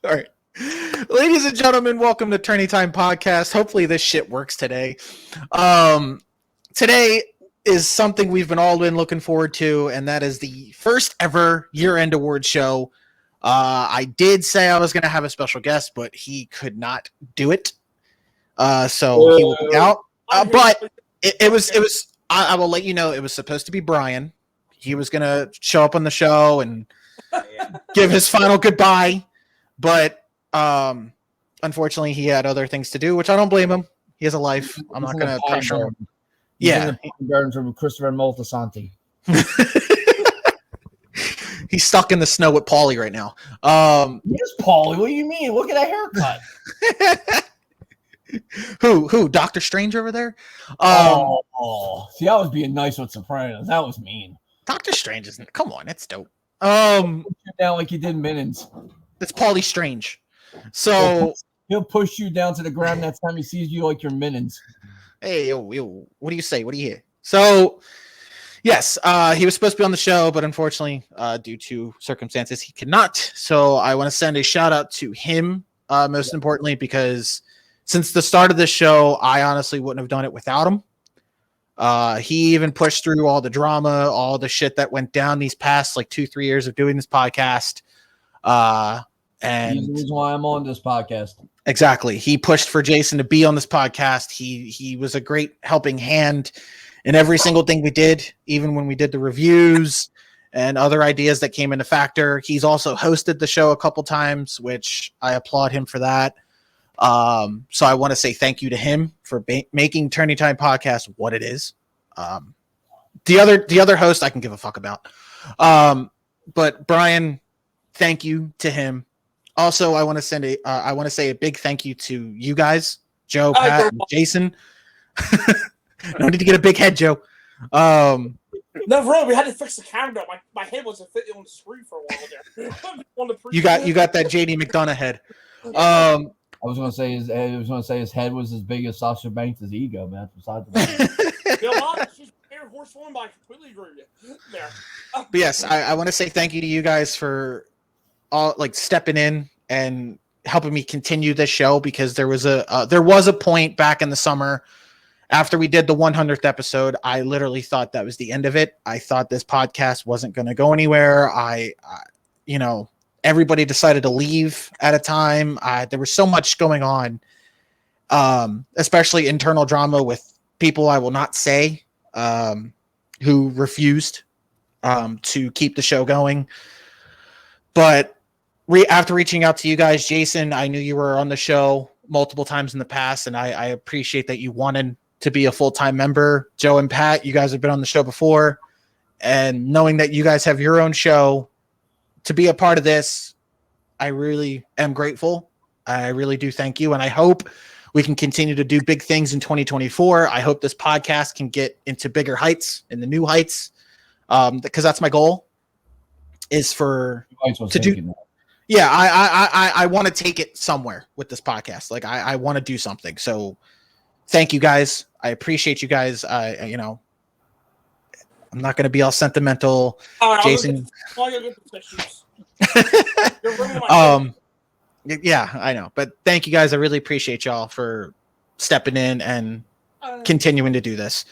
All right. Ladies and gentlemen, welcome to Tourney Time Podcast. Hopefully this shit works today. Today is something we've all been looking forward to, and that is the first ever year-end award show. I did say I was going to have a special guest, but he could not do it. So he will be out. But it was. I will let you know. It was supposed to be Brian. He was going to show up on the show and give his final goodbye. But unfortunately, he had other things to do, which I don't blame him. He has a life. I'm not going to pressure him. Yeah. From Christopher Moltisanti. He's stuck in the snow with Paulie right now. Yes, Paulie. What do you mean? Look at that haircut. Who? Doctor Strange over there? See, I was being nice with Sopranos. That was mean. Doctor Strange isn't. Come on, it's dope. Put you down like you did Minions. It's Paulie Strange. So he'll push you down to the ground next time he sees you like your Minions. Hey, yo, what do you say? What do you hear? So, yes, he was supposed to be on the show, but unfortunately, due to circumstances, he could not. So I want to send a shout out to him, most importantly, because since the start of this show, I honestly wouldn't have done it without him. He even pushed through all the drama, all the shit that went down these past 2-3 years of doing this podcast. And he's the reason why I'm on this podcast. Exactly. He pushed for Jason to be on this podcast. He was a great helping hand in every single thing we did, even when we did the reviews and other ideas that came into factor. He's also hosted the show a couple times, which I applaud him for that. So I want to say thank you to him for making Tourney Time Podcast what it is. The other host I can give a fuck about. But Brian, thank you to him. Also, I want to say a big thank you to you guys, Joe, Pat, and Jason. No need to get a big head, Joe. No, bro, we had to fix the camera. My head wasn't fitting on the screen for a while there. You got that JD McDonough head. I was gonna say his head was as big as Sasha Banks' ego, man. Besides she's Air Horse One, but I completely agree with you there. But yes, I want to say thank you to you guys for all stepping in and helping me continue this show, because there was a point back in the summer after we did the 100th episode. I literally thought that was the end of it. I thought this podcast wasn't going to go anywhere. Everybody decided to leave at a time. There was so much going on, especially internal drama with people I will not say, who refused to keep the show going. But after reaching out to you guys, Jason, I knew you were on the show multiple times in the past, and I appreciate that you wanted to be a full-time member. Joe and Pat, you guys have been on the show before, and knowing that you guys have your own show, to be a part of this, I really am grateful. I really do thank you, and I hope we can continue to do big things in 2024. I hope this podcast can get into bigger heights, in the new heights, because that's my goal, is to do. Yeah, I want to take it somewhere with this podcast. I want to do something. So thank you guys. I appreciate you guys. I'm not going to be all sentimental. Jason. Yeah, I know. But thank you guys. I really appreciate y'all for stepping in and continuing to do this.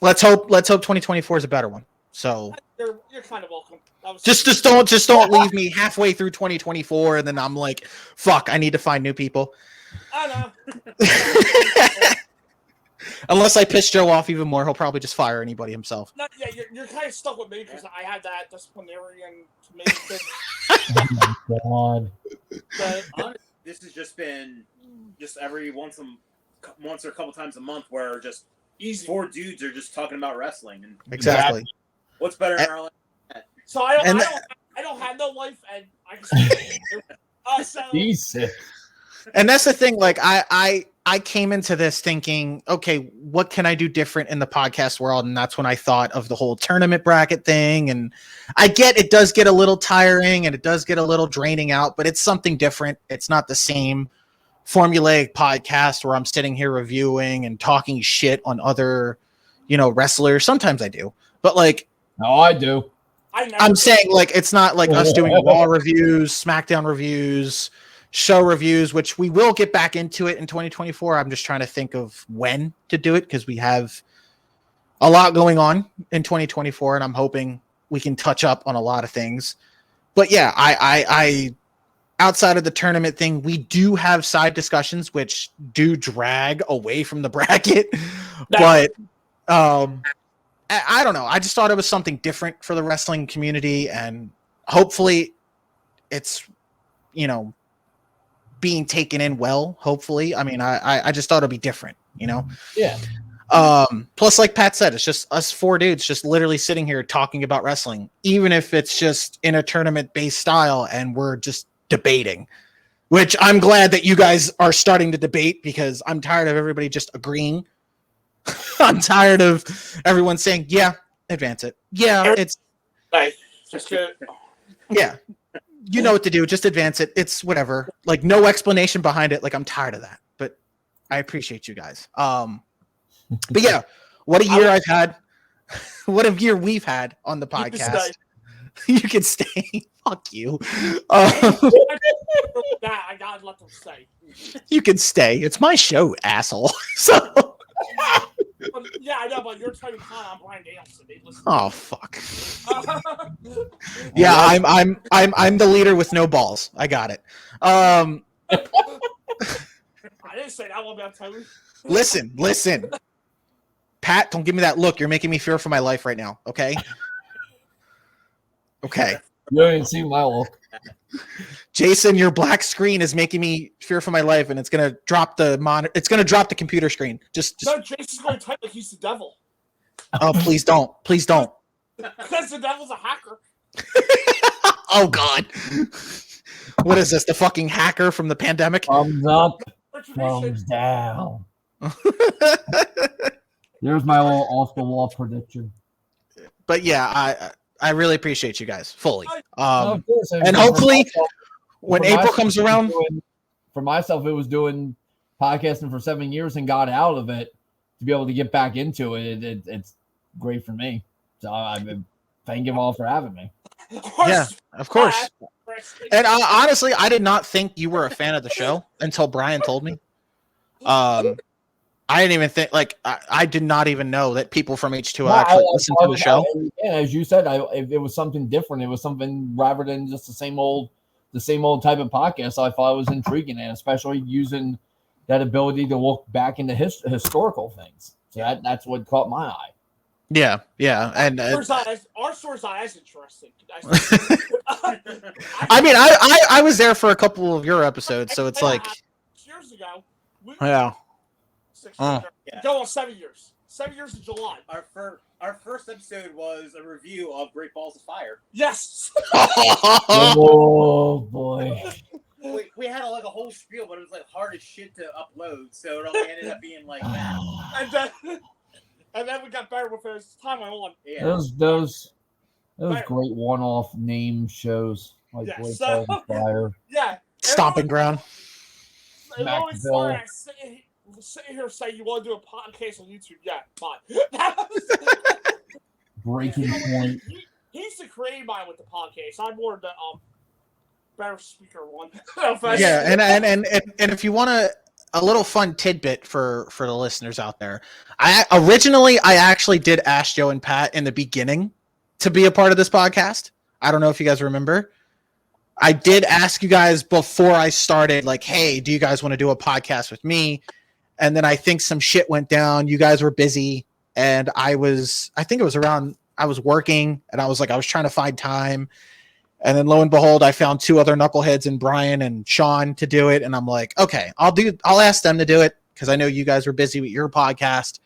Let's hope 2024 is a better one. So you're kind of welcome. Just don't leave me halfway through 2024 and then I'm like, fuck, I need to find new people. I know. Unless I piss Joe off even more, he'll probably just fire anybody himself. No, yeah, you're kind of stuck with me because I had that disciplinarian thing. Oh my God. But honestly, this has just been every once or a couple times a month where just four dudes are just talking about wrestling. And exactly. What's better in our life? So I don't have no life, and I just Jesus. And that's the thing. I came into this thinking, okay, what can I do different in the podcast world? And that's when I thought of the whole tournament bracket thing. And I get it does get a little tiring and it does get a little draining out, but it's something different. It's not the same formulaic podcast where I'm sitting here reviewing and talking shit on other, wrestlers. Sometimes I do, but no, I do. I'm saying like it's not like us doing Raw reviews, SmackDown reviews, show reviews, which we will get back into it in 2024. I'm just trying to think of when to do it because we have a lot going on in 2024, and I'm hoping we can touch up on a lot of things. But yeah, I outside of the tournament thing, we do have side discussions which do drag away from the bracket, but I don't know. I just thought it was something different for the wrestling community, and hopefully it's, you know, being taken in well, hopefully. I mean, I just thought it'd be different, you know? Yeah. Plus, like Pat said, it's just us four dudes just literally sitting here talking about wrestling, even if it's just in a tournament-based style and we're just debating, which I'm glad that you guys are starting to debate because I'm tired of everybody just agreeing. I'm tired of everyone saying, yeah, advance it. Yeah, it's... Yeah. You know what to do. Just advance it. It's whatever. Like, no explanation behind it. Like, I'm tired of that. But I appreciate you guys. But yeah, what a year I've had. What a year we've had on the podcast. You can stay. Fuck you. I gotta let them stay. You can stay. It's my show, asshole. So. Yeah, I know, but you're Tony Khan. I'm Brian Danielson. Oh fuck. Yeah, I'm the leader with no balls. I got it. I didn't say that one about Tony. Listen. Pat, don't give me that look. You're making me fear for my life right now. Okay. Okay. You ain't seen my look. Jason, your black screen is making me fear for my life, and it's gonna drop the monitor. It's gonna drop the computer screen. Just... No, Jason's going to type like he's the devil. Oh, please don't. Please don't. Because the devil's a hacker. Oh God. What is this? The fucking hacker from the pandemic? Thumbs up, thumbs down. There's my little off the wall prediction. But yeah, I really appreciate you guys fully. Of course, and hopefully when April comes around, for myself, it was doing podcasting for 7 years and got out of it to be able to get back into it. It's great for me. So I've been thank you all for having me. Yeah, of course. And honestly, I did not think you were a fan of the show until Brian told me. I didn't even think, like, I did not even know that people from H2O actually listen to the show. Yeah, as you said, it was something different. It was something rather than just the same old type of podcast. So I thought it was intriguing, and especially using that ability to look back into historical things. So that's what caught my eye. Yeah, and our story's not as interesting. I mean, I was there for a couple of your episodes, so it's like years ago. Yeah. 6 years. Go on 7 years. 7 years in July. Our first episode was a review of Great Balls of Fire. Yes. Oh boy. We had like a whole spiel, but it was like hard as shit to upload, so it only ended up being like that. And then we got better with it as time went on. Yeah. Those great one-off name shows like Great Balls of Fire. Yeah. Stomping Ground. It always started sitting here saying you want to do a podcast on YouTube. Yeah, fine. Breaking Point. He's the creative mind with the podcast. I'm more the better speaker one. Yeah, and if you want a little fun tidbit for the listeners out there, I actually did ask Joe and Pat in the beginning to be a part of this podcast. I don't know if you guys remember. I did ask you guys before I started, like, hey, do you guys want to do a podcast with me? And then I think some shit went down. You guys were busy, and I was working, and I was trying to find time. And then lo and behold, I found two other knuckleheads in Brian and Sean to do it. And I'm like, okay, I'll ask them to do it because I know you guys were busy with your podcast.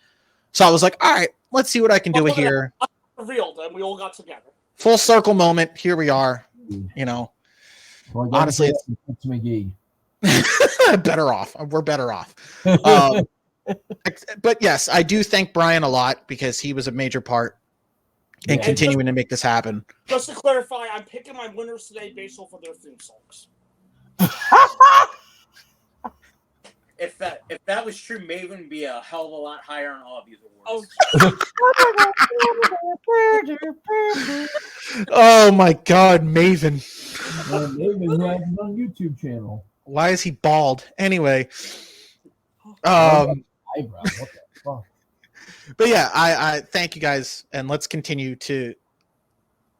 So I was like, all right, let's see what I can do here. Revealed, and we all got together. Full circle moment. Here we are. You know, well, honestly, it's McGee. better off. We're better off. But yes, I do thank Brian a lot because he was a major part in continuing to make this happen. Just to clarify, I'm picking my winners today based off of their theme songs. if that was true, Maven would be a hell of a lot higher on all of these awards. Oh my God, Maven. Maven has his own YouTube channel. Why is he bald? Anyway. Eyebrow. What the fuck? But yeah, I thank you guys, and let's continue to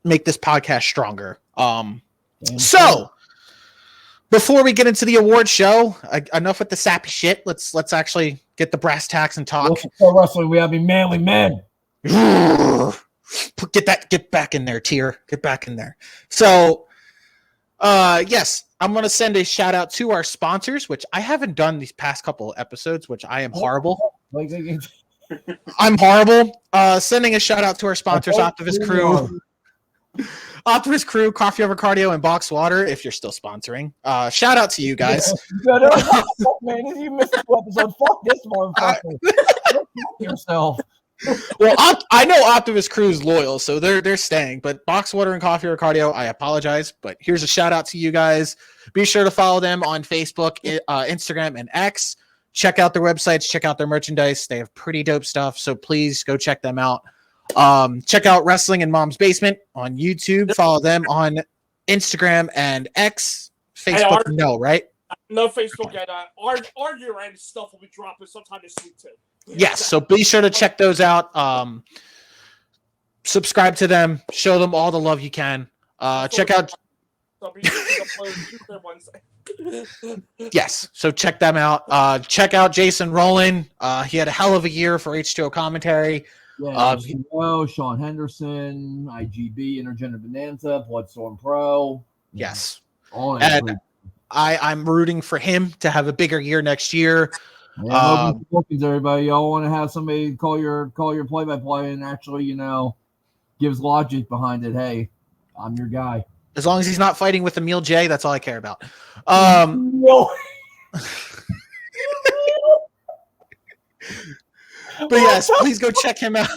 make this podcast stronger. So before we get into the award show, enough with the sappy shit. Let's actually get the brass tacks and talk. Pro wrestling, we have to be manly men. Get back in there, Tier. Get back in there. So, yes, I'm going to send a shout out to our sponsors, which I haven't done these past couple of episodes, which I am horrible. I'm horrible. Sending a shout out to our sponsors, Optimus Crew. Optimus Crew, Coffee Over Cardio, and Box Water, if you're still sponsoring. Shout out to you guys. Man, you missed 2 episodes. Fuck this motherfucker. Yourself. Well, I know Optimus Crew is loyal, so they're staying. But Box Water and Coffee Over Cardio, I apologize, but here's a shout out to you guys. Be sure to follow them on Facebook, Instagram, and X. Check out their websites. Check out their merchandise. They have pretty dope stuff, so please go check them out. Check out Wrestling in Mom's Basement on YouTube. Follow them on Instagram and X. Facebook, no, right? No Facebook, and our year-end stuff will be dropping sometime this week too. Yes, so be sure to check those out. Subscribe to them. Show them all the love you can. Check out. Yes, so check them out. Check out Jason Rowland. He had a hell of a year for H2O commentary. Yeah, Sean Henderson, IGB, Intergender Bonanza, Bloodstorm Pro. Yes. And I'm rooting for him to have a bigger year next year. Yeah, everybody. Y'all want to have somebody call your play-by-play and actually, gives logic behind it. Hey, I'm your guy. As long as he's not fighting with Emil J, that's all I care about. No. But yes, please go check him out.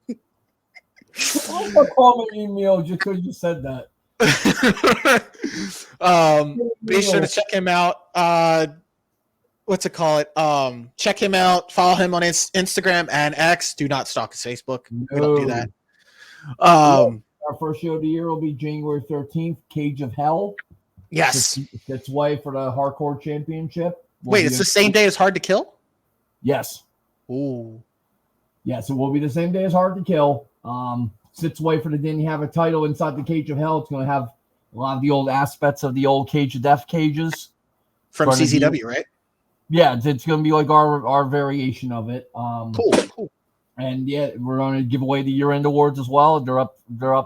I'm gonna call my email just because you said that. Be sure to check him out. What's it called? Check him out. Follow him on Instagram and X. Do not stalk his Facebook. No. We don't do that. Our first show of the year will be January 13th, Cage of Hell. Yes. That's way for the Hardcore Championship. Wait, it's the same day as Hard to Kill? Yes. Ooh. Yes, it will be the same day as Hard to Kill. Sits away for the Then You Have a title inside the Cage of Hell. It's going to have a lot of the old aspects of the old Cage of Death cages. From CZW, right? Yeah, it's going to be like our variation of it. Cool. And yeah, we're going to give away the year-end awards as well. They're up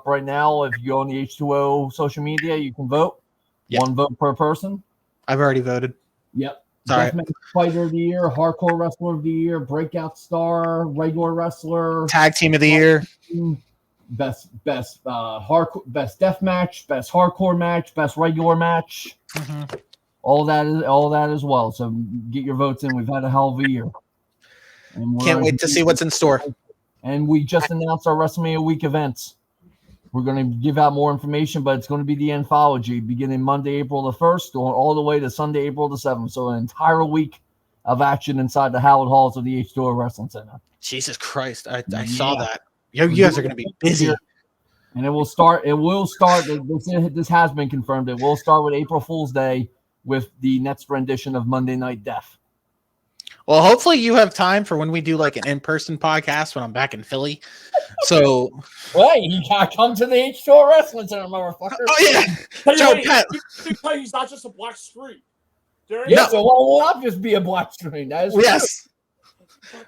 right now. If you go on the H2O social media, you can vote. Yep. 1 vote per person. I've already voted. Yep. Sorry. Deathmatch Fighter of the Year, Hardcore Wrestler of the Year, Breakout Star, Regular Wrestler, Tag Team of the Year, best hardcore, best death match, best hardcore match, best regular match. Mm-hmm. All that as well. So get your votes in. We've had a hell of a year. And can't wait to see what's in store. And we just announced our WrestleMania week events. We're going to give out more information, but it's going to be the anthology beginning Monday, April the 1st, going all the way to Sunday, April the 7th. So an entire week of action inside the Hallowed Halls of the H2O Wrestling Center. Jesus Christ. I saw that. You guys are going to be busy. And it will start. This has been confirmed. It will start with April Fool's Day with the next rendition of Monday Night Death. Well, hopefully you have time for when we do like an in-person podcast when I'm back in Philly. So, hey, you gotta come to the H2O Wrestling Center, motherfucker. Oh yeah, Joe Pat. He's not just a black screen. Yeah, so will not just be a black screen. That is yes.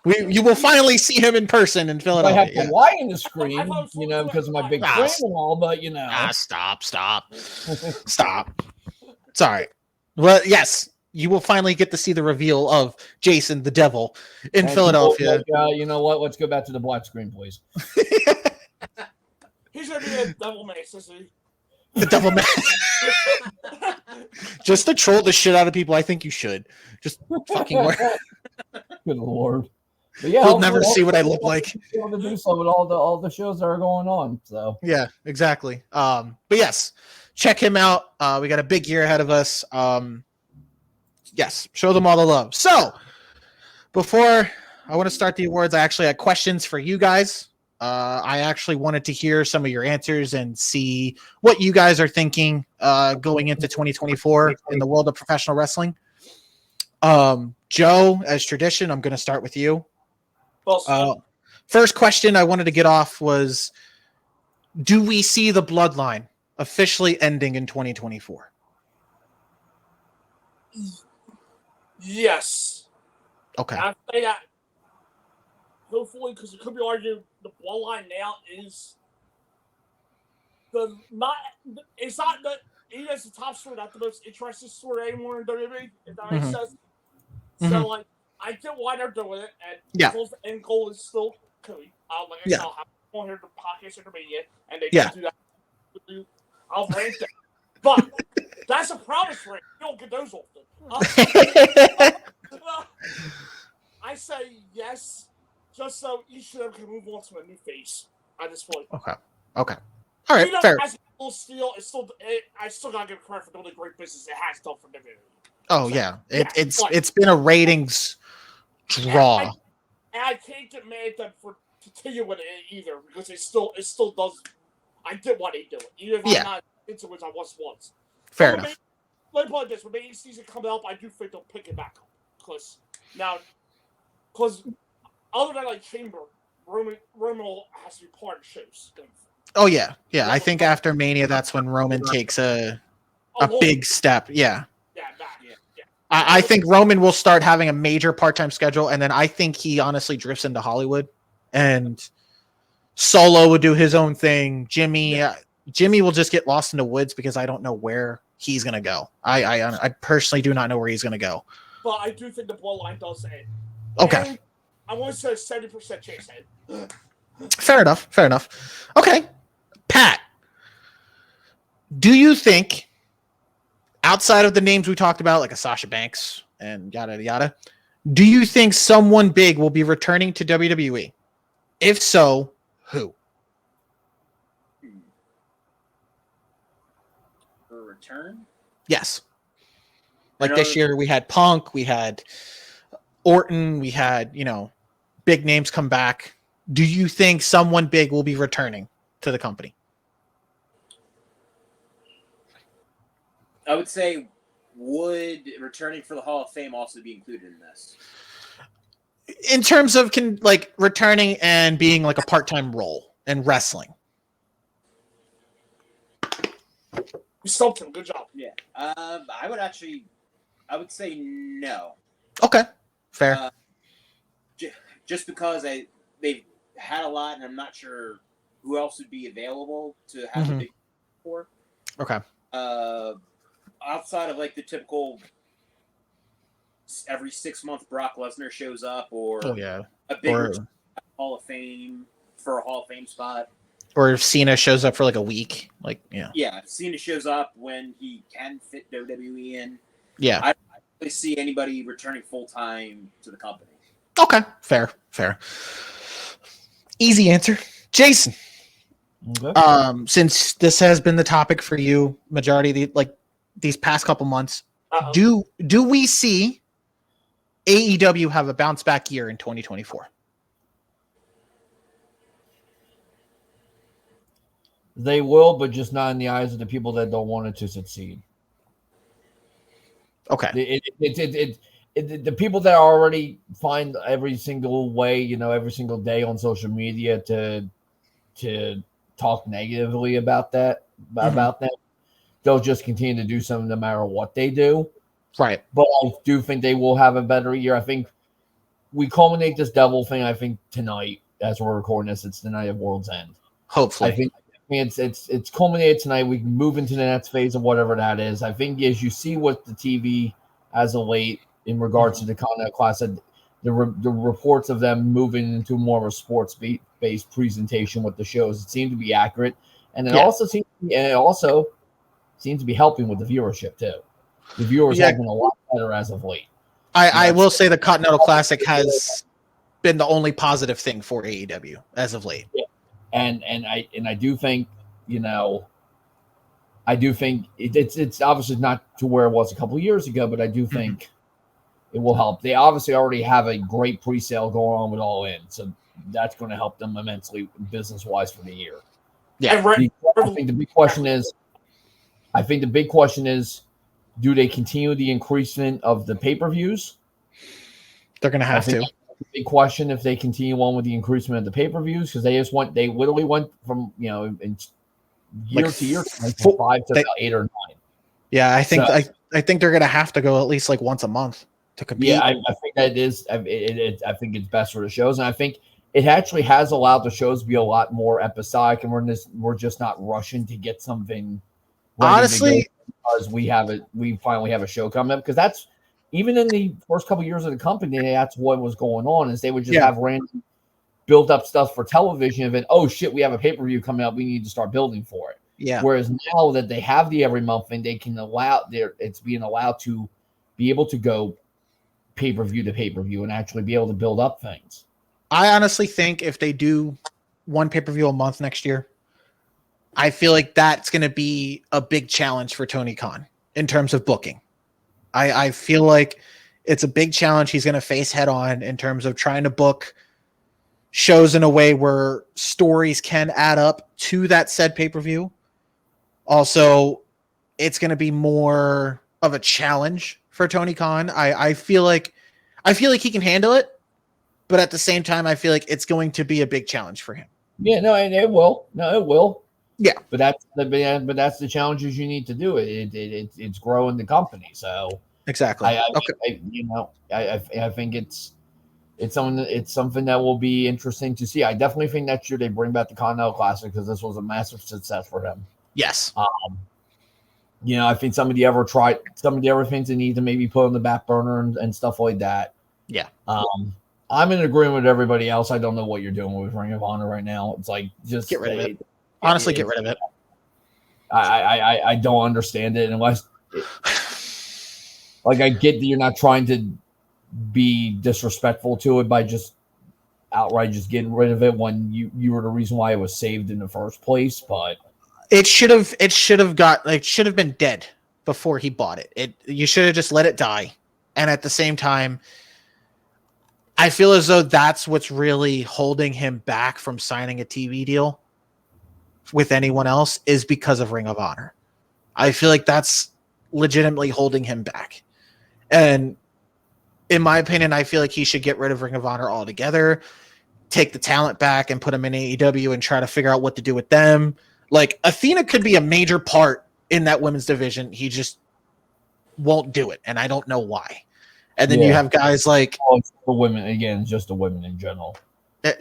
You will finally see him in person in Philadelphia. I have to lie in the screen, because of my big frame and all, but Stop. It's all right. Well, yes. You will finally get to see the reveal of Jason the Devil in Philadelphia. You know what? Let's go back to the black screen, please. He's going to be a devil mace, isn't he? The devil mace. Just to troll the shit out of people, I think you should. Just fucking wear. Good Lord. But yeah, you'll never see what I look like. Able to do so with all the shows that are going on. So yeah, exactly. But yes, check him out. We got a big year ahead of us. Yes, show them all the love. So, before I want to start the awards, I actually had questions for you guys. I actually wanted to hear some of your answers and see what you guys are thinking going into 2024 in the world of professional wrestling. Joe, as tradition, I'm going to start with you. Well, First question I wanted to get off was, do we see the bloodline officially ending in 2024? yes. Okay. I say that hopefully, because it could be argued the bloodline now is it's not that he is the top story, not the most interesting story anymore in WWE, if that makes sense. So, like, I get why they're doing it, and the end goal is still Cody. Like I said, I'll have on here the podcast intermediate, and they can do that. I'll rant that. But that's a promise ring. You don't get those often. I say yes, just so each of them can move on to a new face at this point. Okay. All right. Even fair. as a steel, I still gotta give credit for doing the great business it has done for WWE. Oh, yeah. It's been a ratings draw. And I can't get mad at them for continuing with it either, because it still does. I get why they do it, even if I'm not into it I was. Fair enough. Let me put it this: when main season comes up, I do think they'll pick it back up because other than like Chamber, Roman has to be part of shows. Oh yeah. I think after Mania, that's when Roman takes a big step. Yeah. I think Roman will start having a major part-time schedule, and then I think he honestly drifts into Hollywood, and Solo would do his own thing. Jimmy will just get lost in the woods because I don't know where he's gonna go. I personally do not know where he's gonna go. But I do think the bloodline does end. Okay. And I want to say 70% chance end. Fair enough. Okay, Pat, do you think, outside of the names we talked about, like a Sasha Banks and yada yada, do you think someone big will be returning to WWE? If so, who? For a return? Yes. Like this year, we had Punk, we had Orton, we had, big names come back. Do you think someone big will be returning to the company? I would say, would returning for the Hall of Fame also be included in this? In terms of returning and being like a part-time role in wrestling. You stumped him. Good job. Yeah. I would say no. Okay. Fair. Just because they've had a lot, and I'm not sure who else would be available to have a big for. Okay. Outside of like the typical every 6 month Brock Lesnar shows up, or a big Hall of Fame for a Hall of Fame spot, or if Cena shows up for like a week, if Cena shows up when he can fit WWE in, I don't really see anybody returning full time to the company. Okay, fair. Easy answer, Jason. Okay. Since this has been the topic for you, majority of these past couple months, do we see AEW have a bounce back year in 2024? They will, but just not in the eyes of the people that don't want it to succeed. Okay. The people that already find every single way, every single day on social media to talk negatively about them, they'll just continue to do something no matter what they do. Right. But I do think they will have a better year. I think we culminate this devil thing, I think, tonight as we're recording this. It's the night of World's End. Hopefully. I think it's culminated tonight. We can move into the next phase of whatever that is. I think as you see what the TV as of late in regards to the Continental Classic, the reports of them moving into more of a sports-based presentation with the shows, it seemed to be accurate. And it also seems to be helping with the viewership too. The viewers have been a lot better as of late. I will say the Continental Classic has been the only positive thing for AEW as of late. Yeah. And I do think, I do think it's obviously not to where it was a couple of years ago, but I do think it will help. They obviously already have a great pre-sale going on with All In, so that's going to help them immensely business-wise for the year. Yeah. I think the big question is, do they continue the increasement of the pay-per-views? They're going to have to. That's a big question if they continue on with the increasement of the pay-per-views, because they literally went from, in year to year, from 5 to about 8 or 9. Yeah, I think they're going to have to go at least like once a month to compete. Yeah, I think that is. I think it's best for the shows, and I think it actually has allowed the shows to be a lot more episodic, and we're just not rushing to get something. Honestly, because we finally have a show coming up, because that's even in the first couple of years of the company, that's what was going on, is they would just have random build up stuff for television, and then, oh shit, we have a pay-per-view coming up, we need to start building for it. Yeah. Whereas now that they have the every month thing, they can it's being allowed to be able to go pay-per-view to pay-per-view and actually be able to build up things. I honestly think if they do one pay-per-view a month next year, I feel like that's going to be a big challenge for Tony Khan in terms of booking. I feel like it's a big challenge he's going to face head on in terms of trying to book shows in a way where stories can add up to that said pay-per-view. Also, it's going to be more of a challenge for Tony Khan. I feel like he can handle it, but at the same time, I feel like it's going to be a big challenge for him. Yeah, no, and it will. No, it will. Yeah, but that's the challenges you need to do. It's growing the company. So exactly. I think it's something that will be interesting to see. I definitely think next year they bring back the Continental Classic, because this was a massive success for them. Yes. I think some of the other things they need to maybe put on the back burner and stuff like that. Yeah. I'm in agreement with everybody else. I don't know what you're doing with Ring of Honor right now. It's like, just get rid of it. Honestly, get rid of it. I don't understand it unless, like, I get that you're not trying to be disrespectful to it by just outright just getting rid of it when you were the reason why it was saved in the first place. But it should have been dead before he bought it. You should have just let it die. And at the same time, I feel as though that's what's really holding him back from signing a TV deal with anyone else, is because of Ring of Honor. I feel like that's legitimately holding him back. And in my opinion, I feel like he should get rid of Ring of Honor altogether, take the talent back and put them in AEW and try to figure out what to do with them. Like, Athena could be a major part in that women's division. He just won't do it, and I don't know why. And then you have guys like the women again, just the women in general. There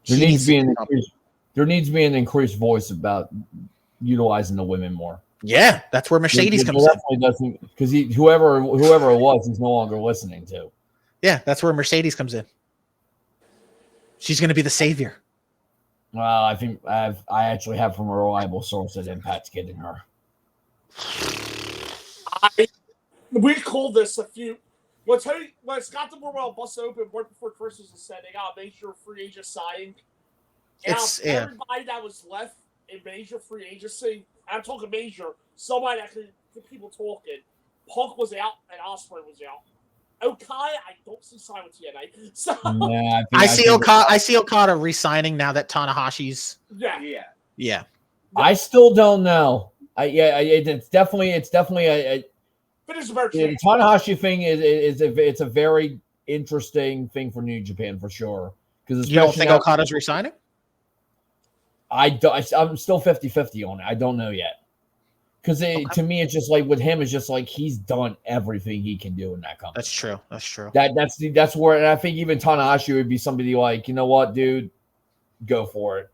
needs to be an increased voice about utilizing the women more. Yeah, that's where Mercedes comes in. Because whoever it was, he's no longer listening to. Yeah, that's where Mercedes comes in. She's going to be the savior. Well, I think I actually have from a reliable source that Impact's getting her. We called this a few. When Scott DeMorwell busted open right before Christmas and said they got a major free agent signing. And everybody that was left in major free agency, I'm talking major, somebody that could get people talking. Punk was out and Ospreay was out. Okada, I don't see sign with TNA. So I see Okada re-signing now that Tanahashi's. Yeah. I still don't know. It's definitely a. The Tanahashi thing is a very interesting thing for New Japan for sure. Because you don't think Okada's re-signing? I'm still 50-50 on it. I don't know yet. Because to me, it's just like with him, it's just like he's done everything he can do in that company. That's true. That's where, and I think even Tanahashi would be somebody like, you know what, dude, go for it.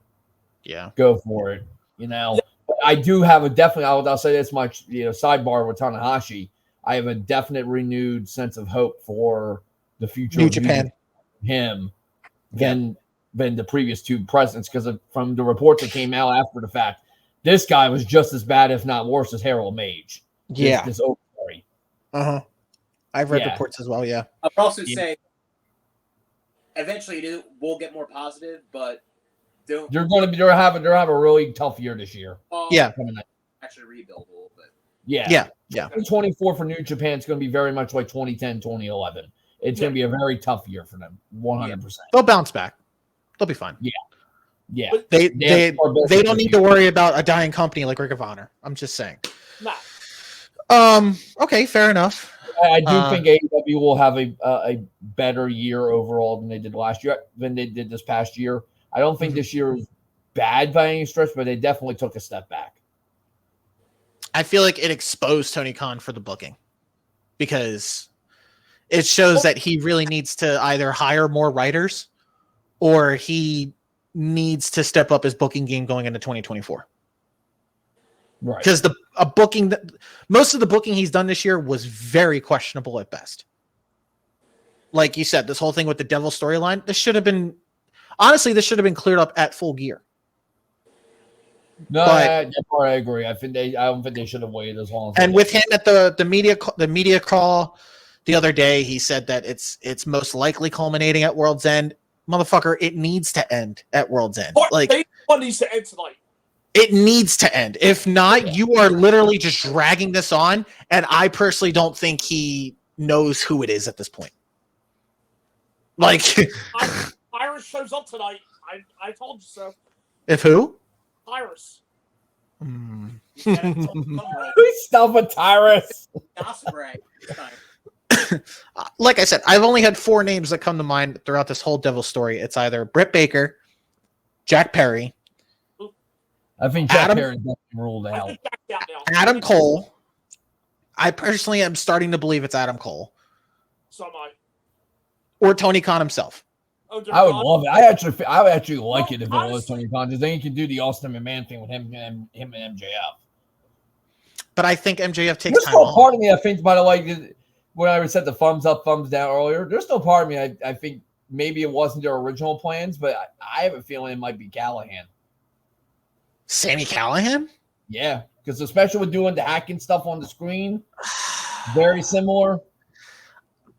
Yeah, go for it. But I do have I'll say this much. Sidebar with Tanahashi, I have a definite renewed sense of hope for the future New Japan. Him than the previous two presidents, because from the reports that came out after the fact. This guy was just as bad, if not worse, as Harold Mage. This story. I've read reports as well. Yeah. I'll also say, eventually we'll get more positive, but they're have a really tough year this year. Yeah. Actually rebuild a little bit. Yeah. 2024 for New Japan is going to be very much like 2010, 2011. It's going to be a very tough year for them, 100%. They'll bounce back. They'll be fine. Yeah. They don't need to worry about a dying company like Ring of Honor. I'm just saying. Nah. Okay, fair enough. I do think AEW will have a better year overall than they did last year, than they did this past year. I don't think this year is bad by any stretch, but they definitely took a step back. I feel like it exposed Tony Khan for the booking because it shows that he really needs to either hire more writers or he needs to step up his booking game going into 2024. Right. Because most of the booking he's done this year was very questionable at best. Like you said, this whole thing with the Devil storyline, this should have been cleared up at Full Gear. No, I agree. I don't think they should have waited as long. And with him at the media call the other day, he said that it's most likely culminating at World's End. Motherfucker, it needs to end at World's End. Like one needs to end tonight. It needs to end. If not, you are literally just dragging this on, and I personally don't think he knows who it is at this point. Like, Iris shows up tonight. I told you so. If who? Iris. Stop with Tyrus. Like I said, I've only had 4 names that come to mind throughout this whole Devil story. It's either Britt Baker, Jack Perry. I think Jack Perry ruled out. Adam Cole. I personally am starting to believe it's Adam Cole. So am I. Or Tony Khan himself. I would love it. I would actually like it if it was Tony Khan, because then you can do the Austin McMahon thing with him and MJF. But I think MJF takes time off. Part of me, I think, by the way, when I said the thumbs up, thumbs down earlier, there's still part of me, I think maybe it wasn't their original plans, but I have a feeling it might be Callahan. Sami Callihan? Yeah, because especially with doing the hacking stuff on the screen, very similar.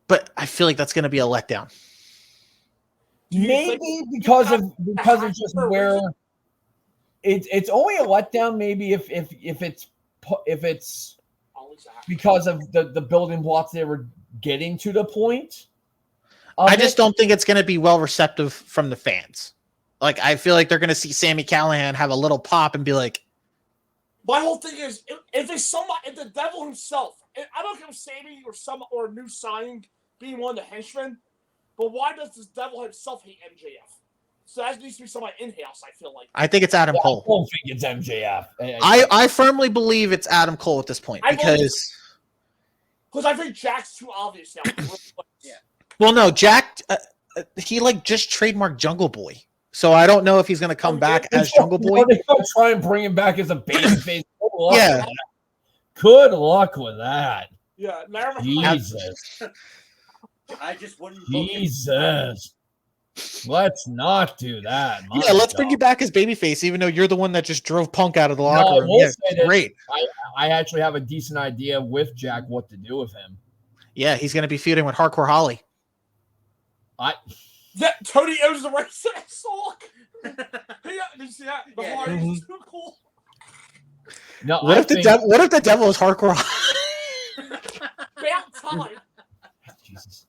But I feel like that's going to be a letdown. Maybe because of just where it's only a letdown. Maybe if it's because of the building blocks they were getting to the point. I just don't think it's going to be well receptive from the fans. Like, I feel like they're going to see Sami Callihan have a little pop and be like, my whole thing is, if the Devil himself, I don't care if Sami or a new signing being one of the henchmen, but why does this Devil himself hate MJF? So that needs to be somebody in-house, I feel like. I think it's Adam Cole. I don't think it's MJF. I firmly believe it's Adam Cole at this point because I think Jack's too obvious now. Yeah. Well, no, Jack, he just trademarked Jungle Boy. So I don't know if he's going to come back as Jungle Boy. They're going to try and bring him back as a babyface. Yeah. Good luck with that. Yeah. Jesus. I just wouldn't. Jesus. Let's not do that. Let's bring you back as babyface, even though you're the one that just drove Punk out of the locker room. Yeah, great. I actually have a decent idea with Jack what to do with him. Yeah, he's going to be feuding with Hardcore Holly. Tony owns the right to that song. Did you see that? The heart is too cool. No, what if the Devil is Hardcore Holly? About time. Jesus.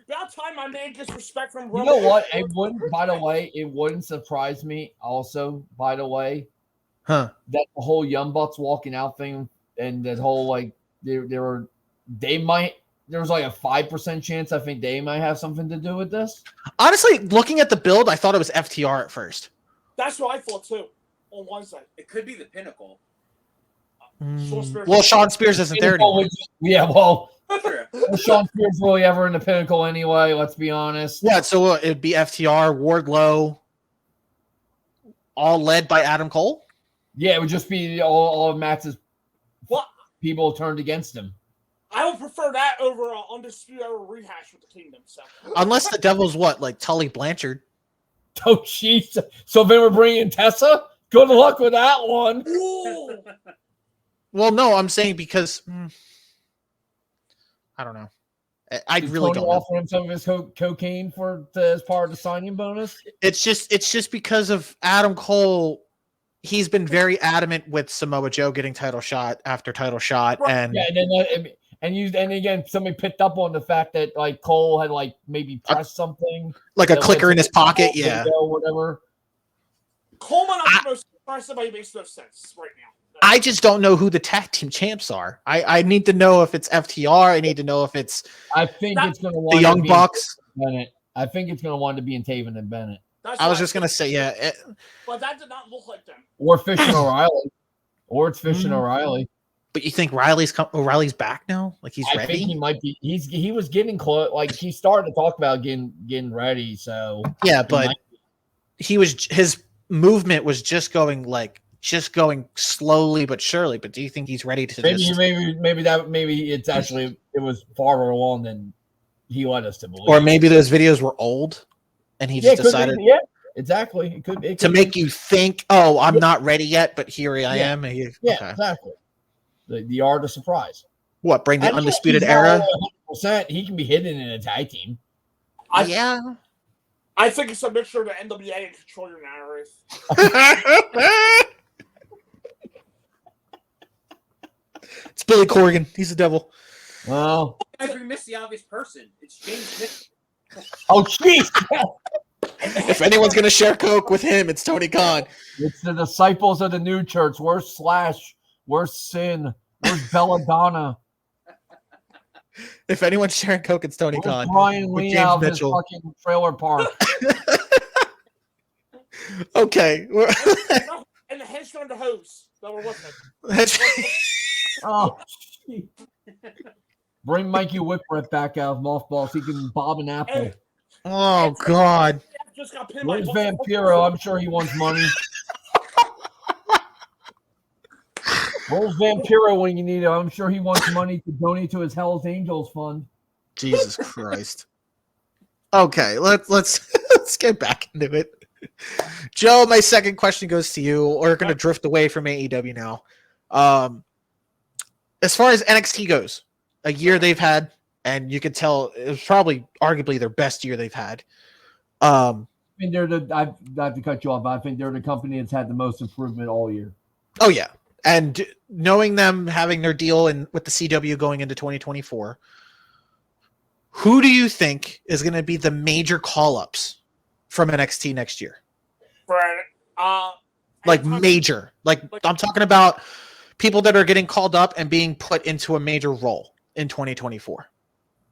About time my man gets respect from Roman. You know what? It wouldn't surprise me also, by the way, that the whole Young Bucks walking out thing and that whole there's like a 5% chance I think they might have something to do with this. Honestly, looking at the build, I thought it was FTR at first. That's what I thought too. On one side, it could be the Pinnacle. Sean Spears isn't there anymore. Yeah, well, Sean Spears really ever in the Pinnacle anyway? Let's be honest. Yeah, so it'd be FTR, Wardlow, all led by Adam Cole. Yeah, it would just be all of Max's people turned against him. I would prefer that over Undisputed Era rehash with the Kingdom. So. Unless the Devil's like Tully Blanchard. Oh, jeez. So then we're bringing Tessa? Good luck with that one. Well, no, I'm saying because I don't know. I really don't offer him some of his cocaine as part of the signing bonus. It's just because of Adam Cole. he's been very adamant with Samoa Joe getting title shot after title shot, and yeah, and again, somebody picked up on the fact that like Cole had like maybe pressed something, like a clicker in his pocket, yeah, or whatever. Coleman not the most impressive, but he makes no sense right now. I just don't know who the tag team champs are. I need to know if it's FTR. I need to know if it's. I think it's going to the Young Bucks. Bennett. I think it's going to want to be in Taven and Bennett. I was just going to say, yeah. But that did not look like them. Or Fish and O'Reilly. Or it's Fish and O'Reilly. But you think O'Reilly's back now? Like he's ready? I think he might be. He was getting close. Like he started to talk about getting ready. So yeah, but his movement was just going slowly but surely. But do you think he's ready to? Maybe it was farther along than he led us to believe. Or maybe those videos were old, and he just decided. Yeah, exactly. It could to make you think, oh, I'm not ready yet, but here I am. Yeah, exactly. The art of surprise. What, bring the Undisputed Era? 100%. He can be hidden in a tag team. I think it's a mixture of the NWA and Control Your Narrative. It's Billy Corgan. He's the devil. Well, we missed the obvious person. It's James Mitchell. Oh, jeez. If anyone's going to share Coke with him, it's Tony Khan. It's the disciples of the new church. Where's Slash? Where's Sin? Where's Belladonna? If anyone's sharing Coke, it's Tony Khan. Brian Lee out of his fucking trailer park. Okay. And the henchman and the hose that were with him. Oh, geez. Bring Mikey Whipwreck back out of mothballs. He can bob an apple. Oh, God. Where's Vampiro? I'm sure he wants money. Where's Vampiro when you need him? I'm sure he wants money to donate to his Hell's Angels fund. Jesus Christ. Okay, let's get back into it. Joe, my second question goes to you. We're going to drift away from AEW now. As far as NXT goes, a year they've had, and you could tell it was probably arguably their best year they've had. I think I have to cut you off, but I think they're the company that's had the most improvement all year. Oh, yeah. And knowing them having their deal with the CW going into 2024, who do you think is going to be the major call-ups from NXT next year? Major. I'm talking about people that are getting called up and being put into a major role in 2024.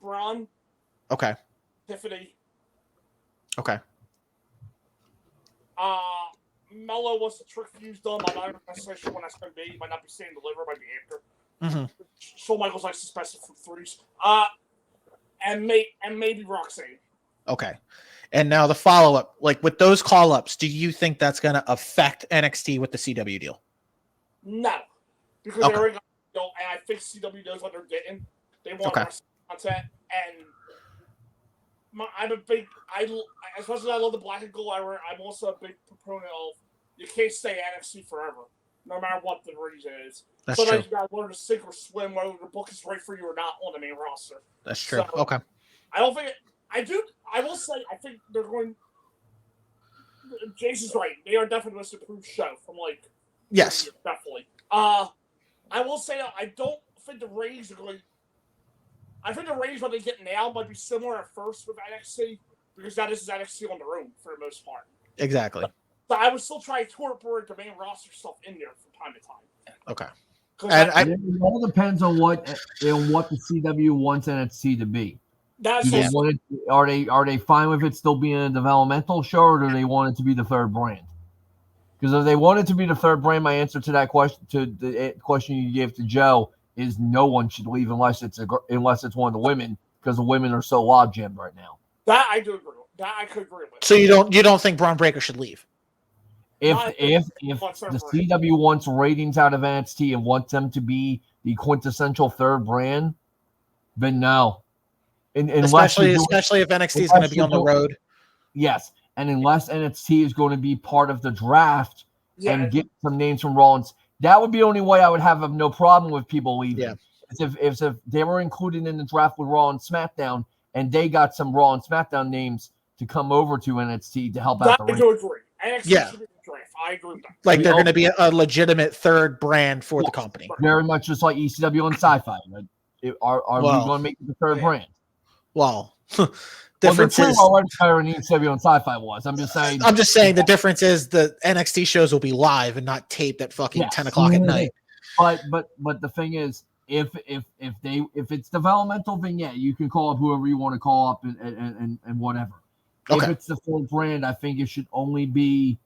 Braun. Okay. Tiffany. Okay. Mello wants the trick fuse done. I'm not necessarily sure when that's going to be. Might not be saying deliver, might be after. Mm-hmm. Shawn Michaels likes to specify for threes. And maybe Roxanne. Okay. And now the follow-up, with those call-ups, do you think that's going to affect NXT with the CW deal? No. Because they already got a deal, and I think CW knows what they're getting. They want content, and I'm a big, as much as I love the black and gold era, I'm also a big proponent of you can't stay NXT forever, no matter what the reason is. That's Sometimes true. you gotta learn to sink or swim, whether the book is right for you or not on the main roster. That's true. So, okay. I don't think I will say I think they're going. Jason's right. They are definitely the most improved show from Yes, definitely. I will say I don't think the ratings are going. I think the ratings what they get now might be similar at first with NXT because this is NXT on their own for the most part. exactly. So I would still try to incorporate the main roster stuff in there from time to time. Okay. And it all depends on what the CW wants NXT to be. Are they fine with it still being a developmental show, or do they want it to be the third brand? Because if they want it to be the third brand, my answer to that question, to the question you gave to Joe, is no one should leave unless it's one of the women, because the women are so log jammed right now. That I do agree with. That I could agree with. So you don't think Braun Breaker should leave? If the CW wants ratings out of NXT and wants them to be the quintessential third brand, then no. Especially if NXT is going to be on the road. Yes, and unless NXT is going to be part of the draft and get some names from Rollins, that would be the only way I would have no problem with people leaving. Yeah. If they were included in the draft with Raw and SmackDown, and they got some Raw and SmackDown names to come over to NXT to help out the NXT should be the draft. I agree with that. Like they're going to be a legitimate third brand for the company. Very much just like ECW and Sci-Fi. Like, are we going to make it the third brand? Well, difference is better than ECW and Sci-Fi was. I'm just saying the difference is the NXT shows will be live and not taped at fucking 10 o'clock at night. But the thing is, if it's developmental, then yeah, you can call up whoever you want to call up and whatever. Okay. If it's the full brand, I think it should only be.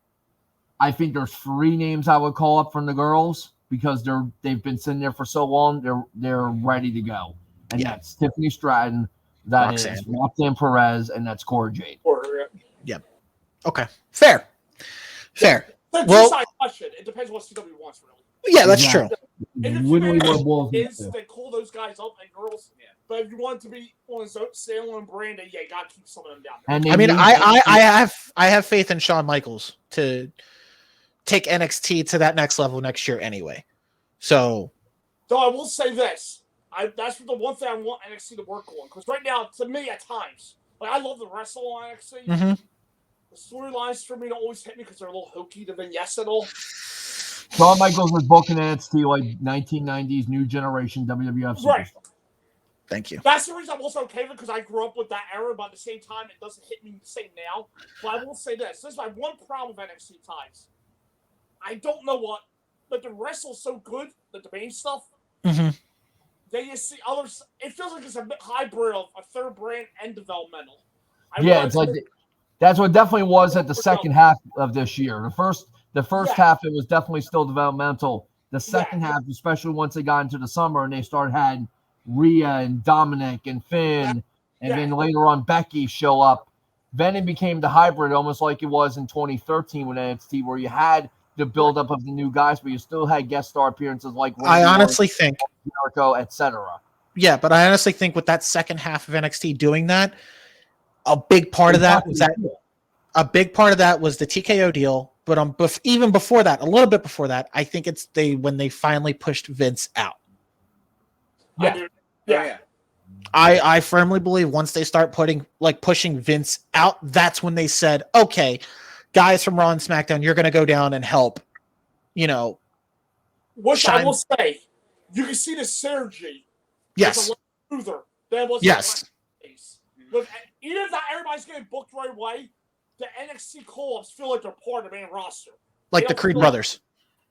I think there's 3 names I would call up from the girls because they've been sitting there for so long. They're ready to go, and that's Tiffany Stratton, that is Roxanne Perez, and that's Cora Jade. Yep. Okay. Fair. Well, question. It depends what CW wants, really. Yeah, that's true. Is they call those guys up and girls, but if you want to be on Salem and Brandon, you got to keep some of them down there. I mean, I have faith in Shawn Michaels to take NXT to that next level next year anyway. So I will say this. That's the one thing I want NXT to work on. Because right now, to me, at times, like I love the wrestle on NXT. Mm-hmm. The storylines for me don't always hit me because they're a little hokey. The vignettes and all. Shawn Michaels was booking NXT like 1990s new generation WWF superstar. Right. Thank you. That's the reason I'm also okay with it because I grew up with that era, but at the same time, it doesn't hit me the same now. But I will say this. This is my one problem with NXT times. I don't know what, but the wrestle's so good, the main stuff. Mm-hmm. They just see others. It feels like it's a hybrid of a third brand and developmental. It's like that's what it definitely was at the second half of this year. The first half, it was definitely still developmental. The second half, especially once they got into the summer and they started having Rhea and Dominic and Finn, and then later on Becky show up. Then it became the hybrid, almost like it was in 2013 with NXT, where you had the buildup of the new guys, but you still had guest star appearances like I honestly think Jericho, etc. Yeah, but I honestly think with that second half of NXT doing that, a big part of that was the TKO deal. But even before that, a little bit before that, I think it's when they finally pushed Vince out. Yeah. I firmly believe once they start pushing Vince out, that's when they said, okay, guys from Raw and SmackDown, you're going to go down and help, Which I will say, you can see the synergy. Yes. Yes. Look, even if not everybody's getting booked right away, the NXT call-ups feel like they're part of the main roster. Like the Creed brothers.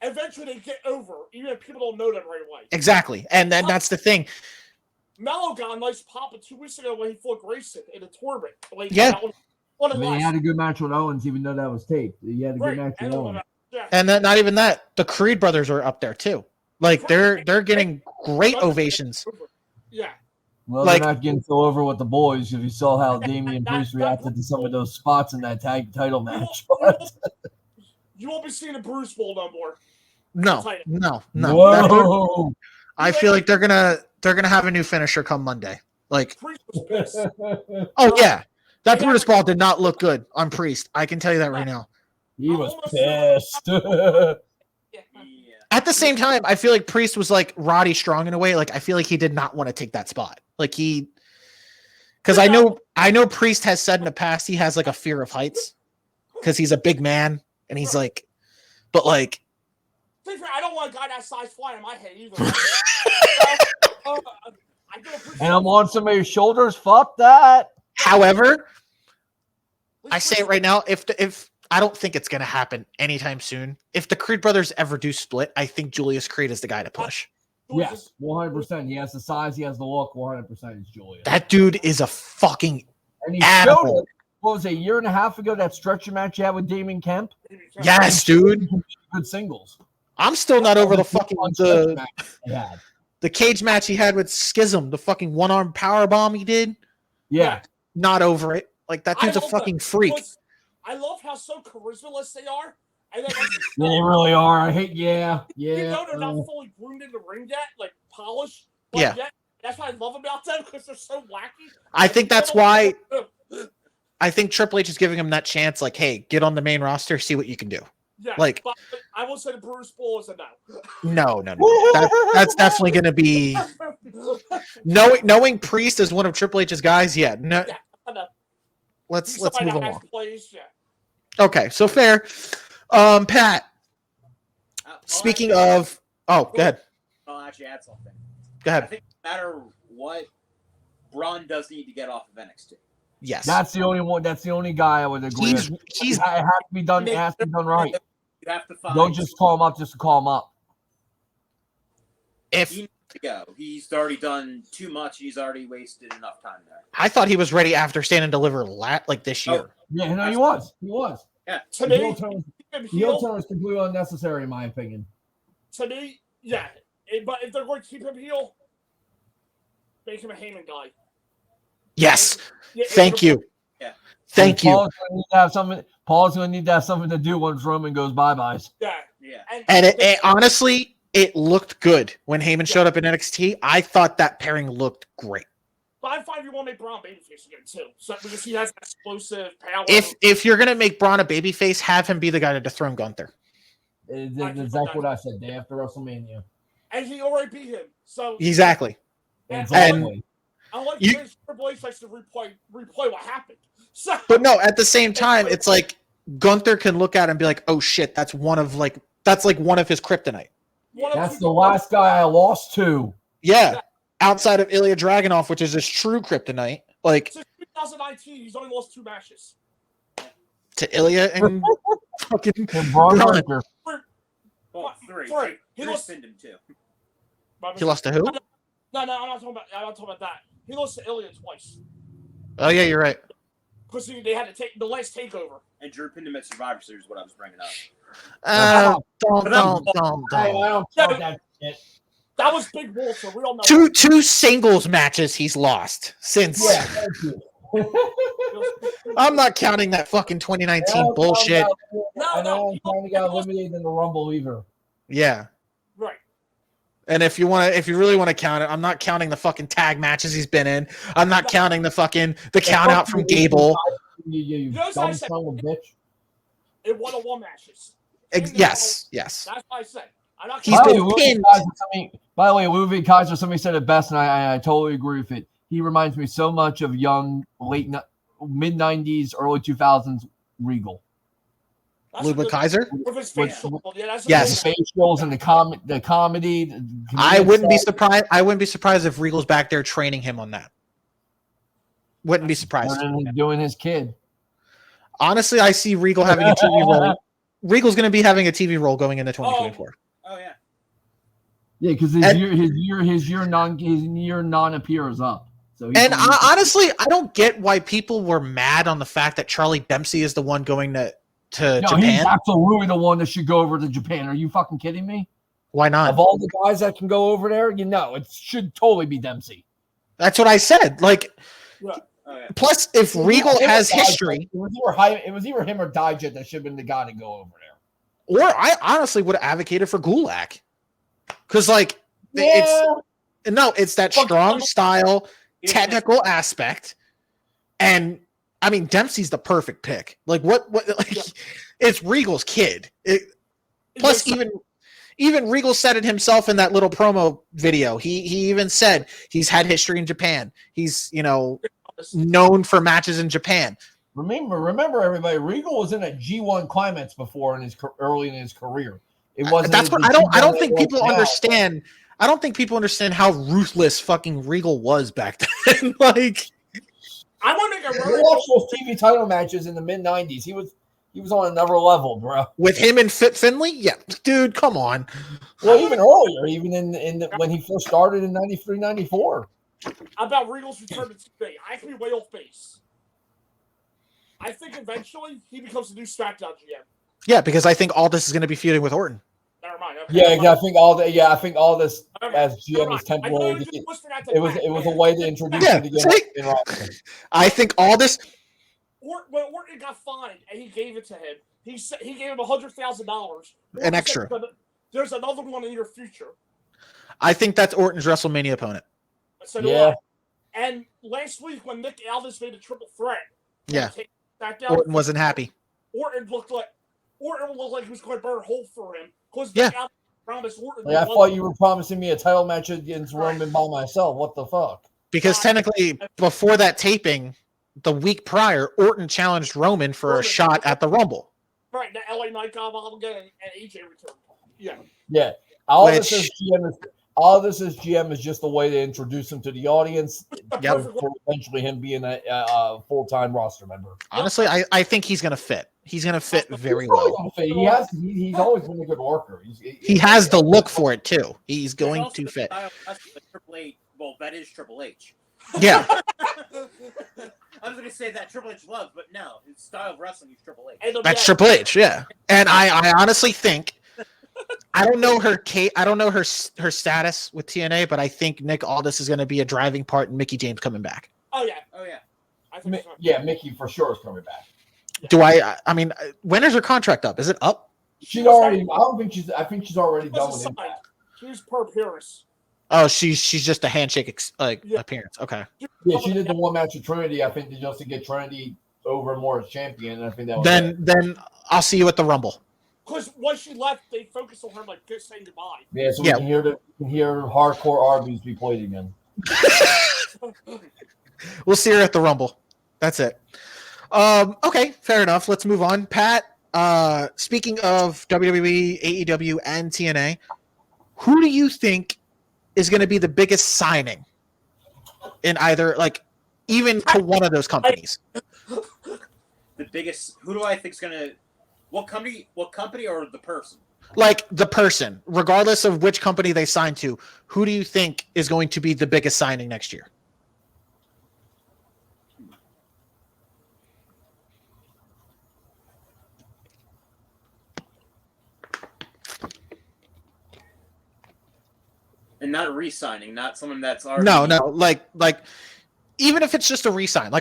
Eventually they get over, even if people don't know them right away. Exactly. And then that's the thing. Mello got a nice pop 2 weeks ago when he fought Grayson in a tournament. He had a good match with Owens, even though that was taped. He had a good match with Owens. And then not even that. The Creed brothers are up there too. Like they're getting great ovations. Yeah. Well, they're not getting so over with the boys. If you saw how Damian Priest reacted to some of those spots in that tag title match. You won't be seeing a Bruce Bowl no more. No. Whoa. I feel like they're gonna have a new finisher come Monday. Like, oh yeah, that Brutus Ball did not look good on Priest. I can tell you that right now. He was pissed. At the same time, I feel like Priest was like Roddy Strong in a way. Like, I feel like he did not want to take that spot. Like because I know Priest has said in the past he has like a fear of heights because he's a big man and he's like, but like. I don't want a guy that size fly in my head either. And I'm on somebody's shoulders. Fuck that. However, I say it right now. If I don't think it's going to happen anytime soon. If the Creed brothers ever do split, I think Julius Creed is the guy to push. Yes, 100%. He has the size. He has the look. 100% is Julius. That dude is a fucking animal. What was it, a year and a half ago, that stretcher match you had with Damon Kemp? Yes, dude. Good singles. I'm still not over the fucking the cage match he had with Schism, the fucking one-arm power bomb he did. Yeah. Not over it. Like, that dude's a fucking freak. I love how so charismaless they are. And they really are. I hate, You know they're not fully groomed in the ring yet, like polished. Yet, that's what I love about them, because they're so wacky. I think that's why I think Triple H is giving him that chance, like, hey, get on the main roster, see what you can do. Yeah, like, but I will say the Bruce Bowl is a no. No. That's definitely going to be knowing Priest as one of Triple H's guys. Yeah, no. Yeah, let's move along. Okay, so fair. Pat. Speaking of, go ahead. I'll actually add something. Go ahead. I think no matter what, Braun does need to get off of NXT. Yes, that's the only one. That's the only guy I would agree. It has to be done. It has to be done right. You have to find. Don't just call him up just to call him up. If he needs to go, he's already done too much. He's already wasted enough time there. I thought he was ready after Stand and Deliver like this year. Yeah, no, he was. Yeah, to the me, heel turn was completely unnecessary, in my opinion. To me, yeah. But if they're going to keep him heel, make him a Heyman guy. Yes. Thank you. Yeah. Thank you. Paul's going to need to have something to do once Roman goes bye-byes. Yeah. And it honestly, it looked good when Heyman showed up in NXT. I thought that pairing looked great. But I find you want to make Braun babyface again too, so because he has explosive power. If you're gonna make Braun a babyface, have him be the guy to dethrone Gunther. That's exactly what I said. Day after WrestleMania. And he already beat him. So exactly. Exactly. I like Triple H likes to replay what happened. So, but no, at the same time, it's like Gunther can look at it and be like, "Oh shit, that's one of his kryptonite." That's the last guy I lost to. Yeah, outside of Ilya Dragunov, which is his true kryptonite. Like since 2019, he's only lost 2 matches to Ilya and fucking Braun. Well, 3. He lost him too. He lost to who? No, I'm not talking about that. He lost to Ilya twice. Oh yeah, you're right. Because they had to take the last takeover. And Drew pinned him at Survivor Series. What I was bringing up. Don't. I don't know that shit. That was Big Walter. We don't know. Two singles matches he's lost since. Yeah, thank you. I'm not counting that fucking 2019 bullshit. I know I'm trying to get eliminated in the Rumble either. Yeah. Right. And if you really want to count it, I'm not counting the fucking tag matches he's been in. I'm not counting the count out from Gable. You dumb son of a bitch. It 1-on-1 matches. Yes. That's what I said. He's been pinned. By the way, Ludwig Kaiser, somebody said it best, and I totally agree with it. He reminds me so much of young, mid-90s, early 2000s Regal. Ludwig Kaiser? With his facial. Yes. The facials and the comedy. I wouldn't be surprised. I wouldn't be surprised if Regal's back there training him on that. Wouldn't be surprised. Doing his kid. Honestly, I see Regal having a TV role. Regal's going to be having a TV role going into 2024. Oh yeah. Yeah, because his year non-appear is up. So honestly, I don't get why people were mad on the fact that Charlie Dempsey is the one going to Japan. He's absolutely the one that should go over to Japan. Are you fucking kidding me? Why not? Of all the guys that can go over there, it should totally be Dempsey. That's what I said. Like, plus, if Regal has history, it was either him or Dijit that should have been the guy to go over there. Or I honestly would have advocated for Gulak, because it's that strong style, technical aspect, and I mean Dempsey's the perfect pick. Like it's Regal's kid. Plus, even Regal said it himself in that little promo video. He even said he's had history in Japan. He's known for matches in Japan. Remember, everybody. Regal was in a G1 Climax before early in his career. It wasn't. That's what I don't think people understand. I don't think people understand how ruthless fucking Regal was back then. Like, I want to make a really watch those TV title matches in the mid '90s. He was on another level, bro. With him and Finley, yeah, dude, come on. Well, even earlier, even when he first started in '93, '94. About Regal's return to TV, I can be way off base. I think eventually he becomes the new SmackDown GM. Yeah, because I think Aldis is going to be feuding with Orton. Never mind. Okay, I think all this as GM is temporary. It was a way to introduce him to I think Aldis. When Orton got fined and he gave it to him, he gave him $100,000. An extra. There's another one in your future. I think that's Orton's WrestleMania opponent. So yeah. And last week when Nick Aldis made a triple threat, Orton wasn't happy. Orton looked like he was going to burn a hole for him. Yeah. Promised Orton. I thought you were promising me a title match against Roman by myself. What the fuck? Because technically, before that taping, the week prior, Orton challenged Roman for a shot at the Rumble. Right, the LA Knight got involved again, and AJ returned. Yeah. All this is GM is just a way to introduce him to the audience for eventually him being a full-time roster member. Honestly, I think he's going to fit. He's going to fit very well. He's always been a good worker. He has the look for it too. He's going to fit. Triple H, well, that is Triple H. Yeah. I was going to say that Triple H loves, but no, his style of wrestling is Triple H. That's Triple H, yeah. And I honestly think, I don't know her status with TNA, but I think Nick Aldis is going to be a driving part in Mickie James coming back. Oh yeah. I think so. Yeah, Mickie for sure is coming back. Do I mean, when is her contract up? Is it up? She's already. I think she's already done with him. She's per Paris. Oh, she's just a handshake appearance. Okay. Yeah, she did the one match with Trinity. I think just to get Trinity over more as champion. And I think that was then I'll see you at the Rumble. Because once she left, they focused on her like just saying goodbye. Yeah, so we can hear hardcore Arby's be played again. We'll see her at the Rumble. That's it. Okay, fair enough. Let's move on. Pat, speaking of WWE, AEW, and TNA, who do you think is going to be the biggest signing in either, even to one of those companies? The biggest. Who do I think is going to? What company? Or the person? Like the person, regardless of which company they sign to. Who do you think is going to be the biggest signing next year? And not re-signing, not someone that's already. No, like even if it's just a re-sign,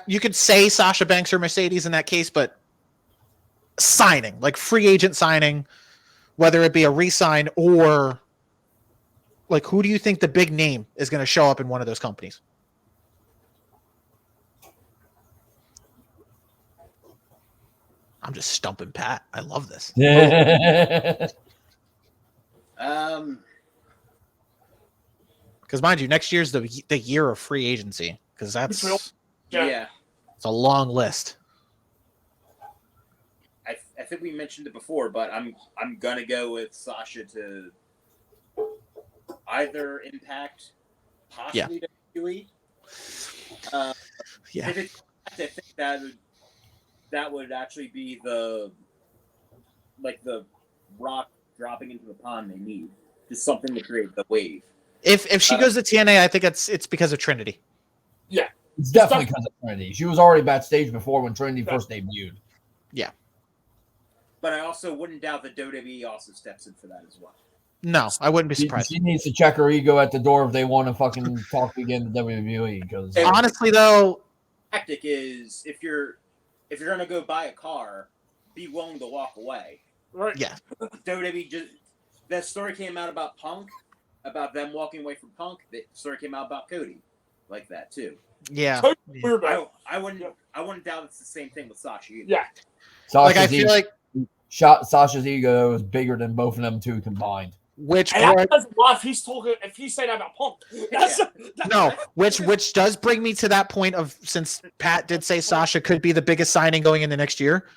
you could say Sasha Banks or Mercedes in that case, but signing, like free agent signing, whether it be a re-sign or who do you think the big name is going to show up in one of those companies? I'm just stumping Pat. I love this. Because mind you, next year's the year of free agency. Because that's it's a long list. I think we mentioned it before, but I'm gonna go with Sasha to either Impact, possibly WWE. I think that would actually be the rock dropping into the pond they need. Just something to create the wave. If she goes to TNA, I think it's because of Trinity. Yeah. It's definitely because of Trinity. She was already backstage before when Trinity first debuted. Yeah. But I also wouldn't doubt that WWE also steps in for that as well. No, I wouldn't be surprised. She needs to check her ego at the door if they want to fucking talk again to WWE. Because honestly, though, tactic is if you're gonna go buy a car, be willing to walk away. Right. Yeah. WWE that story came out about Punk, about them walking away from Punk. The story came out about Cody, like that too. Yeah. I wouldn't doubt it's the same thing with Sasha either. Yeah. I feel like Sasha's ego is bigger than both of them two combined. Which if he's saying that about Punk. Which does bring me to that point of, since Pat did say Sasha could be the biggest signing going into next year,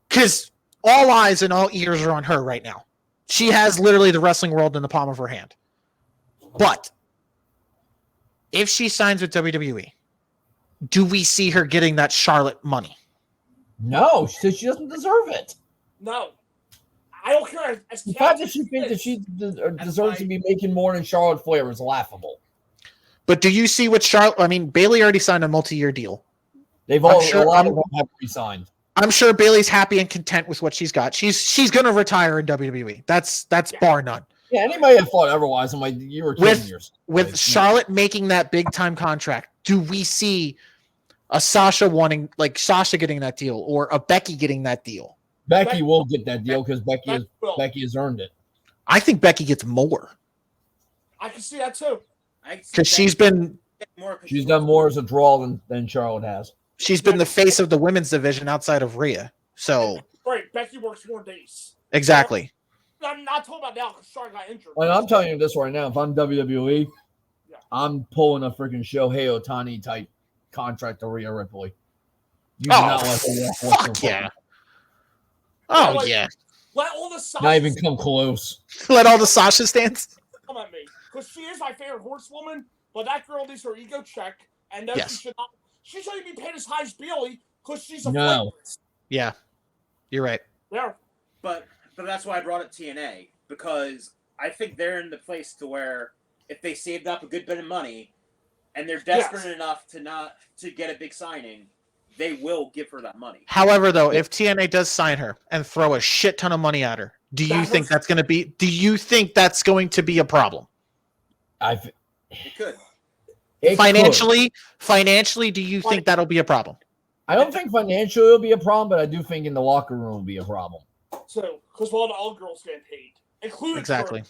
because all eyes and all ears are on her right now. She has literally the wrestling world in the palm of her hand. But if she signs with WWE, do we see her getting that Charlotte money? No, she doesn't deserve it. No. I don't care. The fact that she thinks that she deserves to be making more than Charlotte Flair is laughable. But do you see what Charlotte? I mean, Bayley already signed a multi-year deal. A lot of them have re-signed. I'm sure Bayley's happy and content with what she's got. She's going to retire in WWE. That's bar none. Yeah, anybody had thought otherwise, I'm like, you were kidding yourself. With Charlotte making that big time contract, do we see a Sasha getting that deal, or a Becky getting that deal? Becky will get that deal because Becky has earned it. I think Becky gets more. I can see that too. Because she's done more as a draw than Charlotte has. She's been the face of the women's division outside of Rhea. So right, Becky works 4 days. Exactly. I'm not talking about now because Charlotte got injured. And I'm telling you this right now. If I'm WWE, I'm pulling a freaking Shohei Ohtani type contract to Rhea Ripley. Fuck yeah. Oh yeah. Let all the Sasha not even come close. Let all the Sasha stands come at me, because she is my favorite horsewoman. But that girl needs her ego check, and no, Yes. she should not. She shouldn't be paid as high as Bailey because she's a No. flagrant. Yeah, you're right. Yeah. But that's why I brought up TNA, because I think they're in the place to where if they saved up a good bit of money and they're desperate enough to get a big signing, they will give her that money. However, though, if TNA does sign her and throw a shit ton of money at her, do you think that's going to be? Do you think that's going to be a problem? It could. Financially, do you think that'll be a problem? I don't think financially it'll be a problem, but I do think in the locker room will be a problem. So, because all the old girls getting paid, including exactly.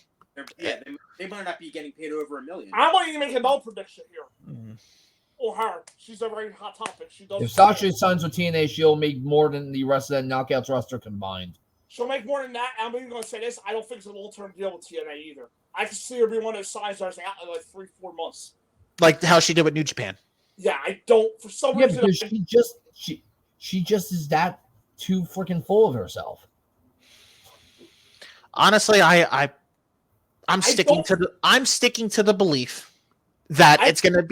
They might not be getting paid over $1 million. I want you to make a no prediction here. Or her. She's a very hot topic. She does. If Sasha signs with TNA, she'll make more than the rest of that Knockouts roster combined. She'll make more than that. I'm even going to say this. I don't think it's a long-term deal with TNA either. I can see her being one of those signs that out in like 3-4 months. Like how she did with New Japan. Yeah, I don't. For some reason, because she just is that too freaking full of herself. Honestly, I'm sticking to the belief that it's going to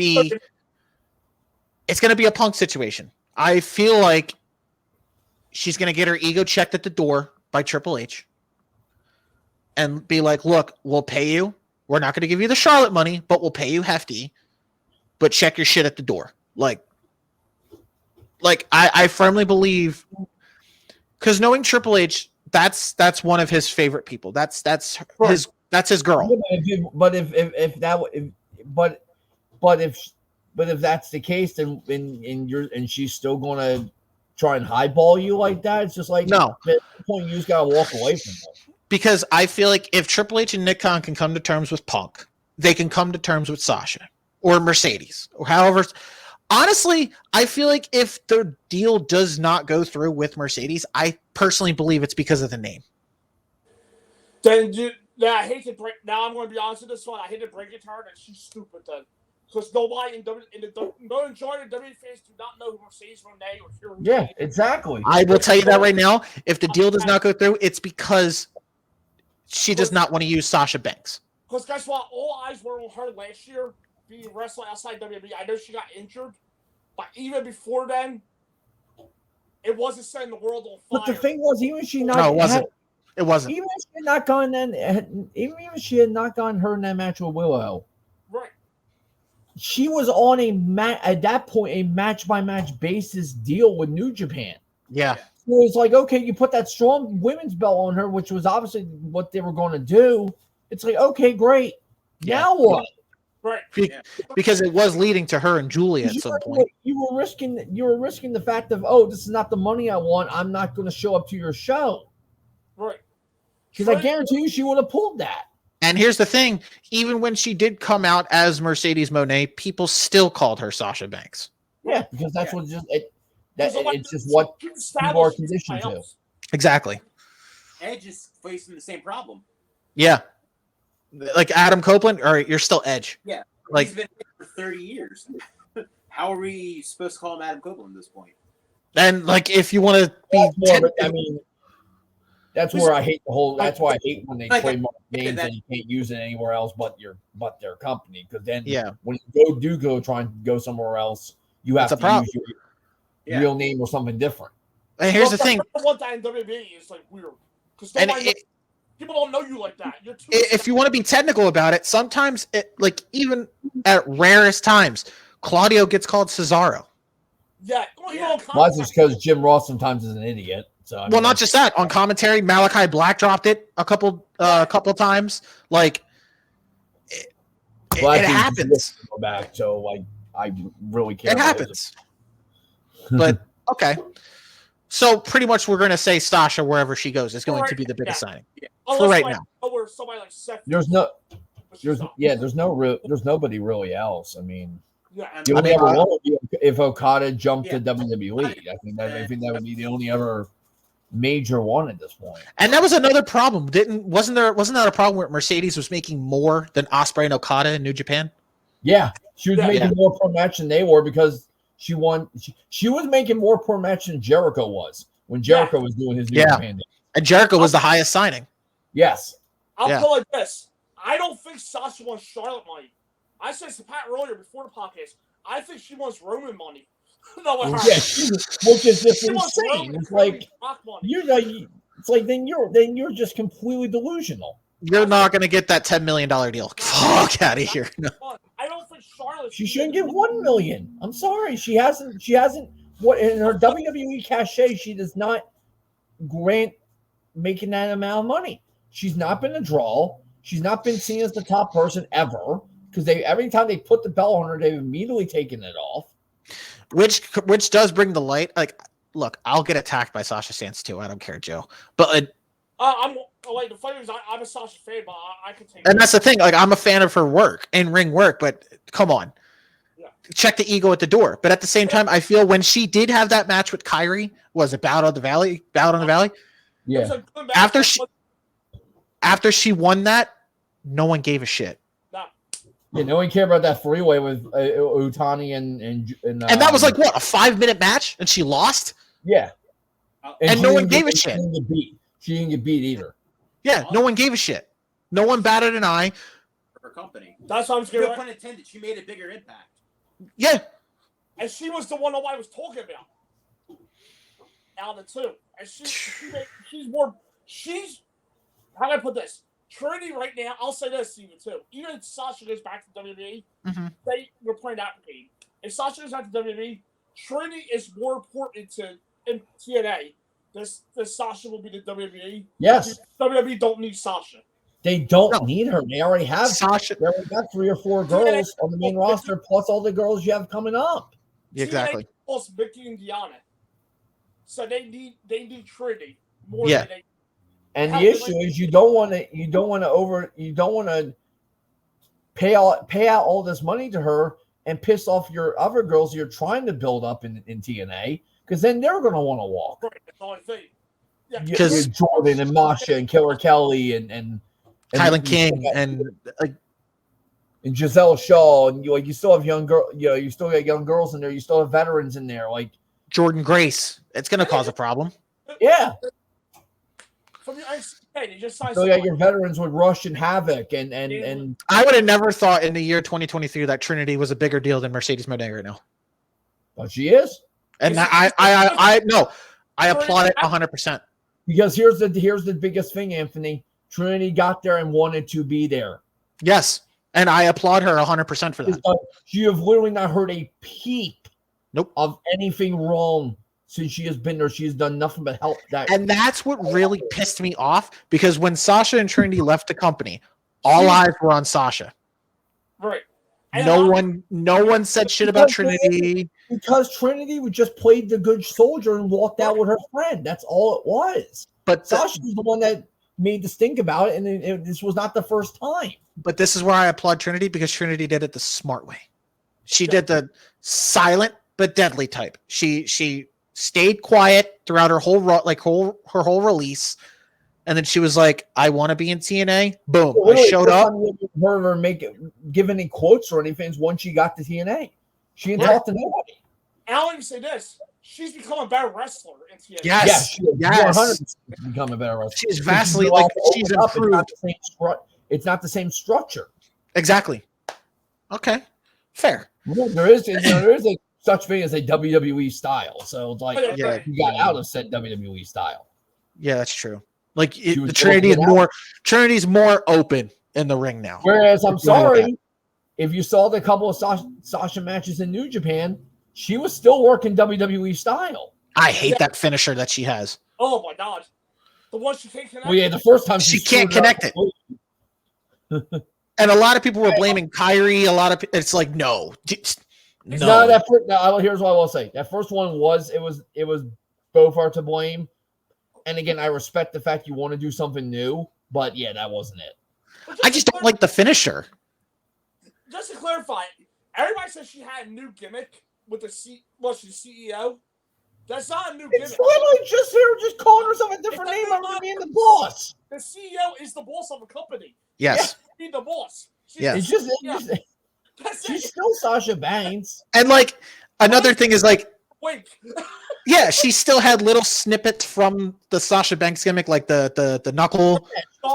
be a Punk situation. I feel like she's going to get her ego checked at the door by Triple H and be like, "Look, we'll pay you. We're not going to give you the Charlotte money, but we'll pay you hefty. But check your shit at the door." Like I firmly believe, because knowing Triple H, that's one of his favorite people. That's his girl. But if that's the case, then and she's still gonna try and highball you like that, it's just like no. At the point you just gotta walk away from it. Because I feel like if Triple H and Nick Khan can come to terms with Punk, they can come to terms with Sasha or Mercedes or however. Honestly, I feel like if the deal does not go through with Mercedes, I personally believe it's because of the name. Then I hate to break. Now I'm going to be honest with this one. I hate to break it to her that she's stupid then, because nobody no majority of WWE fans do not know who Mercedes Moné or Hero. Yeah, exactly. I will tell you that right now. If the deal does not go through, it's because she does not want to use Sasha Banks. Because guess what? All eyes were on her last year being wrestling outside WWE. I know she got injured, but even before then, it wasn't setting the world on fire. But the thing was, even she not. No, it wasn't. It wasn't. Even if she had not gone she had not gone her in that match with Willow. Right. She was on at that point a match by match basis deal with New Japan. Yeah. So it's like, okay, you put that strong women's belt on her, which was obviously what they were going to do. It's like, okay, great. Yeah. Now what? Right. Because it was leading to her and Julia at some point. You were risking the fact of, oh, this is not the money I want. I'm not going to show up to your show. Right. Because I guarantee you she would have pulled that. And here's the thing. Even when she did come out as Mercedes Moné, people still called her Sasha Banks. Yeah, because that's what it's just what people are conditioned to. Exactly. Edge is facing the same problem. Yeah. Like Adam Copeland, or you're still Edge. Yeah. Like, he's been for 30 years. How are we supposed to call him Adam Copeland at this point? And like, if you want to be, that's where I hate the whole. That's why I hate when they trademark names and you can't use it anywhere else but their company. Because then, when you go try and go somewhere else, you have to use your real name or something different. And here's the thing: one time in WWE is like weird because people don't know you like that. If you want to be technical about it, sometimes even at rarest times, Claudio gets called Cesaro. Yeah. Well, that's just because Jim Ross sometimes is an idiot. So not just that. On commentary, Malachi Black dropped it a couple times. Like it happens. Go back, so I really care. It happens. But okay. So pretty much we're going to say Sasha wherever she goes is going to be the biggest signing for right now. Or somebody like Seth. There's nobody really else. I mean, the only ever one would be if Okada jumped to WWE. I think that would be the only ever major one at this point. And that was another problem. Wasn't that a problem where Mercedes was making more than Ospreay and Okada in New Japan? Yeah, she was making more per match than they were because she won. She was making more per match than Jericho was when Jericho was doing his New Japan. And Jericho was the highest signing. Yes. I'll put it like this. I don't think Sasha wants Charlotte money. I said to Pat earlier before the podcast, I think she wants Roman money. No, yeah, which is just insane. It's like it's like then you're just completely delusional. You're not going to get that $10 million deal. Fuck out of here. No. I don't think Charlotte. She shouldn't get $1 million. I'm sorry, she hasn't. What in her WWE cachet? She does not grant making that amount of money. She's not been a draw. She's not been seen as the top person ever because every time they put the belt on her, they've immediately taken it off. Which does bring the light. Like, look, I'll get attacked by Sasha Stance too. I don't care, Joe. But I'm like the funny is I'm a Sasha fan, but I can take. And that's the thing. Like, I'm a fan of her work, in ring work. But come on, check the ego at the door. But at the same time, I feel when she did have that match with Kyrie, was it Bout on the Valley? Yeah. After she won that, no one gave a shit. Yeah, no one cared about that freeway with Utani and that was like what, a 5-minute match, and she lost. Yeah, and no one gave a shit. She didn't get beat either. Yeah, no one gave a shit. No one batted an eye. For her company. That's what I'm scared. No pun intended. She made a bigger impact. Yeah, and she was the one nobody was talking about. Out of the two, and she's more. She's how can I put this? Tourney right now, I'll say this even too. Even if Sasha goes back to WWE, they were playing that game. If Sasha goes back to WWE, Tourney is more important in TNA. This Sasha will be the WWE. Yes. WWE don't need Sasha. They don't need her. They already have Sasha. They already got 3 or 4 girls on the main roster, plus all the girls you have coming up. Exactly. Plus Vicky and Diana. So they need Tourney more than they. And the issue is you don't want to pay out all this money to her and piss off your other girls you're trying to build up in TNA, because then they're going to want to walk. Right, that's all I think. Because Jordan and Masha and Killer Kelly and Kylan King and Giselle Shaw, and you still have young girl. You still got young girls in there. You still have veterans in there, like Jordan Grace. It's going to cause a problem. Yeah. From your they just signed. So your veterans with Rush and Havoc and I would have never thought in the year 2023 that Trinity was a bigger deal than Mercedes Moné right now. But she is. And I applaud it 100%. Because here's the biggest thing, Anthony. Trinity got there and wanted to be there. Yes. And I applaud her 100% for that. You have literally not heard a peep nope. of anything wrong since she has been there. She has done nothing but help that. And that's what really pissed me off, because when Sasha and Trinity left the company, all eyes were on Sasha. Right. No one said shit about Trinity. Because Trinity just played the good soldier and walked out with her friend. That's all it was. But Sasha was the one that made the stink about it, and this was not the first time. But this is where I applaud Trinity, because Trinity did it the smart way. She did the silent but deadly type. She stayed quiet throughout her whole release, and then she was like, "I want to be in TNA." Boom! Well, I showed up. Heard her give any quotes or anything once she got to TNA. She didn't talk to nobody. I'll even say this: she's become a better wrestler in TNA. Yes, yes, become a better wrestler. She's vastly she's improved. It's not the same structure. Exactly. Okay, fair. Well, there is a such thing as a WWE style. So it's like you got out of said WWE style. Yeah, that's true. Like the Trinity's more open in the ring now. Whereas I'm sorry, if you saw the couple of Sasha matches in New Japan, she was still working WWE style. I hate that finisher that she has. Oh my god, the one she can't connect. Well, yeah, the first time she can't connect it. And a lot of people were blaming Kyrie. It's like no. Here's what I will say. That first one was both are to blame. And again, I respect the fact you want to do something new, but yeah, that wasn't it. I just don't like the finisher. Just to clarify, everybody says she had a new gimmick with she's CEO. That's not a new gimmick. It's literally just calling herself a different name other being the boss. The CEO is the boss of a company. Yes. She's the boss. She's still Sasha Banks. And like another thing is like wink. Yeah, she still had little snippets from the Sasha Banks gimmick, like the knuckle.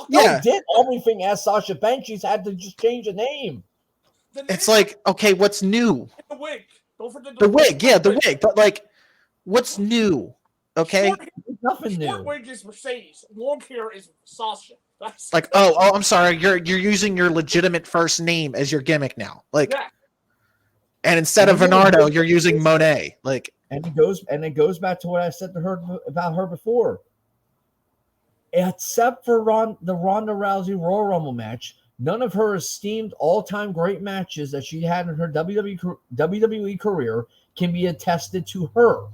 Yeah, did everything as Sasha Banks. She's had to just change the name. It's like, okay, what's new? The wig. Don't forget the wig. Yeah, the wig. But like, what's new? Okay, nothing new. Short wig is Mercedes. Long hair is Sasha. That's like, oh, I'm sorry. You're using your legitimate first name as your gimmick now. Like, and instead of Bernardo, you're using Monet. Like, and it goes back to what I said to her about her before. Except for the Ronda Rousey Royal Rumble match, none of her esteemed all-time great matches that she had in her WWE career can be attested to her.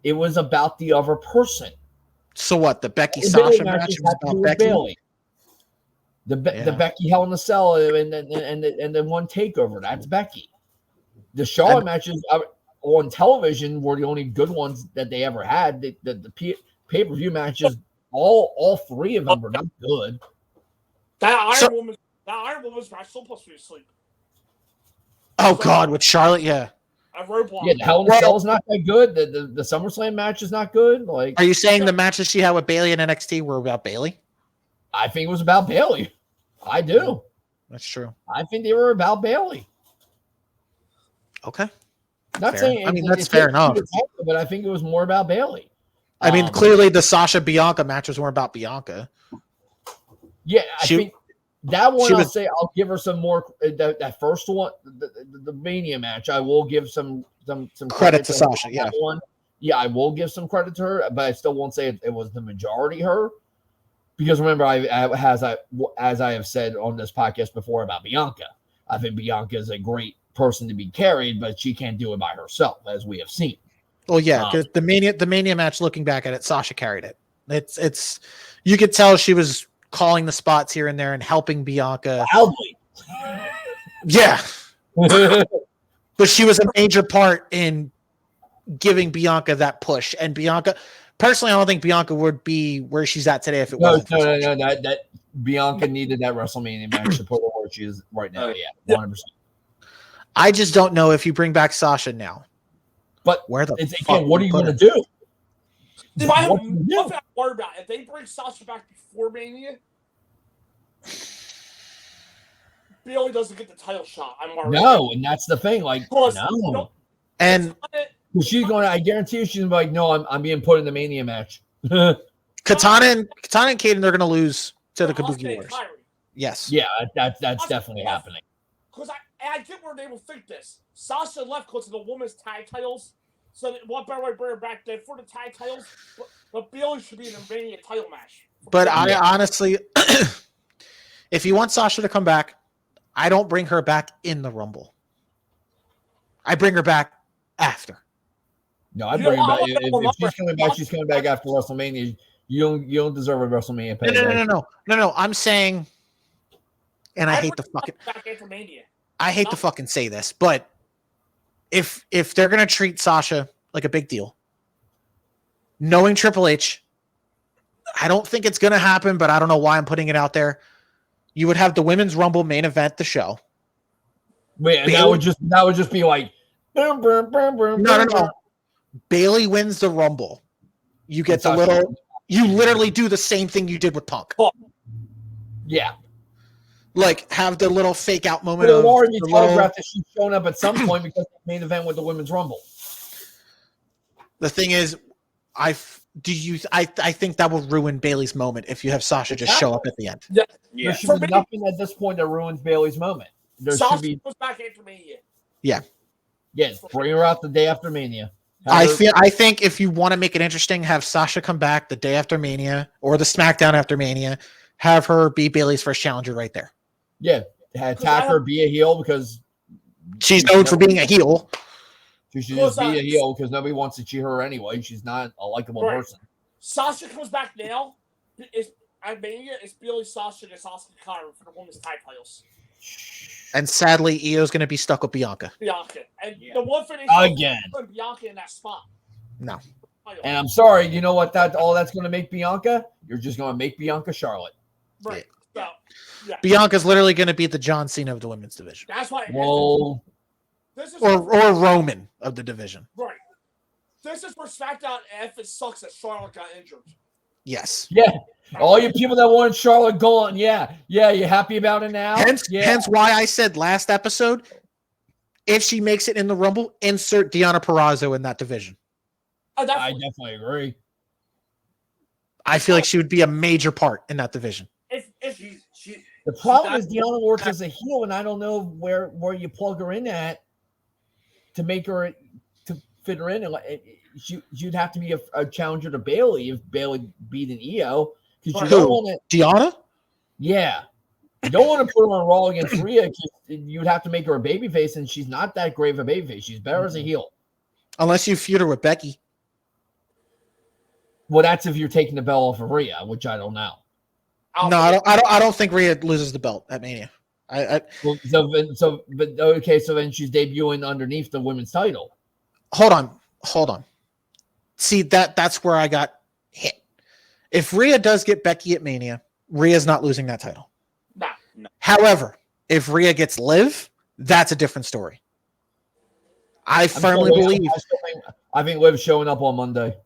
It was about the other person. So what? The Becky Sasha match was about Becky. Bayley. The Becky Hell in a Cell and then one takeover. That's Becky. The Charlotte matches on television were the only good ones that they ever had. The pay-per-view matches, all three of them were not good. That Iron Woman's match still puts me to sleep. Oh God, with Charlotte, yeah. Yeah, the Hell in a Cell is not that good. The SummerSlam match is not good. Like, are you saying the matches she had with Bayley in NXT were about Bayley? I think it was about Bayley. I do. That's true. I think they were about Bayley. Okay. Not saying. I mean, that's fair enough. But I think it was more about Bayley. I mean, clearly the Sasha Bianca matches weren't about Bianca. Yeah, I think that one. I'll give her some more. That first one, the Mania match, I will give some credit to Sasha. Yeah, one. Yeah, I will give some credit to her, but I still won't say it was the majority her. Because remember, as I have said on this podcast before about Bianca, I think Bianca is a great person to be carried, but she can't do it by herself, as we have seen. Well, yeah, because the Mania match, looking back at it, Sasha carried it. It's you could tell she was calling the spots here and there and helping Bianca. Loudly. Yeah. But she was a major part in giving Bianca that push. And Bianca, personally, I don't think Bianca would be where she's at today if it wasn't. No. That Bianca needed that WrestleMania match to put her where she is right now. Yeah, 100%. I just don't know if you bring back Sasha now. But where the again, what are you going to do? If I have nothing to worry about, if they bring Sasha back before Mania, Bayley doesn't get the title shot. I'm worried. No, and that's the thing. Like, no. And she's going to, I guarantee you, she's going to be like, no, I'm being put in the Mania match. Katana and Kaden, they're going to lose to the Kabuki Warriors. Yes. Yeah, that's definitely happening. Because I get where they will think this. Sasha left because of the women's tag titles. So what better way to bring her back there for the tag titles? But Bayley should be in the Mania title match. But I honestly, if you want Sasha to come back, I don't bring her back in the Rumble. I bring her back after. No, I bring her back. If she's coming back, she's coming back after WrestleMania. You don't deserve a WrestleMania pay. No. I'm saying, and I hate the fucking. I hate to fucking say this, but if they're gonna treat Sasha like a big deal, knowing Triple H, I don't think it's gonna happen, but I don't know why I'm putting it out there. You would have the Women's Rumble main event the show. Wait, and that would just be like boom, boom, boom, boom. No. Bayley wins the Rumble. You get the little. You literally do the same thing you did with Punk. Yeah. Like, have the little fake out moment. But already telegraphed that she's shown up at some point because the main event with the Women's Rumble. The thing is, I think that will ruin Bayley's moment if you have Sasha just show up at the end. Yeah. There should be nothing at this point that ruins Bayley's moment. There Sasha should be goes back after Mania. Yeah. Yeah, bring her out the day after Mania. I think if you want to make it interesting, have Sasha come back the day after Mania or the SmackDown after Mania, have her be Bayley's first challenger right there. Yeah, attack her, be a heel because she's known for being a heel. She should just be a heel because nobody wants to cheer her anyway. She's not a likable person. Sasha comes back now. At Mania, it's Bayley, Sasha, and Asuka Kairi for the women's tag titles. And sadly, Io's going to be stuck with Bianca. And the one thing again, put Bianca in that spot. No. And I'm sorry, you know what? All that's going to make Bianca. You're just going to make Bianca Charlotte. Right. So, yeah. Bianca's literally going to be the John Cena of the women's division. That's why. Well, or Roman of the division. Right. This is for SmackDown if it sucks that Charlotte got injured. Yes. Yeah. All you people that wanted Charlotte gone, yeah. You happy about it now? Hence why I said last episode, if she makes it in the Rumble, insert Deonna Purrazzo in that division. I definitely agree. I feel like she would be a major part in that division. If the problem is Deonna works as a heel, and I don't know where you plug her in at to make her to fit her in. She'd have to be a challenger to Bayley if Bayley beat an EO. Because you don't want to Deonna. Yeah, you don't want to put her on Raw against Rhea. You'd have to make her a babyface, and she's not that great of a babyface. She's better as a heel, unless you feud her with Becky. Well, that's if you're taking the belt off of Rhea, which I don't know. No, I don't think Rhea loses the belt at Mania. So then she's debuting underneath the women's title. Hold on. See, that's where I got hit. If Rhea does get Becky at Mania, Rhea's not losing that title. No. However, if Rhea gets Liv, that's a different story. I firmly believe. I think Liv's showing up on Monday.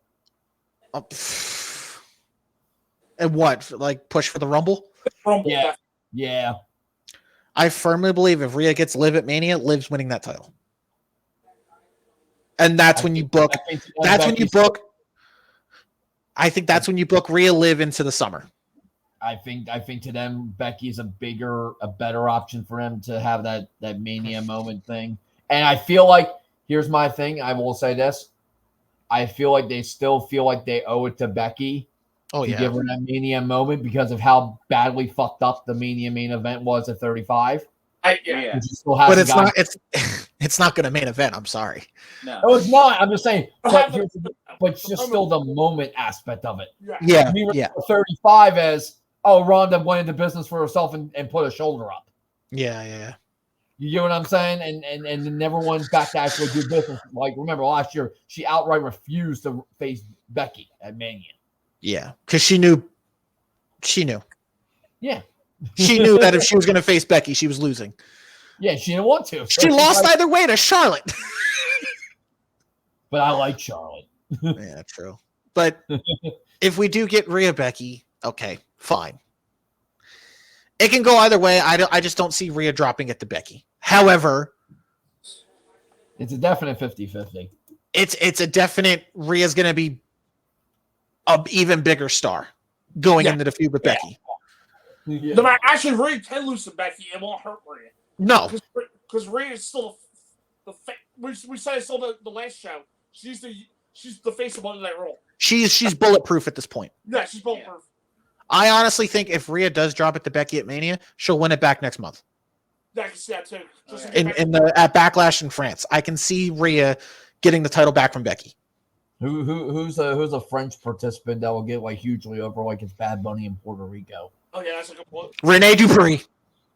And what? Like push for the Rumble? Yeah. I firmly believe if Rhea gets Liv at Mania, Liv's winning that title. And that's when you book. That's when you book. I think that's when you book Rhea Liv into the summer. I think to them, Becky's a better option for him to have that Mania moment thing. And I feel like, here's my thing. I will say this. I feel like they still feel like they owe it to Becky to give her that Mania moment because of how badly fucked up the Mania main event was at 35. But it's not going to main event. I'm sorry. No, it's not. I'm just saying. But it's just still the moment aspect of it. Yeah. 35 as Ronda went into business for herself and put a shoulder up. Yeah. You get what I'm saying? And never went back to actually do business. Like, remember last year, she outright refused to face Becky at Mania. Yeah, because she knew. Yeah. She knew that if she was going to face Becky, she was losing. Yeah, she didn't want to. She lost either way to Charlotte. But I like Charlotte. Yeah, true. But if we do get Rhea Becky, okay, fine. It can go either way. I just don't see Rhea dropping it to Becky. However, it's a definite 50-50. It's a definite Rhea's going to be an even bigger star going into the feud with Becky. Yeah. No, actually, Rhea can lose to Becky. It won't hurt Rhea. No. Because Rhea is still we said it still the last show. She's the face of Monday Night Raw. She's bulletproof at this point. Yeah, she's bulletproof. I honestly think if Rhea does drop it to Becky at Mania, she'll win it back next month. Yeah, I can see that too. At Backlash in France, I can see Rhea getting the title back from Becky. Who's a French participant that will get like hugely over like it's Bad Bunny in Puerto Rico? Oh yeah, that's a good point. Rene Dupree.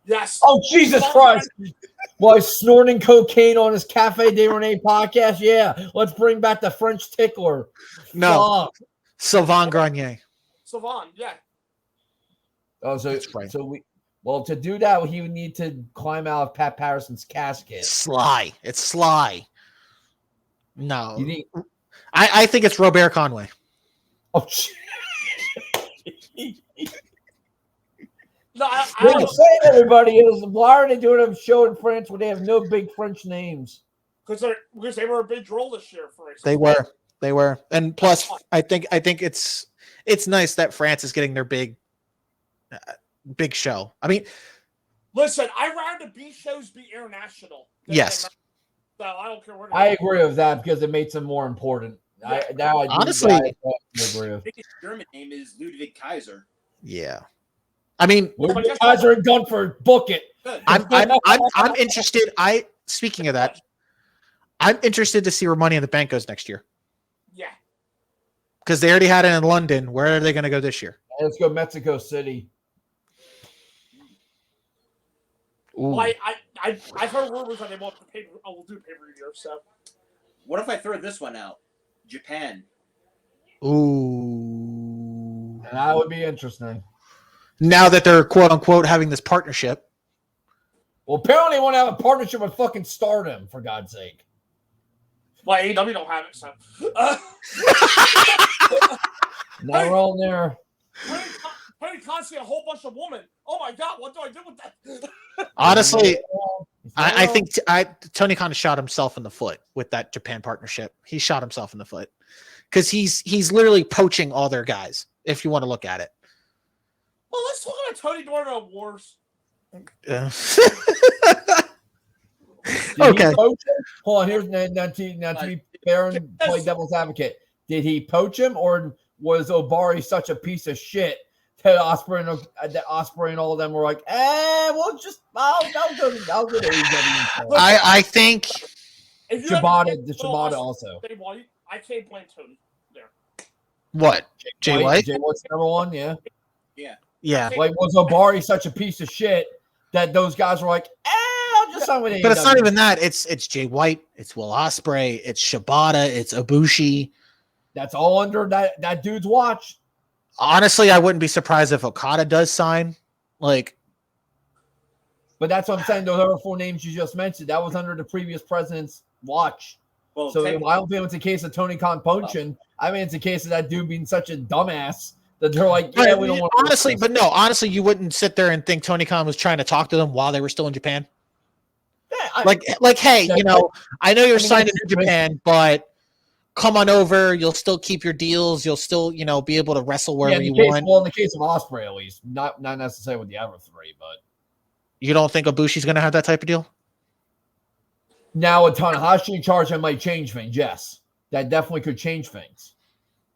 Yes. Oh Jesus Christ! While snorting cocaine on his Cafe de Rene podcast, yeah. Let's bring back the French tickler. No, Sylvain Grenier. Sylvain, yeah. Oh, to do that, he would need to climb out of Pat Patterson's casket. Sly. It's Sly. No. I think it's Robert Conway. Oh, no, what I'm saying, everybody, is why are they doing a show in France where they have no big French names? Because they were a big draw this year for us. They were. And plus, I think it's nice that France is getting their big show. I mean, listen, I'd rather the B shows be international. Yes. So I don't care where. I agree with that because it makes them more important. Honestly, I agree with. His German name is Ludwig Kaiser. Yeah. I mean, Ludwig Kaiser and Gunford, book it. I'm interested. Speaking of that, I'm interested to see where Money in the Bank goes next year. Yeah. Because they already had it in London. Where are they going to go this year? Let's go Mexico City. Well, I've heard rumors that they want to will do pay-per-view. So, what if I throw this one out? Japan. Ooh, and that would be interesting. Now that they're quote unquote having this partnership. Well, apparently they want to have a partnership with fucking Stardom, for God's sake. Well, AEW don't have it, so. Not wrong there. Tony Khan see a whole bunch of women. Oh my God, what do I do with that? Honestly, I think Tony Khan shot himself in the foot with that Japan partnership. He shot himself in the foot because he's literally poaching all their guys. If you want to look at it. Well, let's talk about Tony during the wars. Okay. Hold on. Here's now to be fair and play devil's advocate. Did he poach him, or was Obari such a piece of shit that Osprey and all of them were like, we'll just I'll go to AEW. I think Shibata also. Jay White, I can't blame Tony there. What? Jay White? Jay White's number one, yeah. Yeah. Like, was Obari such a piece of shit that those guys were like, I'll just sign with AEW. But it's not even that. It's Jay White, it's Will Ospreay, it's Shibata, it's Ibushi. That's all under that dude's watch. Honestly, I wouldn't be surprised if Okada does sign. Like, but that's what I'm saying. Those other four names you just mentioned, that was under the previous president's watch. Well, so I don't think it's a case of Tony Khan poaching. I mean, it's a case of that dude being such a dumbass that they're like, we don't want to. Honestly, you wouldn't sit there and think Tony Khan was trying to talk to them while they were still in Japan. Yeah, hey, I know you're signed in Japan, but come on over. You'll still keep your deals. You'll still, be able to wrestle wherever you want. Well, in the case of Ospreay, at least, not necessarily with the other three, but you don't think Ibushi's going to have that type of deal? Now, with Tanahashi in charge, that might change things. Yes, that definitely could change things.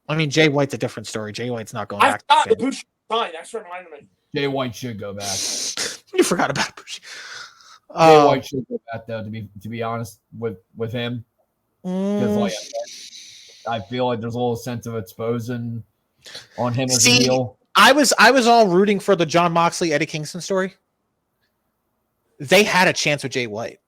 I mean, Jay White's a different story. Jay White's not going back. I thought Ibushi fine. That's reminded me. Jay White should go back. You forgot about Ibushi. Jay White should go back, though. To be honest with him, because I feel like there's a little sense of exposing on him as a heel. I was all rooting for the Jon Moxley Eddie Kingston story. They had a chance with Jay White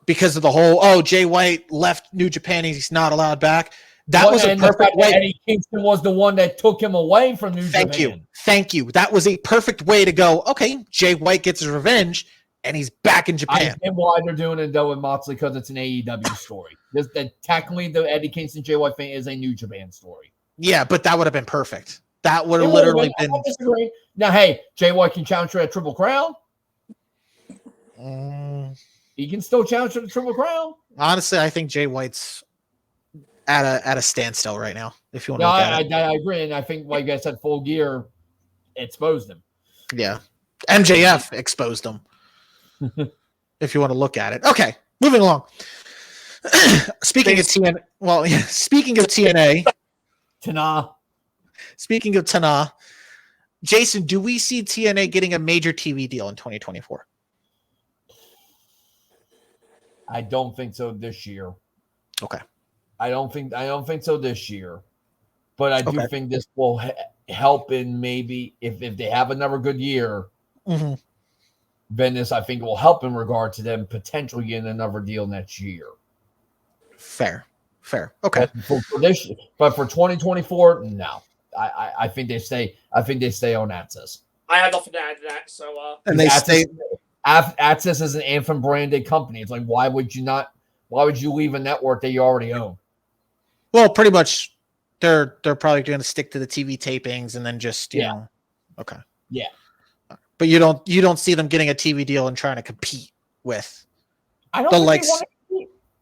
because of the whole Jay White left New Japan, he's not allowed back. That was a perfect way. Eddie Kingston was the one that took him away from New Japan. Thank you. That was a perfect way to go. Okay, Jay White gets his revenge, and he's back in Japan. I understand why they're doing it though with Moxley because it's an AEW story. Technically, the Eddie Kingston Jay White thing is a New Japan story. Yeah, but that would have been perfect. That would have literally been. I disagree. Now, hey, Jay White can challenge for that Triple Crown. He can still challenge for the Triple Crown. Honestly, I think Jay White's at a standstill right now. If you want to look at it. I agree, and I think, like I said, Full Gear exposed him. Yeah, MJF exposed him. If you want to look at it. Okay, moving along. Speaking of TNA, Tana. Speaking of Tana, Jason, do we see TNA getting a major TV deal in 2024? I don't think so this year. Okay. I don't think so this year, but I do think this will help in maybe if they have another good year. Mm-hmm. Then this, I think, will help in regard to them potentially getting another deal next year. Fair. Okay. But for 2024, no. I think they stay. I think they stay on Access. I have nothing to add to that. So, and they stay. Access is an Anthem branded company. It's like, why would you not? Why would you leave a network that you already own? Well, pretty much, they're probably going to stick to the TV tapings and then just you know. Okay. Yeah. But you don't see them getting a TV deal and trying to compete with the likes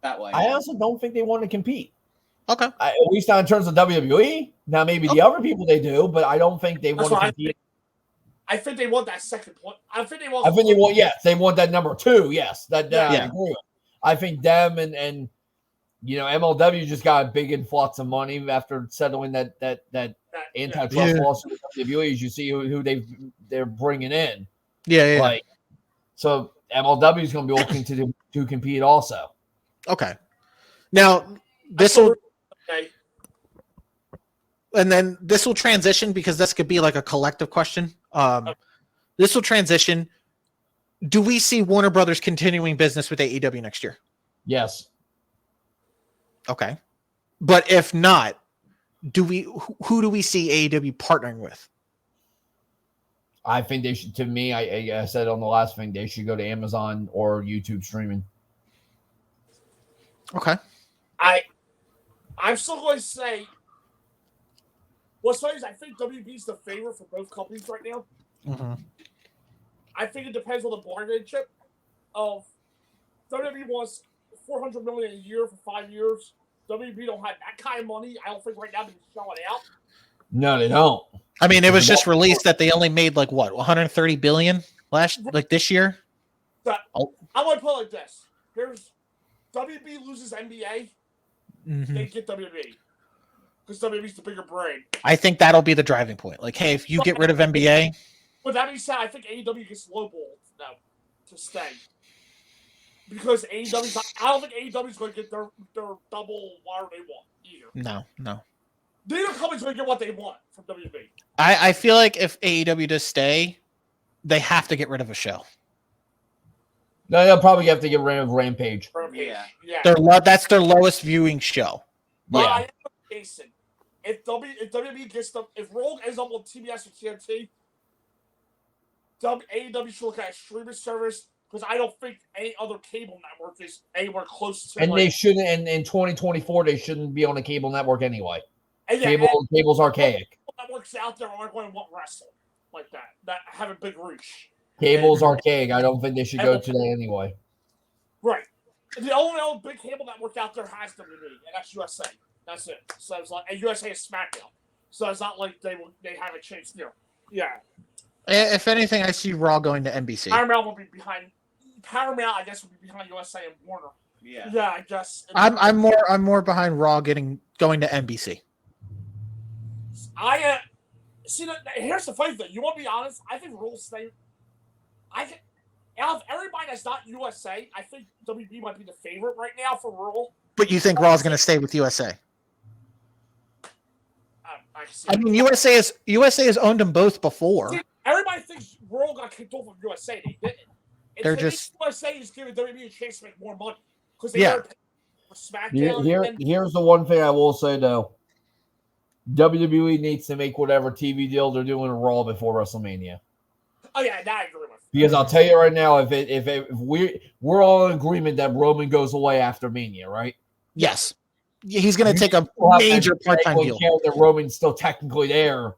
that way. I also don't think they want to compete. Okay. At least not in terms of WWE. Now maybe the other people they do, but I don't think they want to compete. I think they want that second point. I think they want. Yes, they want that number 2. Yes, I agree with. I think them and MLW just got a big influx of money after settling that antitrust lawsuit with WWE. As you see who they're bringing in. Yeah. So MLW is going to be looking to compete also. Okay. Now this will. And then this will transition because this could be like a collective question. This will transition. Do we see Warner Brothers continuing business with AEW next year? Yes. Okay. But if not, who do we see AEW partnering with? I think they should, to me, I said on the last thing, they should go to Amazon or YouTube streaming. Okay. I'm still going to say. What's funny is I think WB's the favorite for both companies right now. Mm-hmm. I think it depends on the bargaining chip of WWE wants $400 million a year for 5 years. WB don't have that kind of money. I don't think right now to be shelling out. No, they don't. I mean, it was just released that they only made like what 130 billion this year. So, I want to put it like this: here's WB loses NBA, they get WB because WB's the bigger brain. I think that'll be the driving point. Like, hey, if you get rid of NBA, with that being said, I think AEW gets lowballed now to stay. Because AEW's not, I don't think AEW's going to get their double wire they want either. No. Neither company's going to get what they want from WWE. I feel like if AEW does stay, they have to get rid of a show. No, they'll probably have to get rid of Rampage. Yeah. That's their lowest viewing show. But I am Jason. If WWE gets them, if Rogue ends up on TBS or TNT, AEW should look at a streaming service. Because I don't think any other cable network is anywhere close to. And they shouldn't. And in 2024, they shouldn't be on a cable network anyway. Yeah, cable's archaic. Networks out there aren't going to want wrestling like that have a big reach. Cable's archaic. I don't think they should go today anyway. Right. The only big cable network out there has WWE, and that's USA. That's it. So it's like, and USA is SmackDown. So it's not like they haven't changed. Yeah. If anything, I see Raw going to NBC. Paramount will be behind. Paramount, I guess, will be behind USA and Warner. Yeah, I guess. I'm more behind Raw going to NBC. See. Here's the funny thing. You want to be honest? I think Raw stay. Out of everybody that's not USA, I think WB might be the favorite right now for Raw. But you think Raw's going to stay with USA? I mean, USA has owned them both before. See, everybody thinks Raw got kicked off of USA. They didn't. They're just USA is giving WWE a chance to make more money because they for SmackDown. Here's the one thing I will say though: WWE needs to make whatever TV deal they're doing Raw before WrestleMania. Oh yeah, that I agree with. Because I'll tell you right now, if we're all in agreement that Roman goes away after Mania, right? Yes, he's going to take a major part-time deal. That Roman's still technically there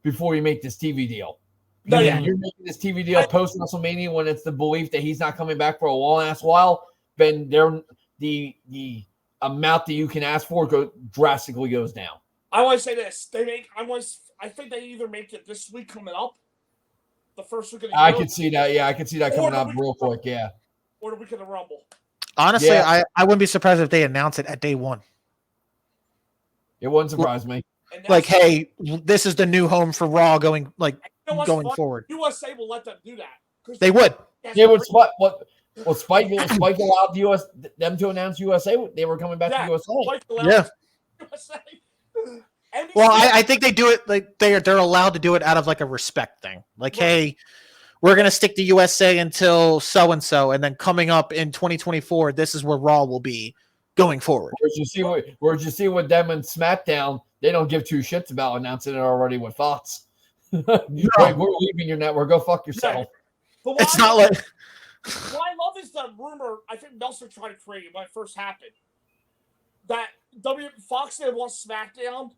before you make this TV deal. No, you're making this TV deal post WrestleMania when it's the belief that he's not coming back for a long ass while. Then the amount that you can ask for drastically goes down. I want to say this: I think they either make it this week coming up, the first week of the year. I could see that. Yeah, I could see that coming up real quick. Yeah, or the week of the Rumble. Honestly, I wouldn't be surprised if they announce it at day one. It wouldn't surprise me. Like, hey, this is the new home for Raw going forward. USA will let them do that. They would. Yeah, Spike allowed them to announce USA. They were coming back to USA. Well, I think they do it like they're allowed to do it out of like a respect thing. Like, hey, we're gonna stick to USA until so and so, and then coming up in 2024, this is where Raw will be going forward. Where'd you see with them and SmackDown? They don't give two shits about announcing it already with Fox. We're leaving your network. Go fuck yourself. But it's not like. What I love is the rumor. I think Meltzer tried to create it when it first happened. That Fox didn't want SmackDown,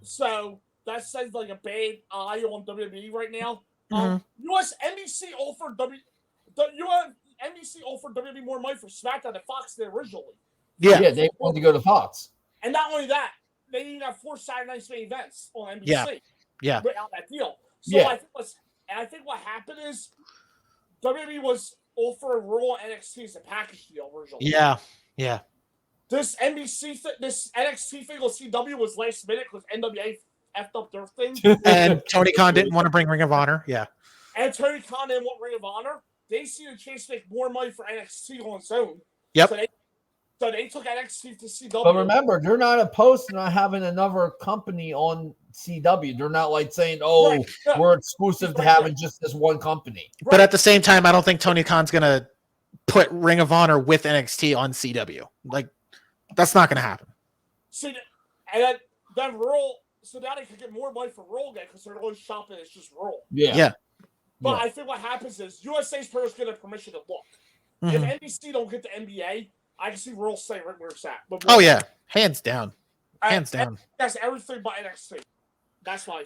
so that says like a bad eye on WWE right now. NBC offered WWE more money for SmackDown than Fox did originally. Yeah, they wanted to go to Fox. And not only that, they even have 4 Saturday Night main events on NBC. Yeah. Without that deal. So I think what happened is WWE was offering Raw and NXT as a package deal originally. Yeah. This NXT thing on CW was last minute because NWA effed up their thing. And Tony Khan didn't want to bring Ring of Honor. Yeah. And Tony Khan didn't want Ring of Honor. They see a chance to make more money for NXT on its own. Yep. So they took NXT to CW. But remember, they're not opposed to not having another company on CW. They're not like saying, we're exclusive to having just this one company. But at the same time, I don't think Tony Khan's going to put Ring of Honor with NXT on CW. Like, that's not going to happen. See, and then Raw, so now they can get more money for Raw again because they're only shopping it's just Raw. Yeah. But I think what happens is USA's first get a permission to look. If NBC don't get the NBA, I can see Royal saying right where it's at. But oh yeah, hands down. Down. That's everything but NXT. That's why.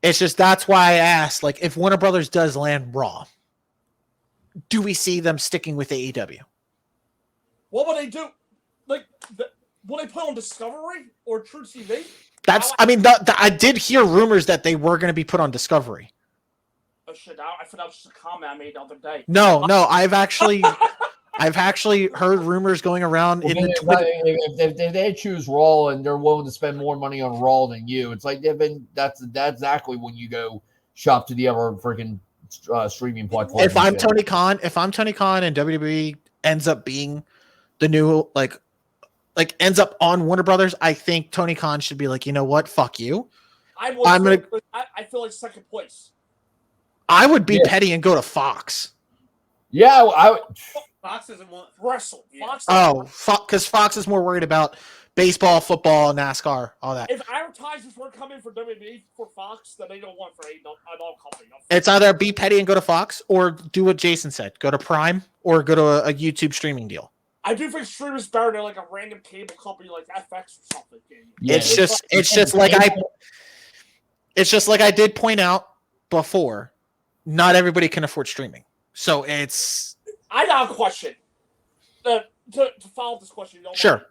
It's just that's why I asked, like, if Warner Brothers does land Raw, do we see them sticking with AEW? What would they do? Like, will they put on Discovery or True TV? I did hear rumors that they were going to be put on Discovery. Oh shit! I thought that was just a comment I made the other day. No, I've actually heard rumors going around in the Twitter. If they choose Raw and they're willing to spend more money on Raw than you, it's like that's exactly when you go shop to the other freaking streaming platform. If I'm Tony Khan and WWE ends up being the new ends up on Warner Brothers, I think Tony Khan should be like, you know what, fuck you. I feel like second place. I would be petty and go to Fox. Yeah, Fox doesn't want wrestle. Yeah. Because Fox is more worried about baseball, football, NASCAR, all that. If advertisers were coming for WWE for Fox, then they don't want for another company. It's either be petty and go to Fox, or do what Jason said, go to Prime, or go to a YouTube streaming deal. I do think streaming is better than like a random cable company like FX or something. Yeah, it's just like I did point out before. Not everybody can afford streaming, so it's. I got a question. To follow up this question, sure. Mind,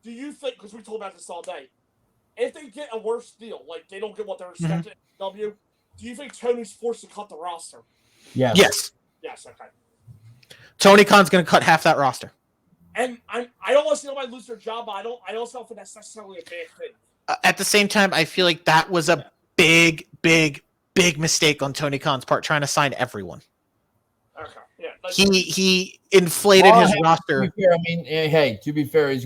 do you think, because we talked about this all day, if they get a worse deal, like they don't get what they're expecting, do you think Tony's forced to cut the roster? Yes. Yes. Okay. Tony Khan's going to cut half that roster. And I don't want to see nobody lose their job, but I also don't think that's necessarily a bad thing. At the same time, I feel like that was a big mistake on Tony Khan's part, trying to sign everyone. Okay. Yeah. He inflated his roster. To be fair,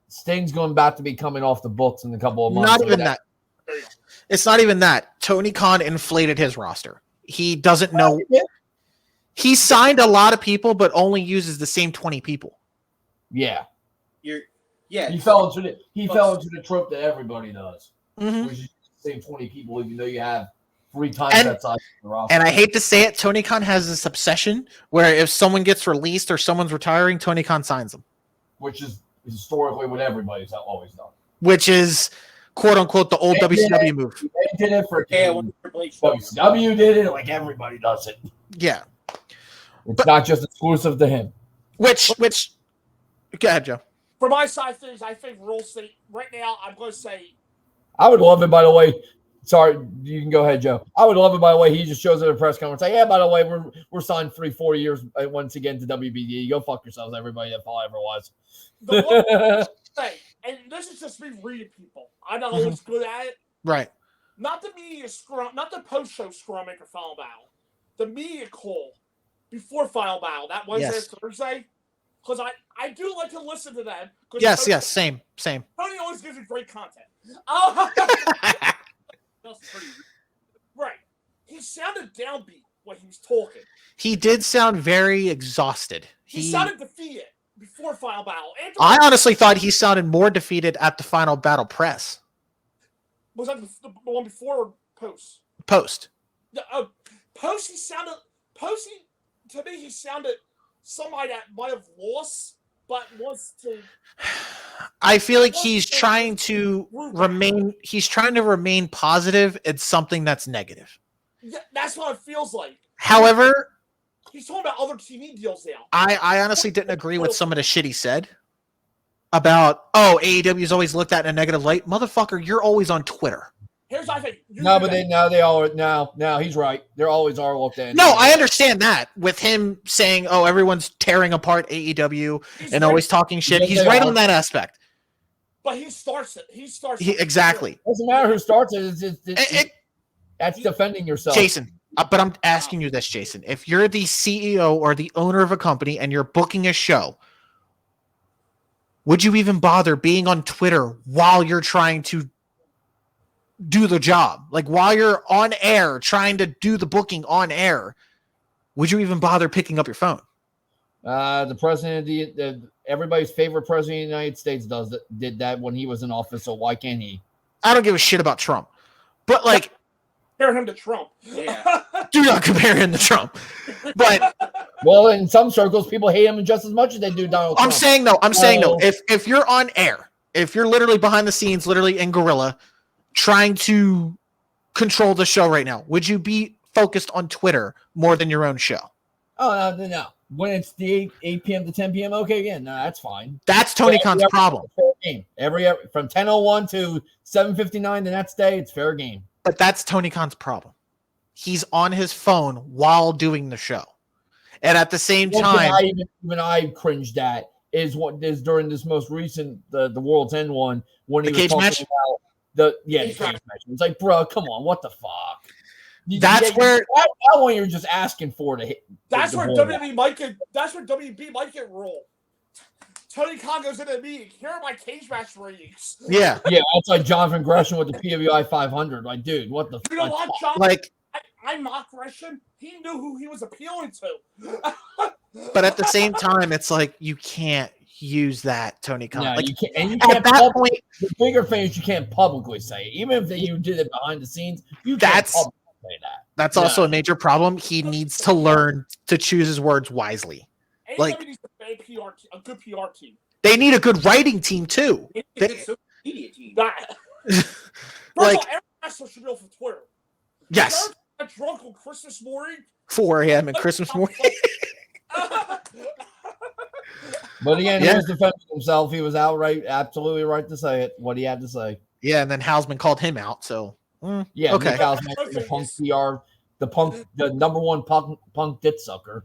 Sting's going back to be coming off the books in a couple of months. Not even that. It's not even that. Tony Khan inflated his roster. He doesn't know. He signed a lot of people, but only uses the same 20 people. Yeah. He fell into the trope that everybody does. Mm-hmm. Which is the same 20 people, even though you have 3 times that size of the roster. And I hate to say it, Tony Khan has this obsession where if someone gets released or someone's retiring, Tony Khan signs them. Which is historically what everybody's always done. Which is, quote unquote, the old WCW move. They did it for WCW did it, like everybody does it. Yeah. It's not just exclusive to him. Which go ahead, Joe. For my side of things, I think Rule City right now, I'm going to say. I would love it, by the way. Sorry, you can go ahead, Joe. I would love it, by the way. He just shows at a press conference, like, yeah, by the way, we're signed 3-4 years once again to WBD. Go fuck yourselves, everybody that ever was. The one thing, and this is just me reading people. I'm not always good at it. Right. Not the media scrum, not the post-show scrum maker final battle. The media call before final battle, that Wednesday or Thursday. Because I do like to listen to them. Yes, same. Tony always gives me great content. Right. He sounded downbeat when he was talking. He did sound very exhausted. He sounded defeated before final battle. I honestly thought he sounded more defeated at the final battle press. Was that the one before or post? Post. Post, to me, he sounded somebody that might have lost, but wants to. I feel like he's trying to remain positive in something that's negative. Yeah, that's what it feels like. However, he's talking about other TV deals now. I honestly didn't agree with some of the shit he said about, AEW's always looked at in a negative light. Motherfucker, you're always on Twitter. Here's what I think. Now he's right. They always are looked at. No, I understand that with him saying, everyone's tearing apart AEW and always talking shit. He's right on that aspect. But he starts it. Exactly. It doesn't matter who starts it. That's defending yourself. Jason, but I'm asking you this, Jason. If you're the CEO or the owner of a company and you're booking a show, would you even bother being on Twitter while you're trying to do the job? Like while you're on air trying to do the booking on air, would you even bother picking up your phone? The president of everybody's favorite president of the United States did that when he was in office, so why can't he? I don't give a shit about Trump. But like compare him to Trump. Yeah. Do not compare him to Trump. But Well, in some circles, people hate him just as much as they do Donald Trump. I'm saying no. If you're on air, if you're literally behind the scenes, literally in Gorilla, trying to control the show right now, would you be focused on Twitter more than your own show? Oh, no. When it's the 8 p.m. to 10 p.m., okay, yeah, no, that's fine. That's Tony Khan's problem. Fair game. Every from 10:01 to 7:59 the next day, it's fair game. But that's Tony Khan's problem. He's on his phone while doing the show, and at the same time, even I cringed at is during this most recent the World's End one when he was talking about the cage match. It's like, bro, come on, what the fuck? That one you're just asking for to hit. That's where WB might get roll. Tony Khan goes into the meeting. Here are my cage match ratings. Yeah. That's like Jonathan Gresham with the PWI 500. Like, dude, what the? You know what, John? Like, I mock Gresham. He knew who he was appealing to. But at the same time, it's like you can't use that, Tony Khan. No, like, you can't. And you can't. At that point, the bigger things you can't publicly say. Even if you did it behind the scenes, you can't publicly say that. That's also a major problem. He needs to learn to choose his words wisely. Like, needs a good PR team. They need a good writing team too. They need a good social media team. Like, every wrestler should be off of Twitter. Yes. Drunk on Christmas morning. 4 a.m. and Christmas morning. But again, he was defending himself. He was absolutely right to say it. What he had to say. Yeah, and then Hausman called him out. So okay. Nick Hausman, the punk PR, the number one punk dit sucker.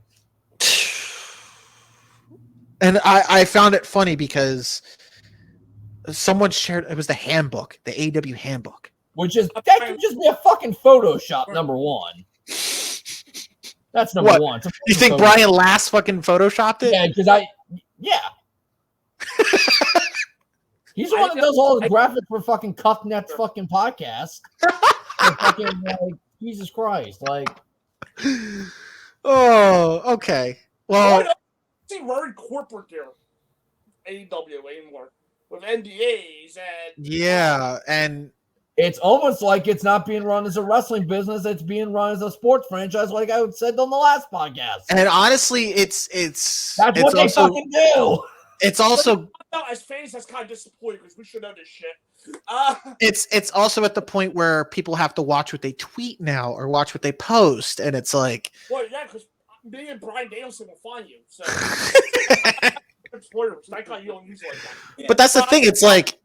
And I found it funny because someone shared it was the handbook, the AEW handbook. Which is that could just be a fucking Photoshop, number one. That's number one. You think Brian Last fucking photoshopped it? Yeah, because he's the one that does all the graphics for fucking Cuffnet's fucking podcast. Fucking, Jesus Christ, like. Oh, okay. Well, see very corporate there, AEW anymore with NDAs and and it's almost like it's not being run as a wrestling business; it's being run as a sports franchise, like I said on the last podcast. And honestly, that's what they fucking do. It's also as fans, that's kind of disappointing because we should know this shit. It's also at the point where people have to watch what they tweet now or watch what they post, and it's like, well, yeah, because me and Brian Danielson will find you. So, spoilers. I got you don't use like that. But that's the thing. It's like,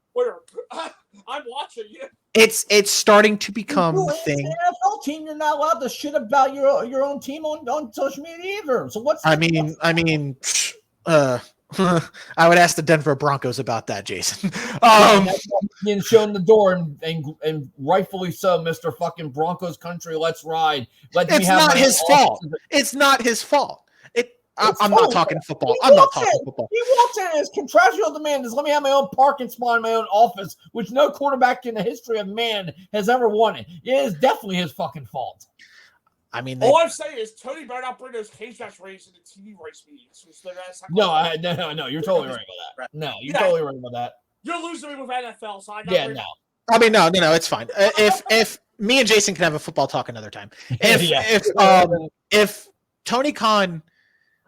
I'm watching you. It's starting to become a thing. The NFL team, you're not allowed to shit about your own team on social media either. So what's? I mean, I would ask the Denver Broncos about that, Jason. Being shown the door and rightfully so, Mr. Fucking Broncos country, let's ride. It's not his fault. It's not his fault. I'm not talking football. I'm not talking football. He walks in and his contractual demand is let me have my own parking spot in my own office, which no quarterback in the history of man has ever wanted. It is definitely his fucking fault. I mean, all I'm saying is Tony better not bring those cage match ratings in the TV rights meetings. No, you're totally right about that. No, you're totally right about that. You're losing me with NFL, so I know. Yeah, no. I mean, no, it's fine. If me and Jason can have a football talk another time. If Tony Khan,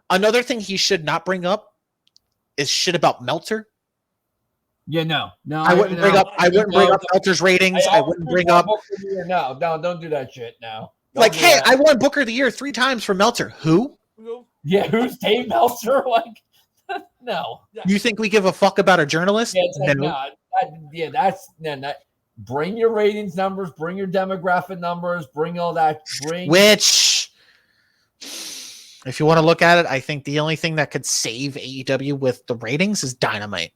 another thing he should not bring up is shit about Meltzer. Yeah, no. I wouldn't bring up Meltzer's ratings. I wouldn't bring up. No, don't do that shit now. Like, hey, I won Booker of the Year 3 times for Meltzer. Who? Yeah, who's Dave Meltzer? Like, no. You think we give a fuck about a journalist? Yeah, no. Bring your ratings numbers, bring your demographic numbers, bring all that. Which, if you want to look at it, I think the only thing that could save AEW with the ratings is Dynamite.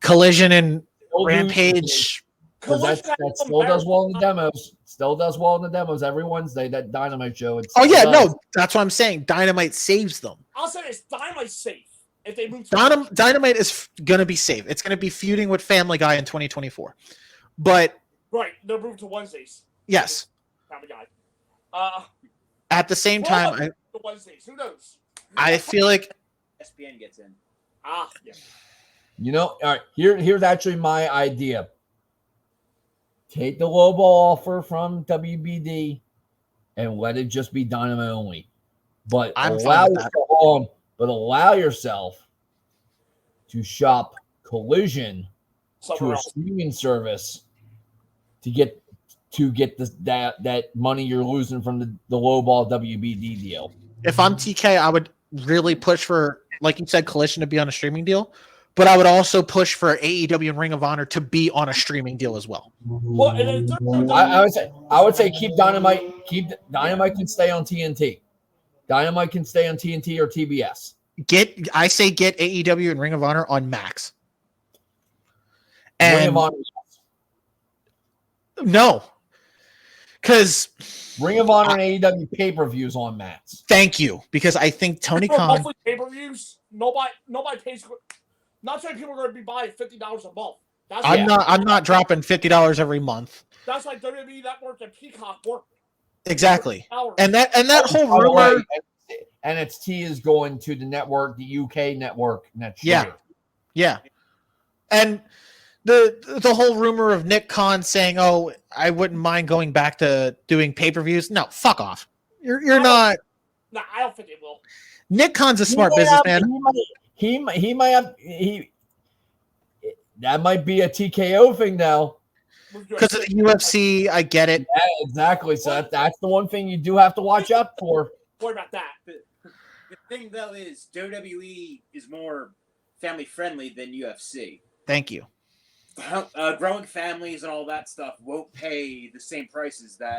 Collision and Rampage. That still does well in the demos. Still does well in the demos every Wednesday. That Dynamite show. That's what I'm saying. Dynamite saves them. I'll say this: Dynamite's safe if they move. Dynamite is gonna be safe. It's gonna be feuding with Family Guy in 2024, but they're moved to Wednesdays. Yes. Family Guy. At the same time, Wednesdays. Who knows? I feel like ESPN gets in. Yeah. You know, all right. Here's actually my idea. Take the low ball offer from WBD and let it just be Dynamite only. but I'm allow fine with that. allow yourself to shop Collision to Somewhere a else. streaming service to get that money you're losing from the lowball WBD deal. If I'm TK, I would really push for, like you said, Collision to be on a streaming deal, but I would also push for AEW and Ring of Honor to be on a streaming deal as well. Well, and then I would say keep Dynamite. Keep Dynamite can stay on TNT. Dynamite can stay on TNT or TBS. Get AEW and Ring of Honor on Max. Ring And of Honor. no, because Ring of Honor and AEW pay-per-views on Max. Thank you, because I think Tony for Khan. monthly pay-per-views, nobody pays. Not saying people are going to be buying $50 a month. I'm not dropping $50 every month. That's like WWE Network and Peacock work. Exactly, and that whole rumor. NXT is going to the network, the UK network next year. Yeah, and the whole rumor of Nick Khan saying, "Oh, I wouldn't mind going back to doing pay-per-views." No, fuck off. You're not. No, I don't think it will. Nick Khan's a smart businessman. He might have that might be a TKO thing now. Because of the UFC, I get it. Yeah, exactly. So that's the one thing you do have to watch out for. What about that? The thing, though, is WWE is more family-friendly than UFC. Thank you. Growing families and all that stuff won't pay the same prices that.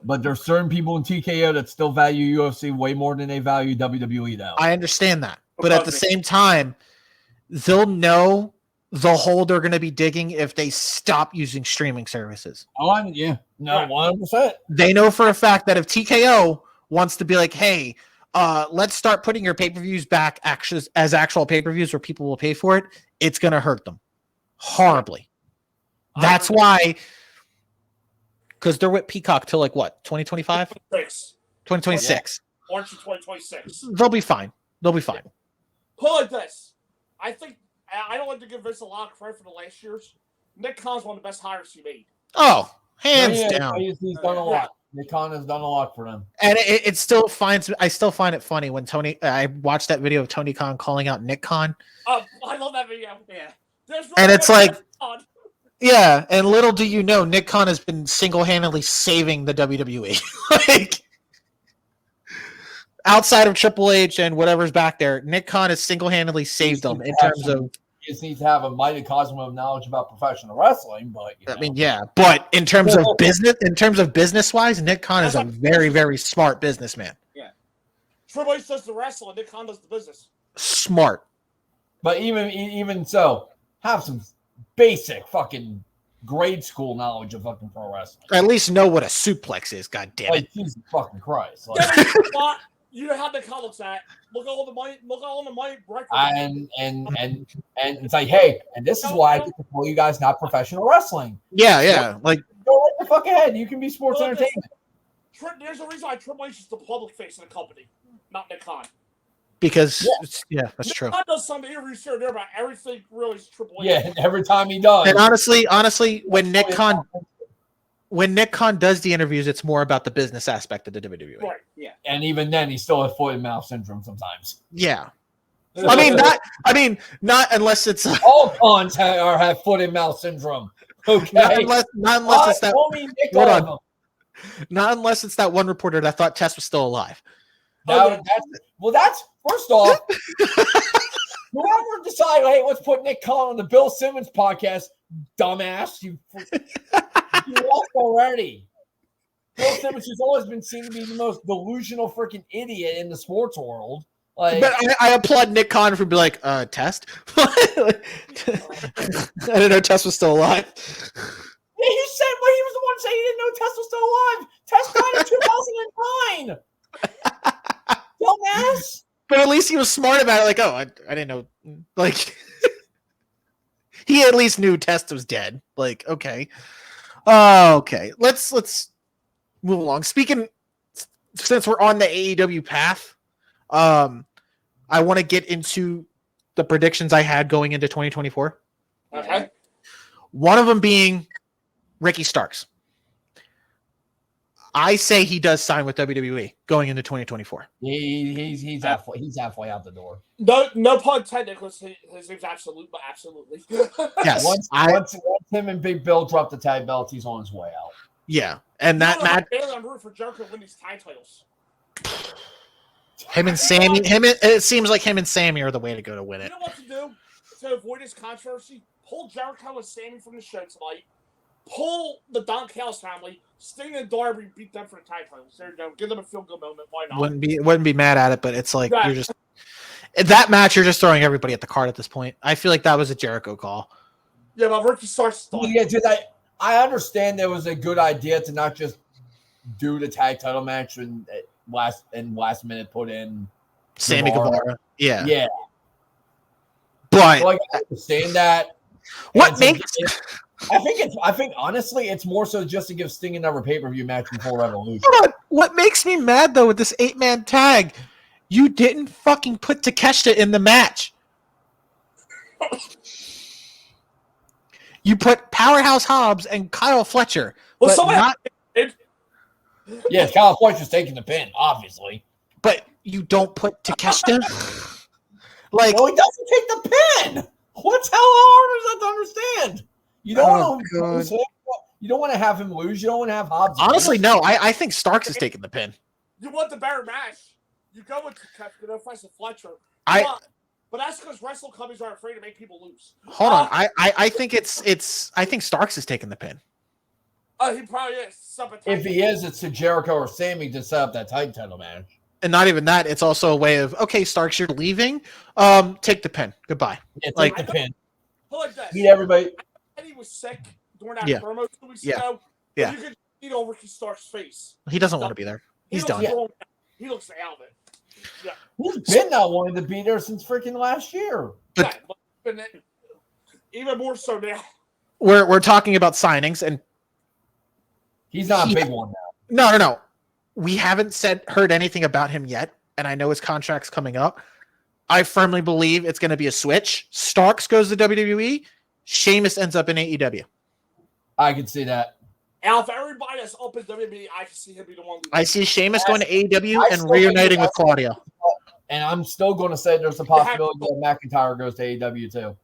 But there's certain people in TKO that still value UFC way more than they value WWE, though. I understand that. But at the same time, they'll know the hole they're going to be digging if they stop using streaming services. Oh, yeah. No, 100%. They know for a fact that if TKO wants to be like, hey, let's start putting your pay-per-views back as actual pay-per-views where people will pay for it, it's going to hurt them horribly. That's why, because they're with Peacock till like what, 2025? 2026. March 2026. They'll be fine. They'll be fine. Put it like this. I don't like to give Vince a lot of credit for the last years. Nick Khan's one of the best hires he made. Oh, hands down. He's done a lot. Nick Khan has done a lot for them. And it still finds. I still find it funny when I watched that video of Tony Khan calling out Nick Khan. I love that video. Yeah. And it's like, yeah, and little do you know, Nick Khan has been single-handedly saving the WWE. Like, outside of Triple H and whatever's back there, Nick Khan has single-handedly saved them in terms of. He just needs to have a mighty cosm of knowledge about professional wrestling, but I mean, yeah, but in terms of business-wise, Nick Khan is a very, very smart businessman. Yeah. Triple H does the wrestling, Nick Khan does the business. Smart. But even so, have some basic fucking grade school knowledge of fucking pro wrestling. At least know what a suplex is. God damn it! Like, Jesus fucking Christ! Like, you know how the Khan looks at. Look at all the money. Look at all the money. And it's like, hey, and this is why I get to tell you guys not professional wrestling. Yeah. Like, go right the fuck ahead. You can be sports entertainment. There's a reason why Triple H is the public face of the company, not Nick Khan. Because that's true. Nick Khan does some interviews here and there about everything. Really, is Triple H. Yeah, and every time he does. And honestly, when Nick Khan does the interviews, it's more about the business aspect of the WWE. Right. Yeah. And even then, he still has foot and mouth syndrome sometimes. Yeah. Not unless it's all cons have foot and mouth syndrome. Okay. Not unless it's that. Hold on. Not unless it's that one reporter that thought Tess was still alive. That's first off. Whoever decided, hey, let's put Nick Khan on the Bill Simmons podcast, dumbass. You lost already. Bill Simmons has always been seen to be the most delusional freaking idiot in the sports world. Like, but I applaud Nick Khan for being like, Test? I didn't know Tess was still alive. Yeah, he said, well, he was the one saying he didn't know Tess was still alive. Tess died in 2009. Dumbass. But at least he was smart about it. Like, I didn't know. Like, he at least knew Test was dead. Like, okay. Okay. Let's move along. Speaking, since we're on the AEW path, I want to get into the predictions I had going into 2024. Okay. One of them being Ricky Starks. I say he does sign with WWE going into 2024. He's halfway out the door. No pun intended, because his name's absolutely. Yes. Once him and Big Bill drop the tag belts, he's on his way out. Yeah, and that match. I'm rooting for Jericho to win these tag titles. Him and Sammy. It seems like him and Sammy are the way to go to win it. You know what to do to avoid this controversy? Pull Jericho and Sammy from the show tonight. Pull the Don Callis family. Sting and Darby beat them for the tag titles. There you go. Give them a feel good moment. Why not? Wouldn't be mad at it, but it's like you're just that match. You're just throwing everybody at the card at this point. I feel like that was a Jericho call. Yeah, but Ricky Starks. Yeah, dude, I understand there was a good idea to not just do the tag title match and last minute put in Sammy Guevara. Yeah. But like, I understand that. What makes I think honestly, it's more so just to give Sting another pay-per-view match before Revolution. Hold on. What makes me mad though with this 8-man tag, you didn't fucking put Takeshita in the match. You put Powerhouse Hobbs and Kyle Fletcher. Well, Yes, Kyle Fletcher's taking the pin, obviously. But you don't put Takeshita? Like, no, he doesn't take the pin. What's how hard is that to understand? You don't want to have him lose. You don't want to have Hobbs. Honestly, no. I think Starks is taking the pin. You want the better match. You go with Takeshita, no offense to Fletcher. But that's because wrestling companies are afraid to make people lose. Hold on. I think I think Starks is taking the pin. He probably is. If he is, it's to Jericho or Sammy to set up that tag title match. And not even that. It's also a way of, okay, Starks, you're leaving. Take the pin. Goodbye. Yeah, take the pin. Like this. Meet everybody. And he was sick during that promo 2 weeks ago. Yeah. You could see over Ricky Starks' face. He doesn't want to be there. He's done. He looks out of it. Yeah. He's been not wanting to be there since freaking last year. But even more so now. We're talking about signings, and he's not a big one now. No. We haven't heard anything about him yet, and I know his contract's coming up. I firmly believe it's going to be a switch. Starks goes to WWE. Sheamus ends up in AEW. I can see that. And if everybody that's up in WWE, I can see him be the one. I see Sheamus going to AEW and reuniting with Claudio. And I'm still going to say there's a possibility that McIntyre goes to AEW too.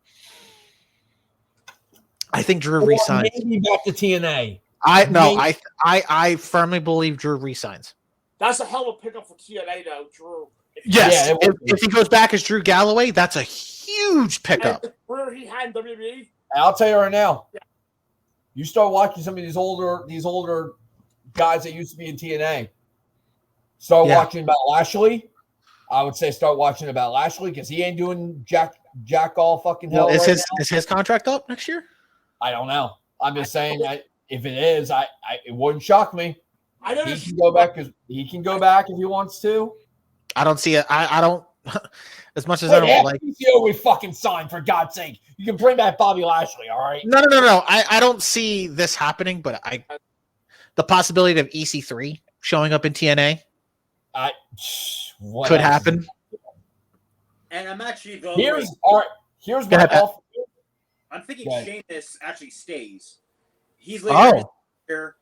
I think Drew resigns. Maybe back to TNA. I firmly believe Drew resigns. That's a hell of a pickup for TNA, though, Drew. Yes, if he goes back as Drew Galloway, that's a huge pickup. Where he had in WWE. I'll tell you right now. Yeah. You start watching some of these older guys that used to be in TNA. Start watching about Lashley. I would say start watching about Lashley because he ain't doing jack all fucking hell. Is his contract up next year? I don't know. I'm just saying that if it is, it wouldn't shock me. I know he can go back because he can go back if he wants to. I don't see it. I don't. As much as I don't like. We fucking signed, for God's sake. You can bring back Bobby Lashley, all right? No. I don't see this happening, but the possibility of EC3 showing up in TNA could happen. And I'm actually going. Here's my I'm thinking Sheamus actually stays. He's later here.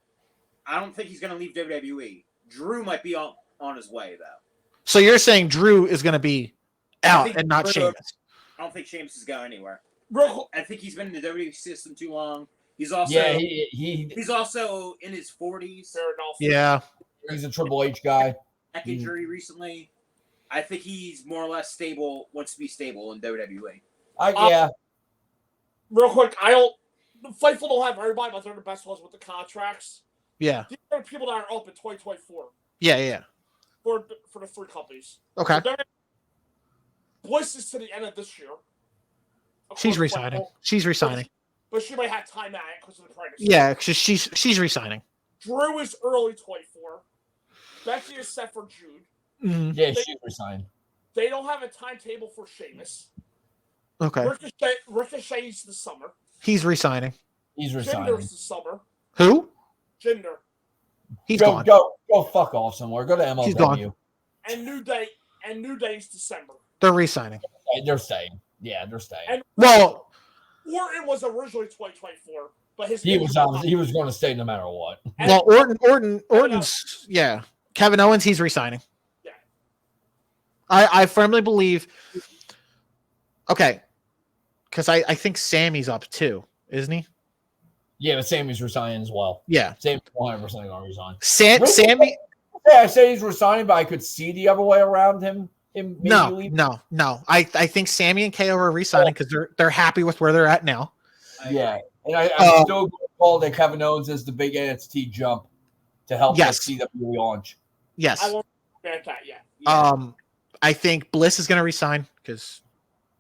I don't think he's going to leave WWE. Drew might be on his way, though. So you're saying Drew is going to be out and not Sheamus? I don't think Sheamus is going anywhere. Bro, I think he's been in the WWE system too long. He's also he's also in his 40s. Yeah, he's a Triple H guy. Neck injury recently. I think he's more or less stable. Wants to be stable in WWE. Real quick, Fightful don't have everybody, but they're the best ones with the contracts. Yeah. These are people that are up in 2024. Yeah. For the three companies. Okay. So Bliss is to the end of this year. She's resigning. But she might have time out because of the pregnancy. Yeah, because she's resigning. Drew is early 24. Becky is set for June. Mm-hmm. Yeah, she's resigned. They don't have a timetable for Sheamus. Okay. Ricochet's the summer. He's resigning. Jinder's the summer. Who? Jinder. He's gone. Go fuck off somewhere. Go to MLW. He's gone. And New Day's December. They're resigning. They're staying. Yeah, they're staying. And Orton was originally 2024. but he was going to stay no matter what. Well, Orton's yeah. Kevin Owens, he's resigning. Yeah. I firmly believe. Okay, because I think Sammy's up too, isn't he? Yeah, but Sammy's resigning as well. Yeah, Sammy's 100% going to resign. Sammy. Yeah, I say he's resigning, but I could see the other way around him. No. I think Sammy and KO are resigning because they're happy with where they're at now. Yeah, and I'm still going to call that Kevin Owens is the big NXT jump to help that CW launch. Yes. I won't forget that. Yeah. I think Bliss is going to resign because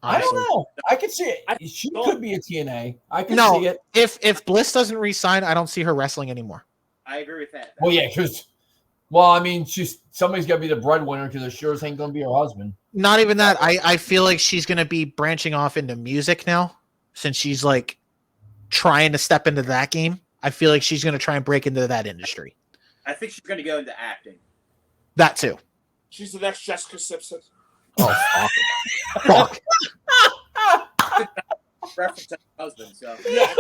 I don't know. I could see it. She could be a TNA. I can see it. If Bliss doesn't resign, I don't see her wrestling anymore. I agree with that. Well, yeah, because I mean, somebody's got to be the breadwinner because it sure as ain't going to be her husband. Not even that. I feel like she's going to be branching off into music now since she's like trying to step into that game. I feel like she's going to try and break into that industry. I think she's going to go into acting. That too. She's the next Jessica Simpson. Oh, fuck. Reference to her husband, so. Yeah.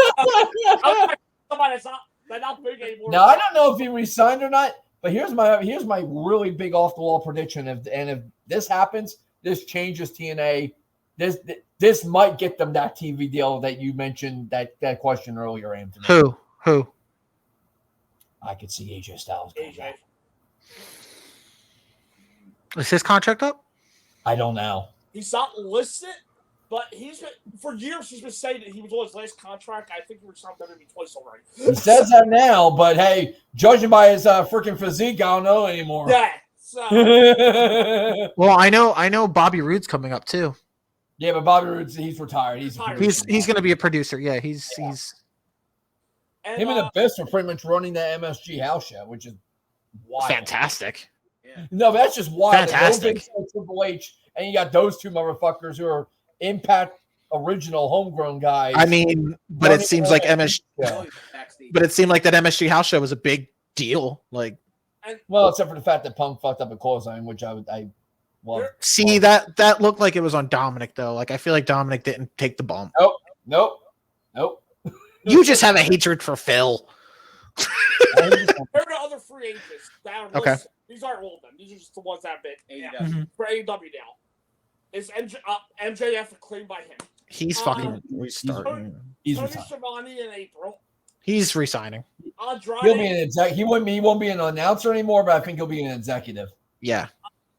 They're not big anymore. Now, I don't know if he resigned or not, but here's my really big off the wall prediction. If this happens, this changes TNA. This might get them that TV deal that you mentioned that question earlier, Anthony. Who? I could see AJ Styles going back. Is his contract up? I don't know. He's not listed, but for years he's been saying that he was on his last contract. I think he was signed WWE twice already. He says that now, but hey, judging by his freaking physique, I don't know anymore. Yeah. So. Well, I know Bobby Roode's coming up too. Yeah, but Bobby Roode, he's retired. He's going to be a producer. Yeah, he's. And, him and Abyss are pretty much running the MSG house show, which is wild. Fantastic. Yeah. No, but that's just wild. Fantastic. Triple H, and you got those two motherfuckers who are Impact original homegrown guys. I mean, but it seems like MSG. Yeah. But it seemed like that MSG house show was a big deal. Like, well, except for the fact that Punk fucked up a clothesline, which I love. See, that looked like it was on Dominic though. Like, I feel like Dominic didn't take the bump. Nope. You just have a hatred for Phil. There are other free agents that are listed. These aren't all of them. These are just the ones that have been for AEW now. Is MJF claimed by him? He's fucking restarting. He's Tony Schiavone in April. He's resigning. Andrade, he'll be an exec. He won't be an announcer anymore, but I think he'll be an executive. Yeah.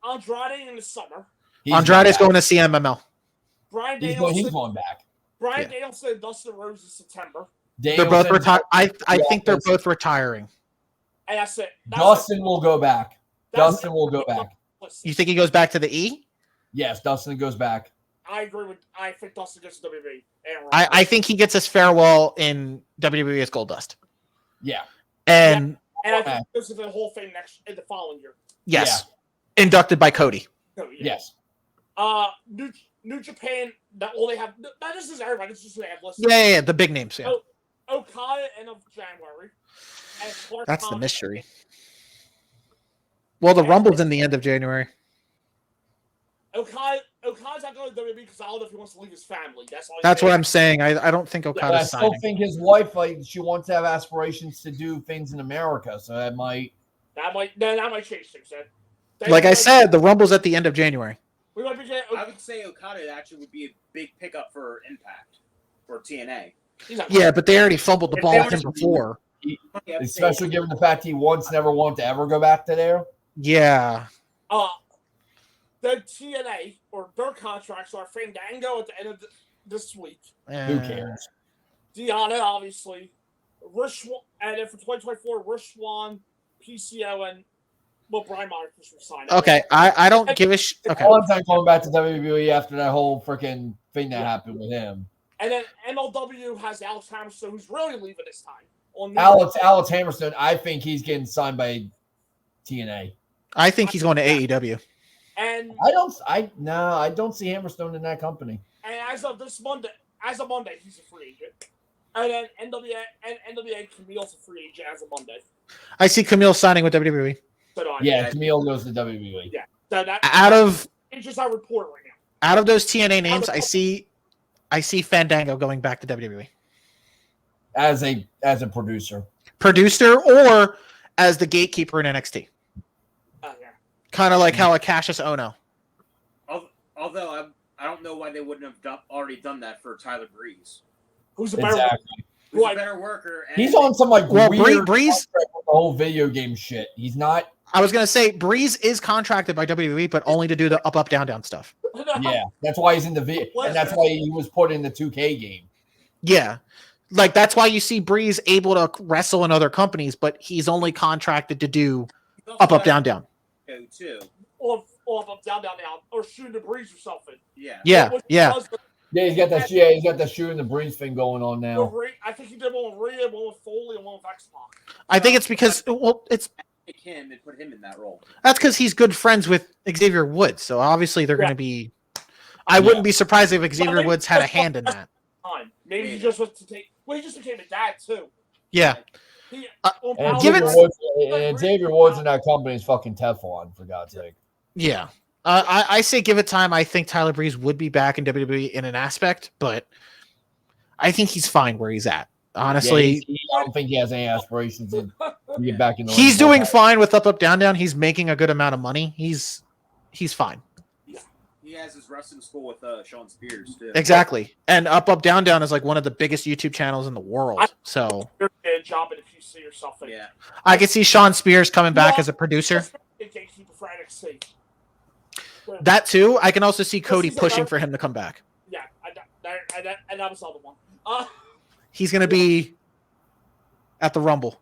Andrade in the summer. Andrade's going to CMML. Brian He's Danielson. going back. Brian Danielson and Dustin Rhodes in September. They're both retired. I think they're both retiring. And that's it. Dustin will go back. Dustin will go back. You think he goes back to the E? Yes, Dustin goes back. I think Dustin goes to WWE. I think he gets his farewell in WWE as Goldust. Yeah. And I think he goes to the whole thing in the following year. Yes. Yeah. Inducted by Cody. Yes. New Japan, that all they have. Not just as everybody, it's just who they have listed. Yeah, the big names. Yeah. Okada end of January. That's the mystery. Well, the Rumble's in the end of January. Okada's not going to WWE because I don't know if he wants to leave his family. That's what I'm saying. I don't think Okada's signing. I still think his wife, she wants to have aspirations to do things in America, so that might change things. Like I said, the Rumble's at the end of January. I would say Okada actually would be a big pickup for Impact or TNA. Yeah, but they already fumbled the ball with him before. Especially given the fact he never wanted to ever go back to there. Yeah. The TNA or their contracts are Fandango at the end of this week. Who cares? Deanna, obviously. And then for 2024, Rishwan, PCO, and Brian Myers was signed. Okay, I don't give a shit. Okay. One time going back to WWE after that whole freaking thing that happened with him. And then MLW has Alex Hammerstone, who's really leaving this time. Alex Hammerstone, I think he's getting signed by TNA. I think he's going to AEW. And I don't see Hammerstone in that company. And as of Monday, he's a free agent. And then NWA Camille's a free agent as of Monday. I see Camille signing with WWE. Camille goes to WWE. Yeah. It's just our report right now. Out of those TNA names, I see Fandango going back to WWE. as a producer, or as the gatekeeper in NXT. Oh yeah. Kind of like how a Cassius Ohno. Although I don't know why they wouldn't have already done that for Tyler Breeze. Who's a better Who's a better worker? And he's on some like weird Breeze the whole video game shit. He's not. I was gonna say Breeze is contracted by WWE, but only to do the up, down, down stuff. Yeah, that's why he's in the video, and that's why he was put in the 2K game. Yeah, like that's why you see Breeze able to wrestle in other companies, but he's only contracted to do up, down, down. Too. Or up, down, or shooting the breeze or something. Yeah. He's got that. Yeah, he's got that shooting the breeze thing going on now. I think he did one with Rhea, one with Foley, and one with X-Pac. I think it's because it's him and put him in that role. That's because he's good friends with Xavier Woods, so obviously they're going to be. I wouldn't be surprised if Xavier Woods had a hand in that. Maybe he just wants to take. Well, he just became a dad too. Yeah. And Xavier Woods in that company is fucking Teflon, for God's sake. Yeah. I say give it time. I think Tyler Breeze would be back in WWE in an aspect, but I think he's fine where he's at. Honestly, I don't think he has any aspirations to get back in the He's doing fine with up, down, down. He's making a good amount of money. He's fine. He has his wrestling school with Sean Spears too. Exactly. And up, down, down is like one of the biggest YouTube channels in the world. So you're a job in a QC or something. Yeah. I could see Sean Spears coming back as a producer. That too. I can also see Cody pushing for him to come back. Yeah, and that was the other one. He's going to be at the Rumble.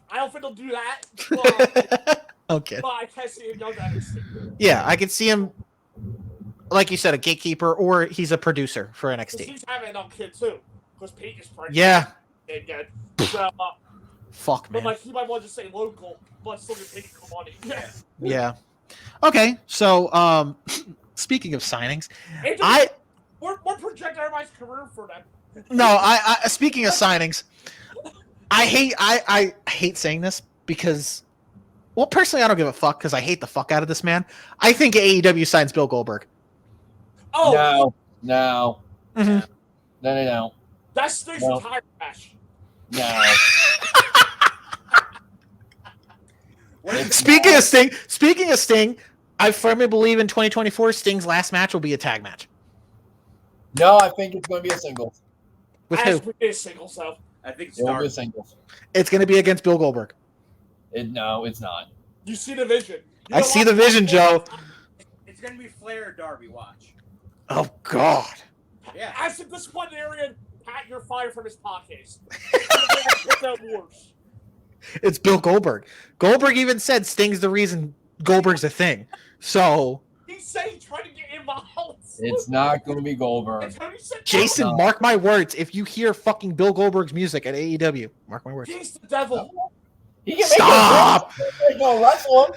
I don't think they'll do that. Okay. But I can see him going to Yeah, I could see him, like you said, a gatekeeper, or he's a producer for NXT. He's having another kid too, because Pete is pregnant. Yeah. Again. So, fuck, man. But like he might want to say local, but still get paid money. Yeah. Okay, so speaking of signings, we're projecting everybody's career for them. No, I speaking of signings, I hate saying this because, well, personally I don't give a fuck because I hate the fuck out of this man. I think AEW signs Bill Goldberg. Oh no. Mm-hmm. No, they don't. That's Sting's entire match. No. Speaking of Sting, I firmly believe in 2024 Sting's last match will be a tag match. No, I think it's going to be a singles. With who? A singles, so. I think it's going to be a singles. It's going to be against Bill Goldberg. No, it's not. You see the vision. I see the vision, Joe. It's going to be Flair or Darby. Watch. Oh God. Yeah. As a disciplinarian, Pat, you're fired from his podcast. It's Bill Goldberg. Goldberg even said Sting's the reason Goldberg's a thing. So he said he tried to get involved. It's not going to be Goldberg. Jason, mark my words. If you hear fucking Bill Goldberg's music at AEW, mark my words. He's the devil. He can Stop. Make no wrestle him.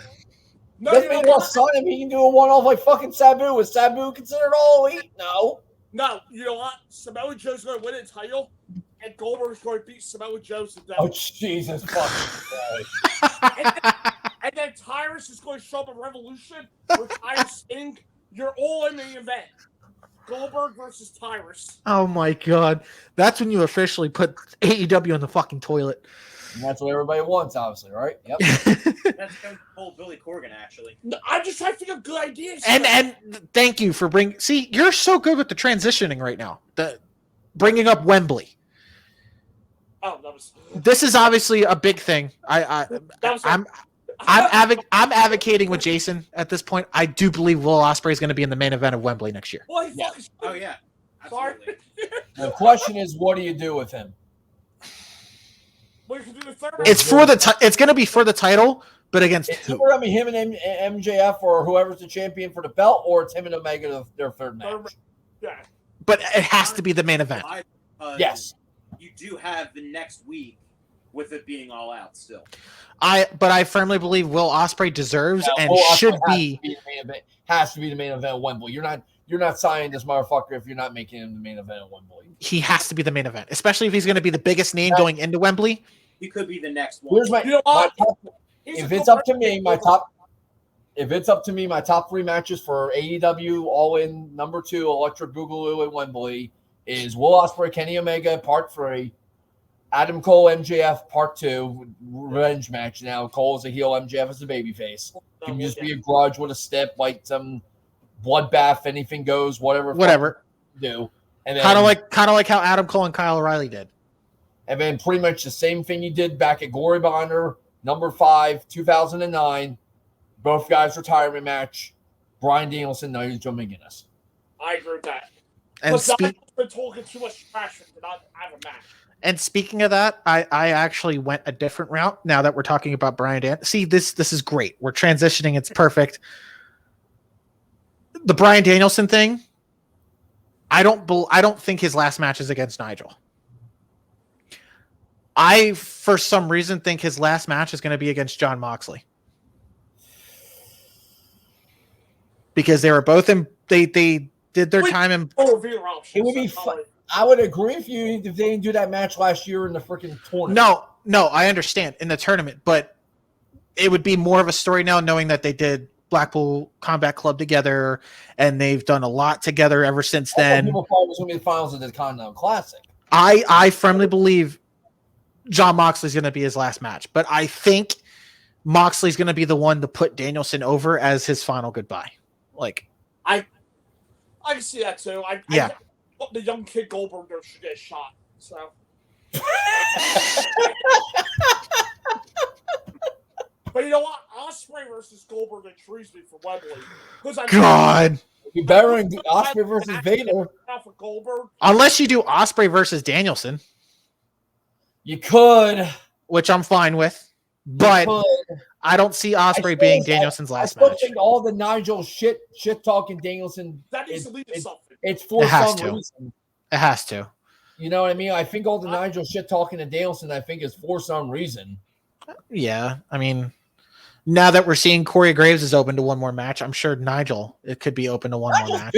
No, doesn't mean we'll sign him. He can do a one-off like fucking Sabu. Is Sabu considered all elite? No. No, you know what? Samoa Joe's going to win the title, and Goldberg's going to beat Samoa Joe's the devil. Oh, Jesus fucking Christ. and then Tyrus is going to show up at Revolution, retire Sting. You're all in the event. Goldberg versus Tyrus. Oh my God. That's when you officially put AEW in the fucking toilet. And that's what everybody wants, obviously, right? Yep. That's going to pull Billy Corgan, actually. No, I'm just trying to think of good ideas. And thank you for bringing. See, you're so good with the transitioning right now. Bringing up Wembley. Oh, that was. This is obviously a big thing. I'm advocating with Jason at this point. I do believe Will Ospreay is going to be in the main event of Wembley next year. Well, Oh yeah. Absolutely. The question is, what do you do with him? Well, you can do the third. It's for the. It's going to be for the title, but against who? I mean, him and MJF or whoever's the champion for the belt, or it's him and Omega their third match. Yeah. But it has to be the main event. Yes. You do have the next week with it being all out still. But I firmly believe Will Ospreay deserves and should be. Has to be the main event of Wembley. You're not signing this motherfucker if you're not making him the main event of Wembley. He has to be the main event, especially if he's going to be the biggest name going into Wembley. He could be the next one. Here's my top, if it's up to me, my top three matches for AEW All In #2 Electric Boogaloo at Wembley is Will Ospreay, Kenny Omega Part 3, Adam Cole MJF Part 2 revenge match. Now Cole is a heel, MJF is a babyface. It can just be a grudge with a stip, like some bloodbath, anything goes, whatever. Do and kind of like how Adam Cole and Kyle O'Reilly did. And then pretty much the same thing you did back at Glory Bonder, number 5, 2009. Both guys' retirement match. Bryan Danielson, Nigel McGuinness. I agree with that. And been talking too much trash to not have a match. And speaking of that, I actually went a different route. Now that we're talking about Bryan Danielson, see this is great. We're transitioning. It's perfect. The Bryan Danielson thing. I don't think his last match is against Nigel. I, for some reason, think his last match is going to be against Jon Moxley. Because they were both in, they did their time in. It would be fun. I would agree with you if they didn't do that match last year in the freaking tournament. No, I understand in the tournament, but it would be more of a story now knowing that they did Blackpool Combat Club together and they've done a lot together ever since then. People thought it was going to be the finals of the Continental Classic. I firmly believe Jon Moxley's going to be his last match, but I think Moxley's going to be the one to put Danielson over as his final goodbye. Like, I can see that too. I the young kid Goldberg should get shot. So. But you know what? Ospreay versus Goldberg intrigues me for Wembley. God. You better than Ospreay versus Vader. Unless you do Ospreay versus Danielson. You could. Which I'm fine with. But I don't see Ospreay being Danielson's last match. I think all the Nigel shit talking Danielson. That needs to lead to something. It's for some reason. It has to. You know what I mean? I think all the Nigel shit talking to Danielson, I think, is for some reason. Yeah. I mean, now that we're seeing Corey Graves is open to one more match, I'm sure it could be open to one more match.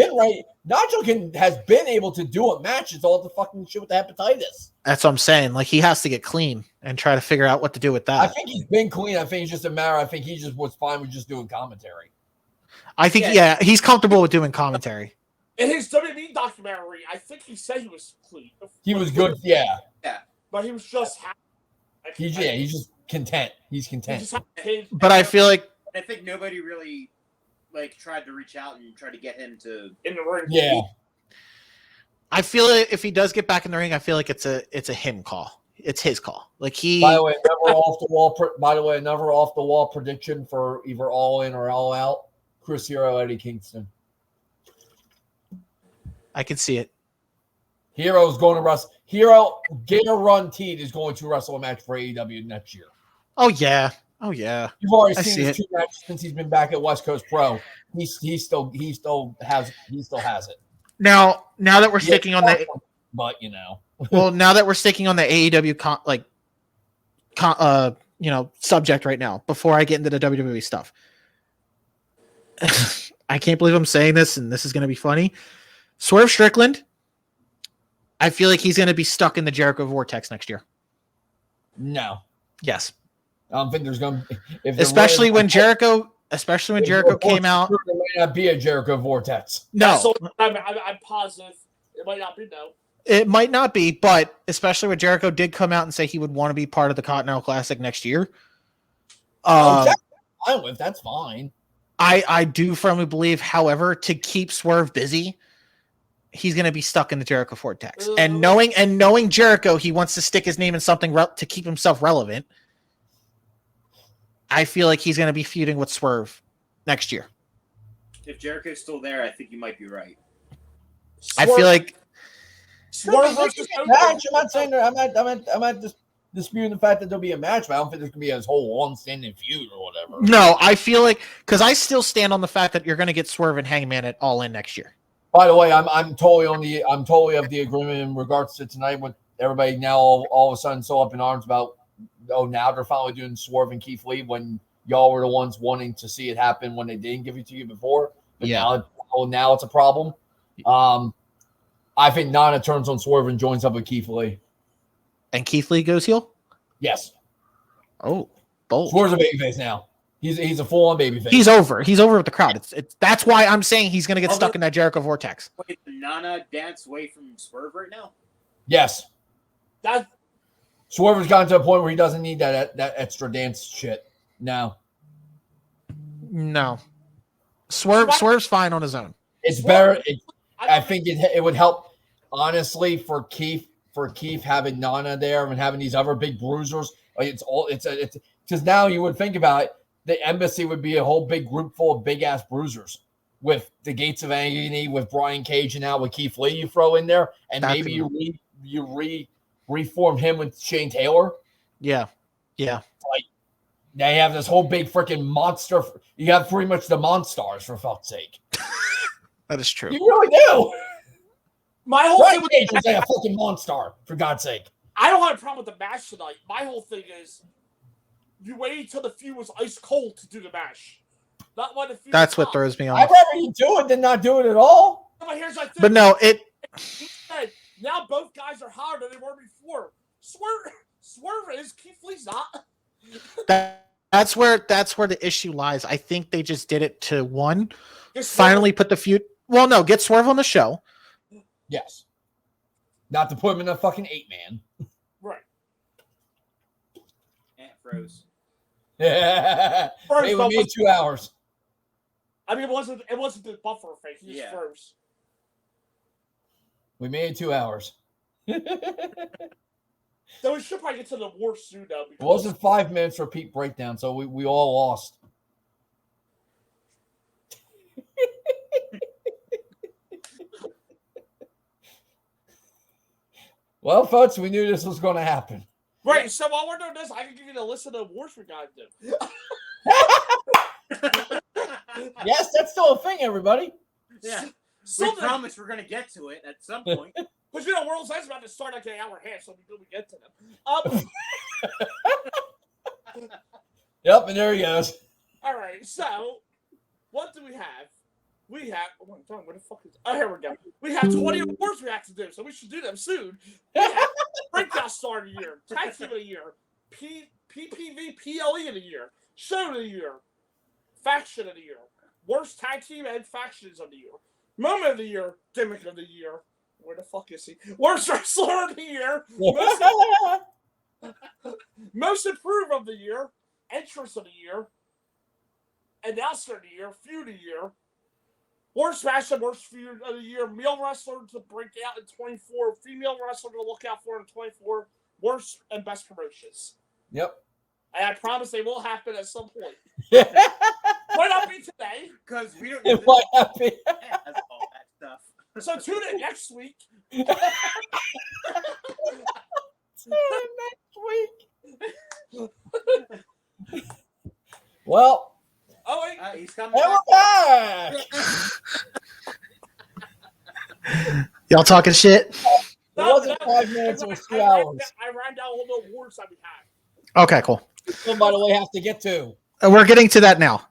Nigel has been able to do a match. It's all the fucking shit with the hepatitis. That's what I'm saying. Like, he has to get clean and try to figure out what to do with that. I think he's been clean. I think it's just a matter. I think he just was fine with just doing commentary. I think, he's comfortable with doing commentary. In his WWE documentary, I think he said he was clean. He was good, yeah. But he was just happy. He's just content. He's content. But I feel like I think nobody really tried to reach out and try to get him to in the ring. Yeah. I feel like if he does get back in the ring, I feel like it's a him call. It's his call. Like he. By the way, another off the wall prediction for either All In or All Out. Chris Hero, Eddie Kingston. I can see it. Hero's going to wrestle. Hero, Gator Run Teed is going to wrestle a match for AEW next year. Oh yeah. You've already seen his 2 matches since he's been back at West Coast Pro. He still has it. Now that we're sticking on the, but you know, well, now that we're sticking on the AEW subject right now, before I get into the WWE stuff, I can't believe I'm saying this, and this is going to be funny. Swerve Strickland, I feel like he's going to be stuck in the Jericho vortex next year. No. Yes. I don't think there's going to be. Especially when Jericho came out. There may not be a Jericho vortex. No. So I'm positive it might not be, no. It might not be, but especially when Jericho did come out and say he would want to be part of the Continental Classic next year. That's fine. I do firmly believe, however, to keep Swerve busy, he's going to be stuck in the Jericho vortex. And knowing Jericho, he wants to stick his name in something to keep himself relevant. I feel like he's going to be feuding with Swerve next year. If Jericho's still there, I think you might be right. I feel like Swerve versus match. I'm not saying that. I'm not just disputing the fact that there'll be a match, but I don't think there's going to be a whole long-standing feud or whatever. No, I feel like, because I still stand on the fact that you're going to get Swerve and Hangman at All In next year. By the way, I'm totally of the agreement in regards to tonight with everybody now all of a sudden so up in arms about, now they're finally doing Swerve and Keith Lee when y'all were the ones wanting to see it happen when they didn't give it to you before. But now it's a problem. I think Nana turns on Swerve and joins up with Keith Lee. And Keith Lee goes heel? Yes. Oh, bold. Swerve's a babyface now. He's a full-on babyface. He's over. He's over with the crowd. That's why I'm saying he's going to get stuck in that Jericho vortex. Wait, Nana dance away from Swerve right now? Yes. Swerve has gotten to a point where he doesn't need that extra dance shit. No. Swerve's fine on his own. It's better. I think it would help, honestly, for Keith having Nana there and having these other big bruisers. Like it's because now you would think about it, the embassy would be a whole big group full of big ass bruisers with the Gates of Agony, with Brian Cage, and now with Keith Lee you throw in there, and maybe you reform him with Shane Taylor. Yeah. Like they have this whole big freaking monster. You have pretty much the Monstars, for fuck's sake. That is true. You really do. My whole thing is like a fucking monster, for God's sake. I don't have a problem with the match tonight. My whole thing is you waited until the feud was ice cold to do the match. Not when the feud. That's what throws me off. I'd rather you do it than not do it at all. But no, he said now both guys are hotter than they were before. Swerve is, Keith Lee's not. That's where the issue lies. I think they just did it to finally put the feud. Well, no, get Swerve on the show. Yes. Not to put him in a fucking 8-man. Right. Ant froze. Hey, we made 2 hours. I mean, it wasn't the buffer effect. He just froze. We made 2 hours. So we should probably get to the war soon, though. It wasn't 5 minutes for Pete breakdown, so we all lost. Well, folks, we knew this was going to happen. Right, so while we're doing this, I can give you the list of the awards we got to do. Yes, that's still a thing, everybody. Yeah. We promise we're going to get to it at some point. Because, World's Light's about to start like an hour and a half, so we get to them. Yep, and there he goes. All right, so what do we have? We have, where the fuck is, oh, here we go. We have 20 awards we have to do, so we should do them soon. We have Breakout Star of the Year, Tag Team of the Year, PPV PLE of the Year, Show of the Year, Faction of the Year, Worst Tag Team and Factions of the Year, Moment of the Year, Gimmick of the Year. Where the fuck is he? Worst Wrestler of the Year, Most Improved of the Year, Entrance of the Year, Announcer of the Year, Feud of the Year, Worst Match and Worst Feud of the Year, Male Wrestler to break out in 24, Female Wrestler to look out for in 24, Worst and Best Promotions. Yep. And I promise they will happen at some point. Might not be today. Because we don't it might not be. all that stuff. So tune in next week. Well. Oh, wait. He's coming back. Y'all talking shit? It wasn't 5 minutes, it was 2 hours. I ran down all the awards that we had. Okay, cool. So, by the way, have to get to. We're getting to that now.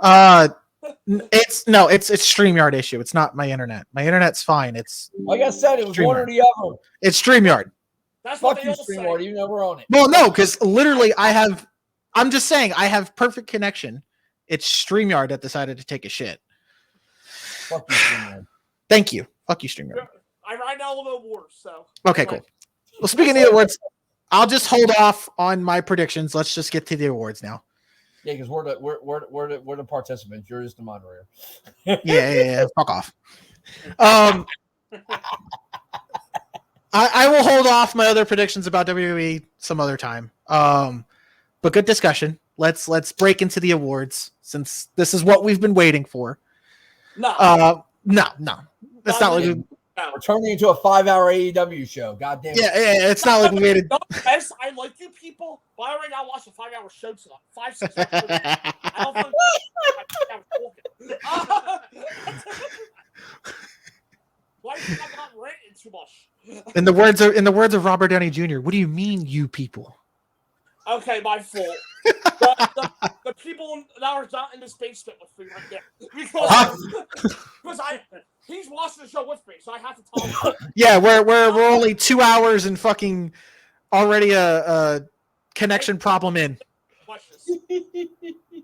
It's StreamYard issue. It's not my internet. My internet's fine. It's like I said, it was one or the other. It's StreamYard. That's Fuck you, StreamYard. You never own it. Well, no, because literally I'm just saying I have perfect connection. It's StreamYard that decided to take a shit. Fuck you, StreamYard. Thank you. Fuck you, StreamYard. I ran down all the awards, so. Okay, cool. Well, speaking of the awards, I'll just hold off on my predictions. Let's just get to the awards now. Yeah, because we're the participants. You're just the moderator. Yeah. Fuck off. I will hold off my other predictions about WWE some other time. But good discussion. Let's break into the awards since this is what we've been waiting for. No. No. It's not like we're turning into a 5-hour AEW show. God damn it. Yeah. It's not like we waited. Yes, I like you people, but I already got watched a 5-hour show tonight. 5-6 hours. I don't think why is that not ranting too much? In the words of Robert Downey Jr., what do you mean, you people? Okay, my fault. The people that are not in this basement with me right there. Because he's watching the show with me, so I have to tell him. Yeah, we're only 2 hours and fucking already a connection problem in.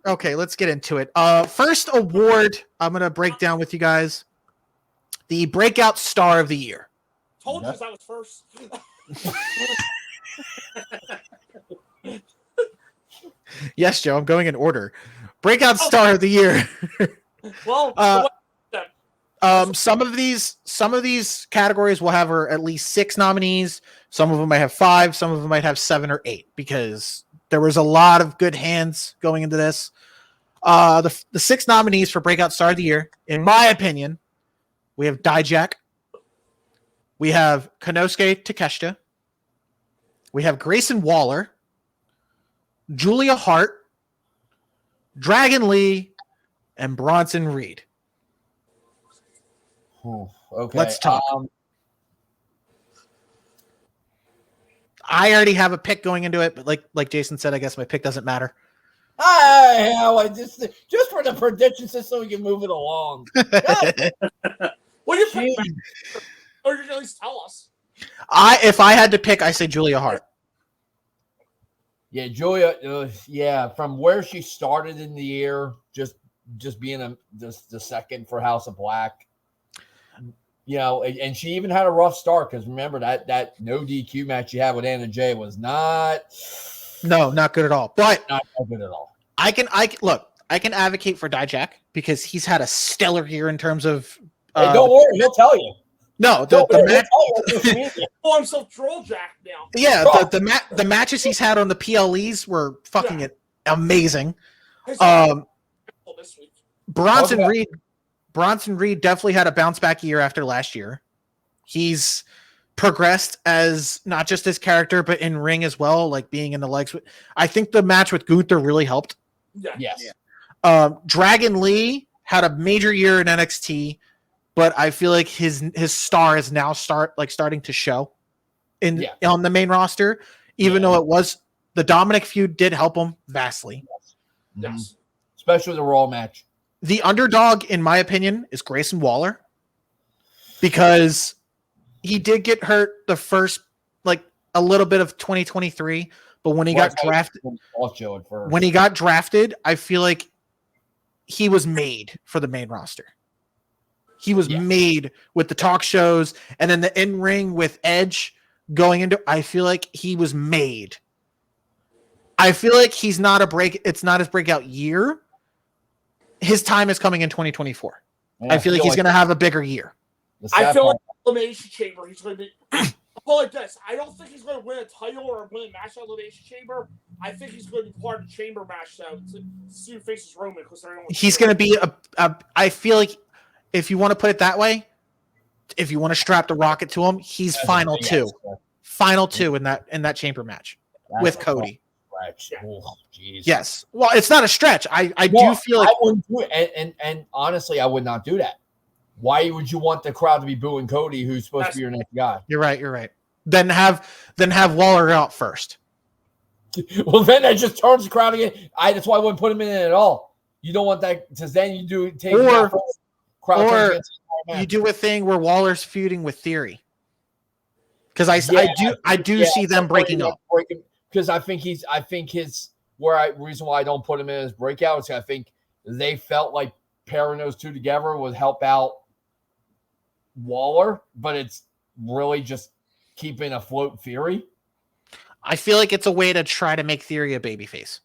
Okay, let's get into it. First award I'm gonna break down with you guys. The Breakout Star of the Year. Told you I was first. Yes, Joe, I'm going in order. Breakout star of the year. Well, some of these categories will have at least 6 nominees. Some of them might have 5. Some of them might have 7 or 8 because there was a lot of good hands going into this. The 6 nominees for Breakout Star of the Year, in my opinion, we have Dijak, we have Konosuke Takeshita, we have Grayson Waller, Julia Hart, Dragon Lee, and Bronson Reed. Okay. Let's talk. I already have a pick going into it, but like Jason said, I guess my pick doesn't matter. Just for the predictions, just so we can move it along. Well, you pick, or you can at least tell us. If I had to pick, I say Julia Hart. Yeah, Julia. From where she started in the year, just being the second for House of Black. And she even had a rough start because remember that no DQ match she had with Anna Jay was not good at all. But not good at all. I can advocate for Dijak because he's had a stellar year in terms of. Hey, don't worry, he'll tell you. No, the match. Oh, I'm so troll jack now. Yeah, the matches he's had on the PLEs were fucking amazing. This week. Bronson Reed definitely had a bounce back year after last year. He's progressed as not just his character, but in ring as well, like being in the legs. I think the match with Gunther really helped. Yeah. Yes. Dragon Lee had a major year in NXT, but I feel like his star is now starting to show on the main roster, even though it was the Dominic feud did help him vastly. Yes. Especially the Raw match. The underdog, in my opinion, is Grayson Waller because he did get hurt the first, a little bit of 2023, but when he got drafted, I feel like he was made for the main roster. He was made with the talk shows and then the in-ring with Edge going into. I feel like he was made. I feel like it's not his breakout year. His time is coming in 2024. I feel like he's going to have a bigger year. I feel like Elimination Chamber, he's going to be. I'll like this. I don't think he's going to win a title or win a match at Elimination Chamber. I think he's going to be part of the Chamber match though to see who faces Roman because he's going to be I feel like if you want to put it that way, if you want to strap the rocket to him, he's final two in that Chamber match with Cody. Oh, yes. Well, it's not a stretch. I do feel like I wouldn't do it, and honestly, I would not do that. Why would you want the crowd to be booing Cody, who's supposed to be your next guy? You're right. Then have Waller out first. Well, then that just turns the crowd again. That's why I wouldn't put him in it at all. You don't want that because then you do take or you do a thing where Waller's feuding with Theory. Because I do see them breaking up. Because I think his reason why I don't put him in his breakout is I think they felt like pairing those two together would help out Waller, but it's really just keeping afloat Theory. I feel like it's a way to try to make Theory a babyface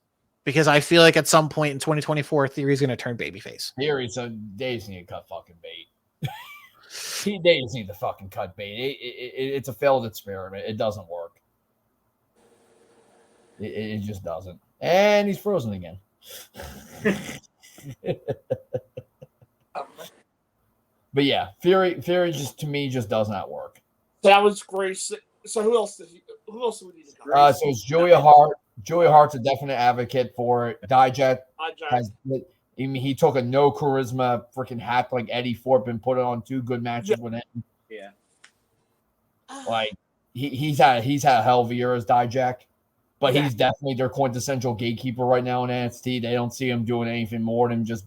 because I feel like at some point in 2024, Theory's going to turn babyface. Theory, so they just need to cut fucking bait. They just need to fucking cut bait. It's a failed experiment. It doesn't work. It just doesn't. And he's frozen again. But yeah, Theory just to me just does not work. That was great. So who else would we need to so it's Julia Hart. Julia Hart's a definite advocate for it. Dijak he took a no charisma freaking hack like Eddie Thorpe and put it on 2 good matches with him. Yeah. Like he's had a hell of a year as Dijak. But he's definitely their quintessential gatekeeper right now in NXT. They don't see him doing anything more than just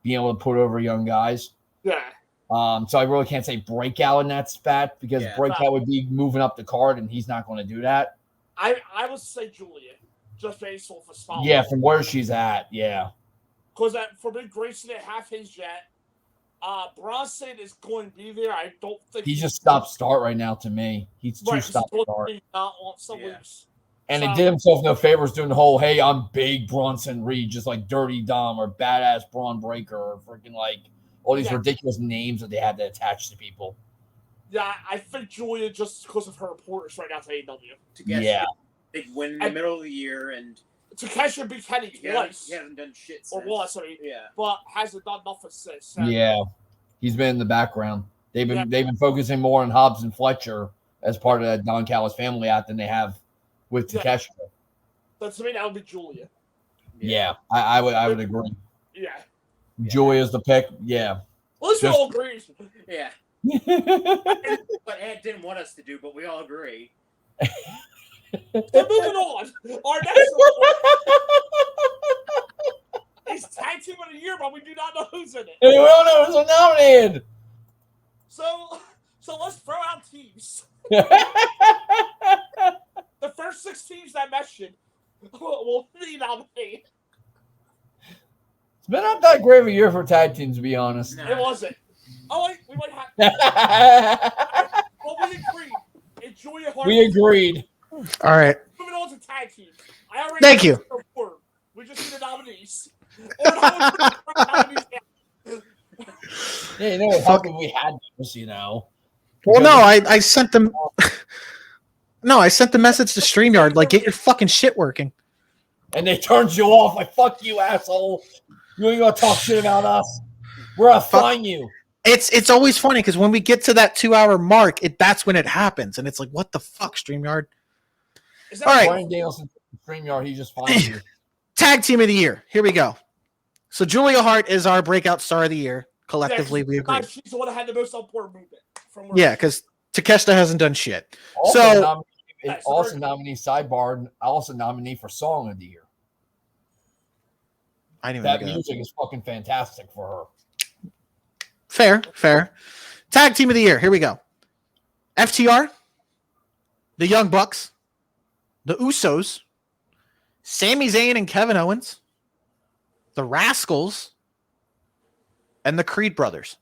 being able to put over young guys. Yeah. So I really can't say breakout in that spat because breakout would be moving up the card, and he's not going to do that. I would say Julia, just based off of spot. Yeah, from where she's at, yeah. Because for Big Grayson to have his jet, Bronson is going to be there. I don't think he's just stop start right now to me. He's too stop start. On some weeks. And he did himself no favors doing the whole, hey, I'm big Bronson Reed, just like Dirty Dom or Badass Braun Breaker or freaking like all these ridiculous names that they had to attach to people. Yeah, I think Julia, just because of her importance right now to AEW. Yeah. Big win in the middle of the year, and Takeshi beat Kenny twice. He hasn't done shit since. Or once, but hasn't done nothing since. So. Yeah. He's been in the background. They've been focusing more on Hobbs and Fletcher as part of that Don Callis family act than they have with Takeshi. But to me, that would be Julia. Yeah, I would agree. Yeah. Julia's the pick. Yeah. Well, let's all agree. Yeah. What Ed didn't want us to do, but we all agree. So moving on. Our next one is Tag Team of the Year, but we do not know who's in it. We don't know who's nominated. So let's throw out teams. The first 6 teams that mentioned will be nominated. It's been not that great of a year for tag teams, to be honest. It wasn't. Oh, wait, we might have. Well, we agreed. Enjoy your heart. We agreed. All right. Moving on to tag teams. Thank you. We just need the nominees. Nominees. Yeah, you know, how come we had this, you know? Well, no, I sent them. No, I sent the message to StreamYard, like, get your fucking shit working. And they turned you off, like, fuck you, asshole. You ain't gonna talk shit about us. We're gonna fine you. It's always funny because when we get to that 2-hour mark, that's when it happens, and it's like, what the fuck, StreamYard? All right, Brian Danielson, StreamYard, he just fined you. Tag Team of the Year. Here we go. So Julia Hart is our breakout star of the year. Collectively, we agree. She's the one that had the most upward movement. Because Takeshita hasn't done shit. Also nominee sidebar, also nominee for Song of the Year. I didn't that music is fucking fantastic for her. Fair. Tag Team of the Year. Here we go. FTR, the Young Bucks, the Usos, Sami Zayn and Kevin Owens, the Rascals, and the Creed brothers.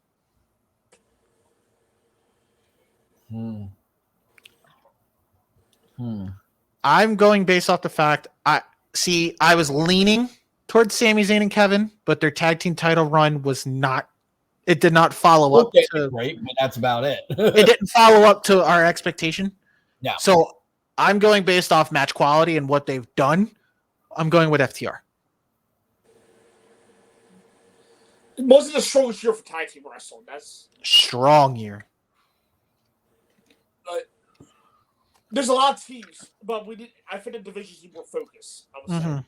I'm going based off the fact I was leaning towards Sami Zayn and Kevin, but their tag team title run was not. It did not follow up. Great, but that's about it. It didn't follow up to our expectation. Yeah. So I'm going based off match quality and what they've done. I'm going with FTR. It wasn't the strongest year for tag team wrestling. That's strong year. There's a lot of teams, but I think the divisions need more focus. I would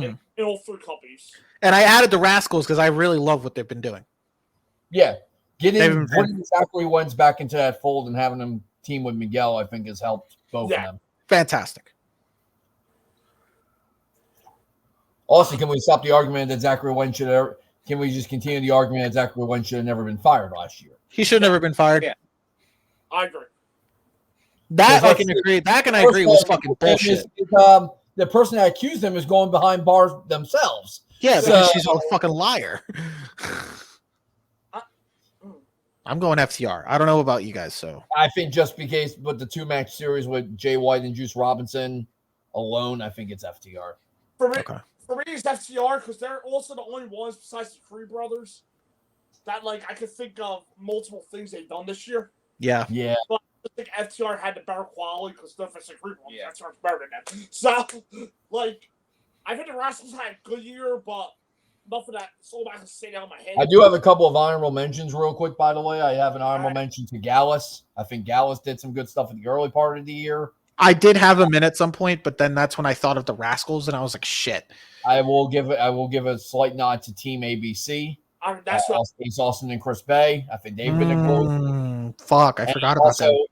say in all 3 companies. And I added the Rascals because I really love what they've been doing. Yeah, putting Zachary Wentz back into that fold and having him team with Miguel, I think, has helped both of them. Fantastic. Also, can we stop the argument that Zachary Wentz can we just continue the argument that Zachary Wentz should have never been fired last year? He should have never been fired. Yeah. I agree. That I can agree. That can I agree was fucking bullshit. The person that accused them is going behind bars themselves. Yeah, because she's a fucking liar. I'm going FTR. I don't know about you guys, so I think just because with the 2-match series with Jay White and Juice Robinson alone, I think it's FTR. For me, it's FTR because they're also the only ones besides the Creed brothers that I could think of multiple things they've done this year. Yeah. But I think FTR had the better quality because the Creed brothers, FTR's better than them. So, I think the Rascals had a good year, but nothing that I can say down my head. I do have a couple of honorable mentions real quick, by the way. I have an honorable mention to Gallus. I think Gallus did some good stuff in the early part of the year. I did have him in at some point, but then that's when I thought of the Rascals, and I was like, shit. I will give a slight nod to Team ABC. That's Ace Austin and Chris Bay. I think they've been a growth. Fuck, I forgot about that.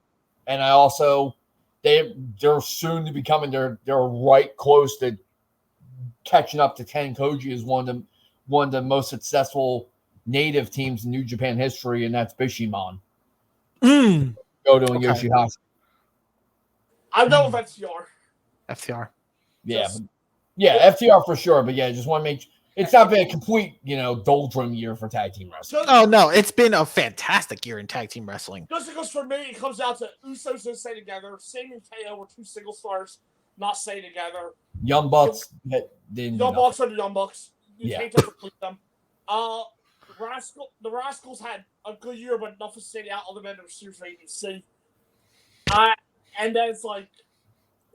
And I also they're soon to be coming. They're right close to catching up to Ten Koji as one of the most successful native teams in New Japan history, and that's Bishamon. Goto and Yoshihashi. I'm going with FTR. FTR. Yeah, FTR for sure. But yeah, just want to make it's not been a complete, doldrum year for tag team wrestling. Oh no, it's been a fantastic year in tag team wrestling. Just because for me, it comes down to Usos and Stay Together. Sami and KO were 2 single stars. not staying together. Young Bucks. Young Bucks are the Young Bucks. You Yeah. can't disappoint them. The Rascals had a good year, but nothing stayed out other than the Series ABC. And then it's like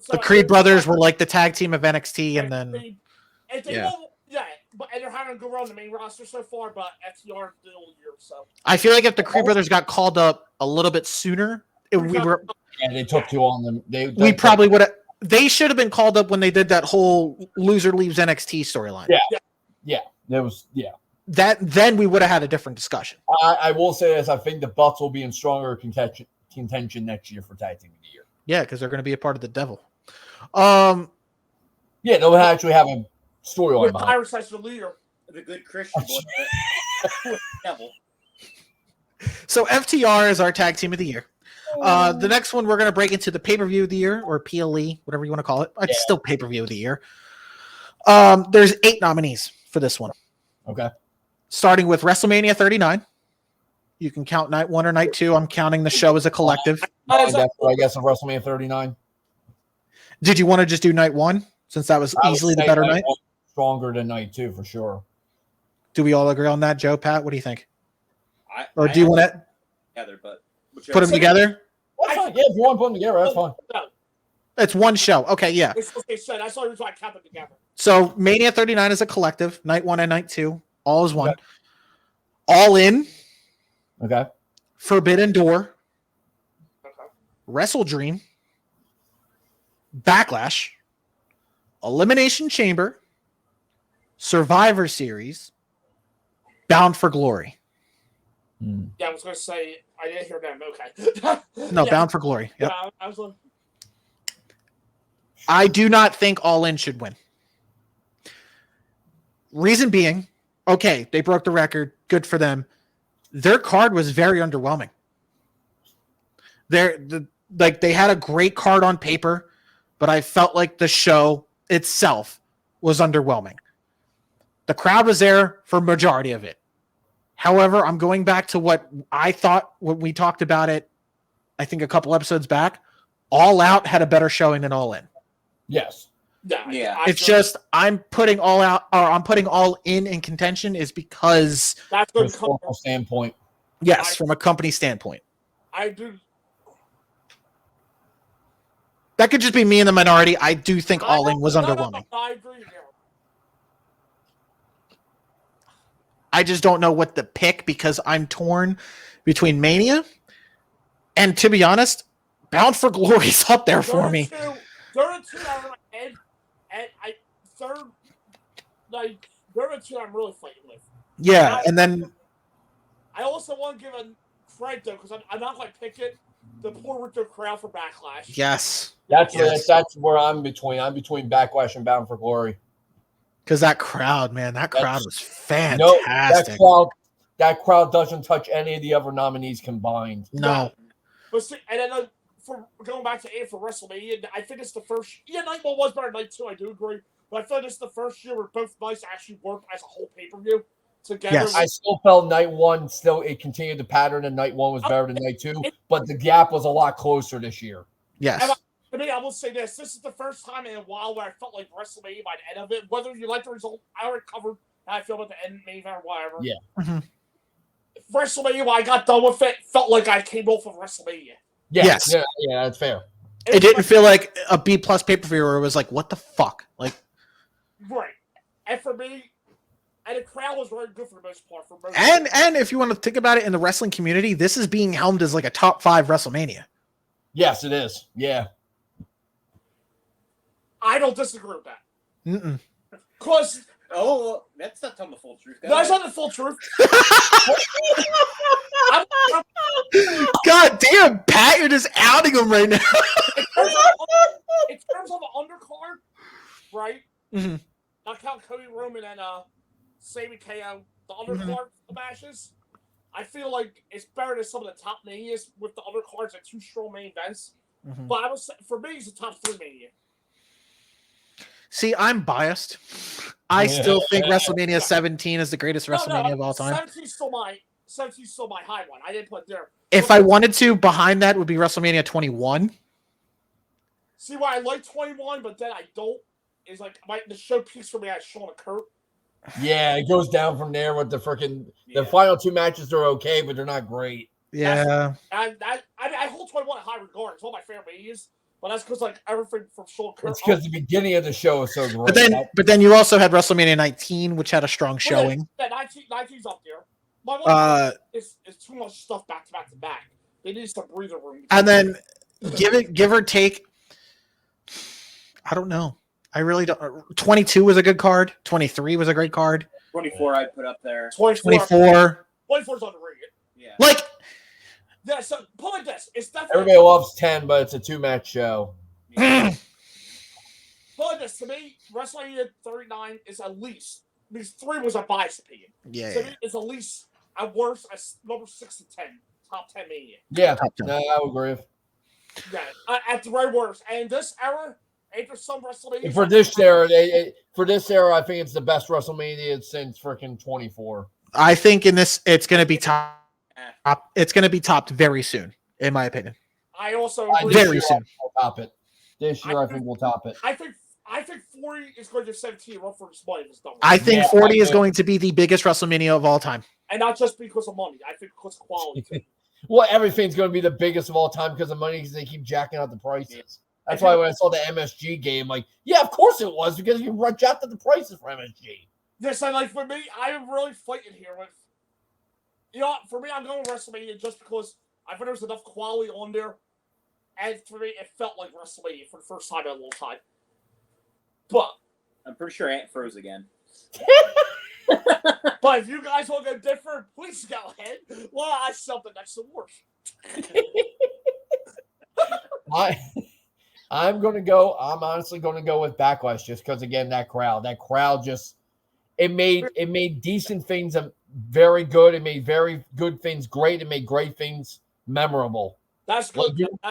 the Creed brothers were like the tag team of NXT, and then and they're having a good run on the main roster so far, but FTR the whole year. So I feel like if the Creed brothers got called up a little bit sooner, they took too on them. We probably would have. They should have been called up when they did that whole loser leaves NXT storyline. Yeah. There was then we would have had a different discussion. I will say this: I think the Bucks will be in stronger contention next year for tag team of the year. Yeah, because they're going to be a part of the Devil. Yeah, they'll actually have a storyline behind. Iris as the leader, the good Christian boy. Devil. So FTR is our tag team of the year. The next one we're going to break into the pay-per-view of the year, or PLE, whatever you want to call it. It's still pay-per-view of the year. There's 8 nominees for this one. Okay. Starting with WrestleMania 39. You can count night 1 or night 2. I'm counting the show as a collective. I guess of WrestleMania 39. Did you want to just do night 1 since that was easily the better night? Stronger than night 2 for sure. Do we all agree on that, Joe? Pat, what do you think? Do you want to together? But put them together? That's fine. Yeah, if you want to put them together, that's fine. It's one show. Okay, yeah. That's all I count them together. So Mania 39 is a collective. Night 1 and night 2. All is one. Okay. All In. Okay. Forbidden Door. Okay. Wrestle Dream. Backlash. Elimination Chamber. Survivor Series. Bound for Glory. Yeah, I was going to say, I didn't hear them. Okay. No, Bound for Glory. Yep. Yeah, I was like... I do not think All In should win. Reason being, okay, they broke the record. Good for them. Their card was very underwhelming. They had a great card on paper, but I felt like the show itself was underwhelming. The crowd was there for majority of it. However, I'm going back to what I thought when we talked about it, I think a couple episodes back. All Out had a better showing than All In. Yes. Yeah. It's just I'm putting All Out, or I'm putting All In contention is because that's from a standpoint. Yes, from a company standpoint. I do. That could just be me in the minority. I do think All In was underwhelming. I agree here. I just don't know what to pick because I'm torn between Mania and, to be honest, Bound for Glory is up there for me. There are 2 out of my head, and there are 2 I'm really fighting with. Yeah, and then I also want to give a credit though because I'm not going to pick it. The Puerto Rico crowd for Backlash. Yes, that's where I'm between. I'm between Backlash and Bound for Glory. Because that crowd, man, was fantastic. That crowd doesn't touch any of the other nominees combined. No. But see, and then for going back to for WrestleMania, I think it's the first. Yeah, night 1 was better than night 2. I do agree, but I feel like it's the first year where both nights actually worked as a whole pay-per-view together. Yes. I still felt night 1 it continued the pattern, and night 1 was better than night 2, but the gap was a lot closer this year. Yes. To me, I will say this is the first time in a while where I felt like WrestleMania by the end of it, whether you like the result, I already covered how I feel about the end, main event, or whatever. Yeah. Mm-hmm. WrestleMania, when I got done with it, felt like I came off of WrestleMania. Yeah, yes. Yeah, that's fair. It didn't feel like a B+ pay-per-view where it was like, what the fuck? Like, right. And for me, and the crowd was very good for the most part. And if you want to think about it in the wrestling community, this is being helmed as like a top 5 WrestleMania. Yes, it is. Yeah. I don't disagree with that. Because that's not telling the full truth. That's not the full truth. God damn, Pat, you're just outing him right now. In terms of an undercard, right? Mm-hmm. Not count Cody Roman and Sami KO, the undercard matches. I feel like it's better than some of the top manias with the undercards and 2 strong main events. Mm-hmm. But I would say, for me, it's a top 3 mania. See, I'm biased. I still think WrestleMania 17 is the greatest WrestleMania of all time. 17's still my high one. I didn't put it there. If I wanted to, behind that would be WrestleMania 21. see why I like 21, but then I don't. Is like the show peaks for me at Sean and Kurt. Yeah, it goes down from there with the freaking the final 2 matches. They're okay, but they're not great. Yeah, I hold 21 in high regard. It's one of my favorite meetings, but that's because like everything from Sean Kurt. It's because the beginning of the show is so great. But then you also had WrestleMania 19, which had a strong showing. Yeah, 19's up there. My one is too much stuff back to back. They need some breather room. And then give or take. I don't know. I really don't. 22 was a good card. 23 was a great card. 24 I'd put up there. 24. 24's underrated. Yeah. Yeah, so put like this. It's definitely Everybody loves 10, but it's a 2-match show. Yeah. Put like this. To me, WrestleMania 39 is at least, because 3 was a biased opinion. Yeah. To me, it's at least at worst as number 6 to 10. Top 10 Mania. Yeah, no, I would agree. Yeah, at the very worst. And this era, after some WrestleMania. For this era, I think it's the best WrestleMania since freaking 24. I think in this, it's going to be top. It's going to be topped very soon, in my opinion. I also very soon. We'll top it. This year, I think we'll top it. I think 40 is going to 17 run for his money. I think 40 is going to be the biggest WrestleMania of all time. And not just because of money. I think because of quality. Well, everything's going to be the biggest of all time because of money, because they keep jacking out the prices. That's why when I saw the MSG game, like, yeah, of course it was, because you jacked up the prices for MSG. Yes, and like for me, I am really fighting here with, for me, I'm going with WrestleMania just because I think there's enough quality on there, and for me, it felt like WrestleMania for the first time in a long time. But I'm pretty sure Ant froze again. But if you guys want to go different, please go ahead. Well, I something that's the worst. I'm honestly going to go with Backlash just because, again, that crowd just it made decent things very good. It made very good things great. It made great things memorable. That's good. I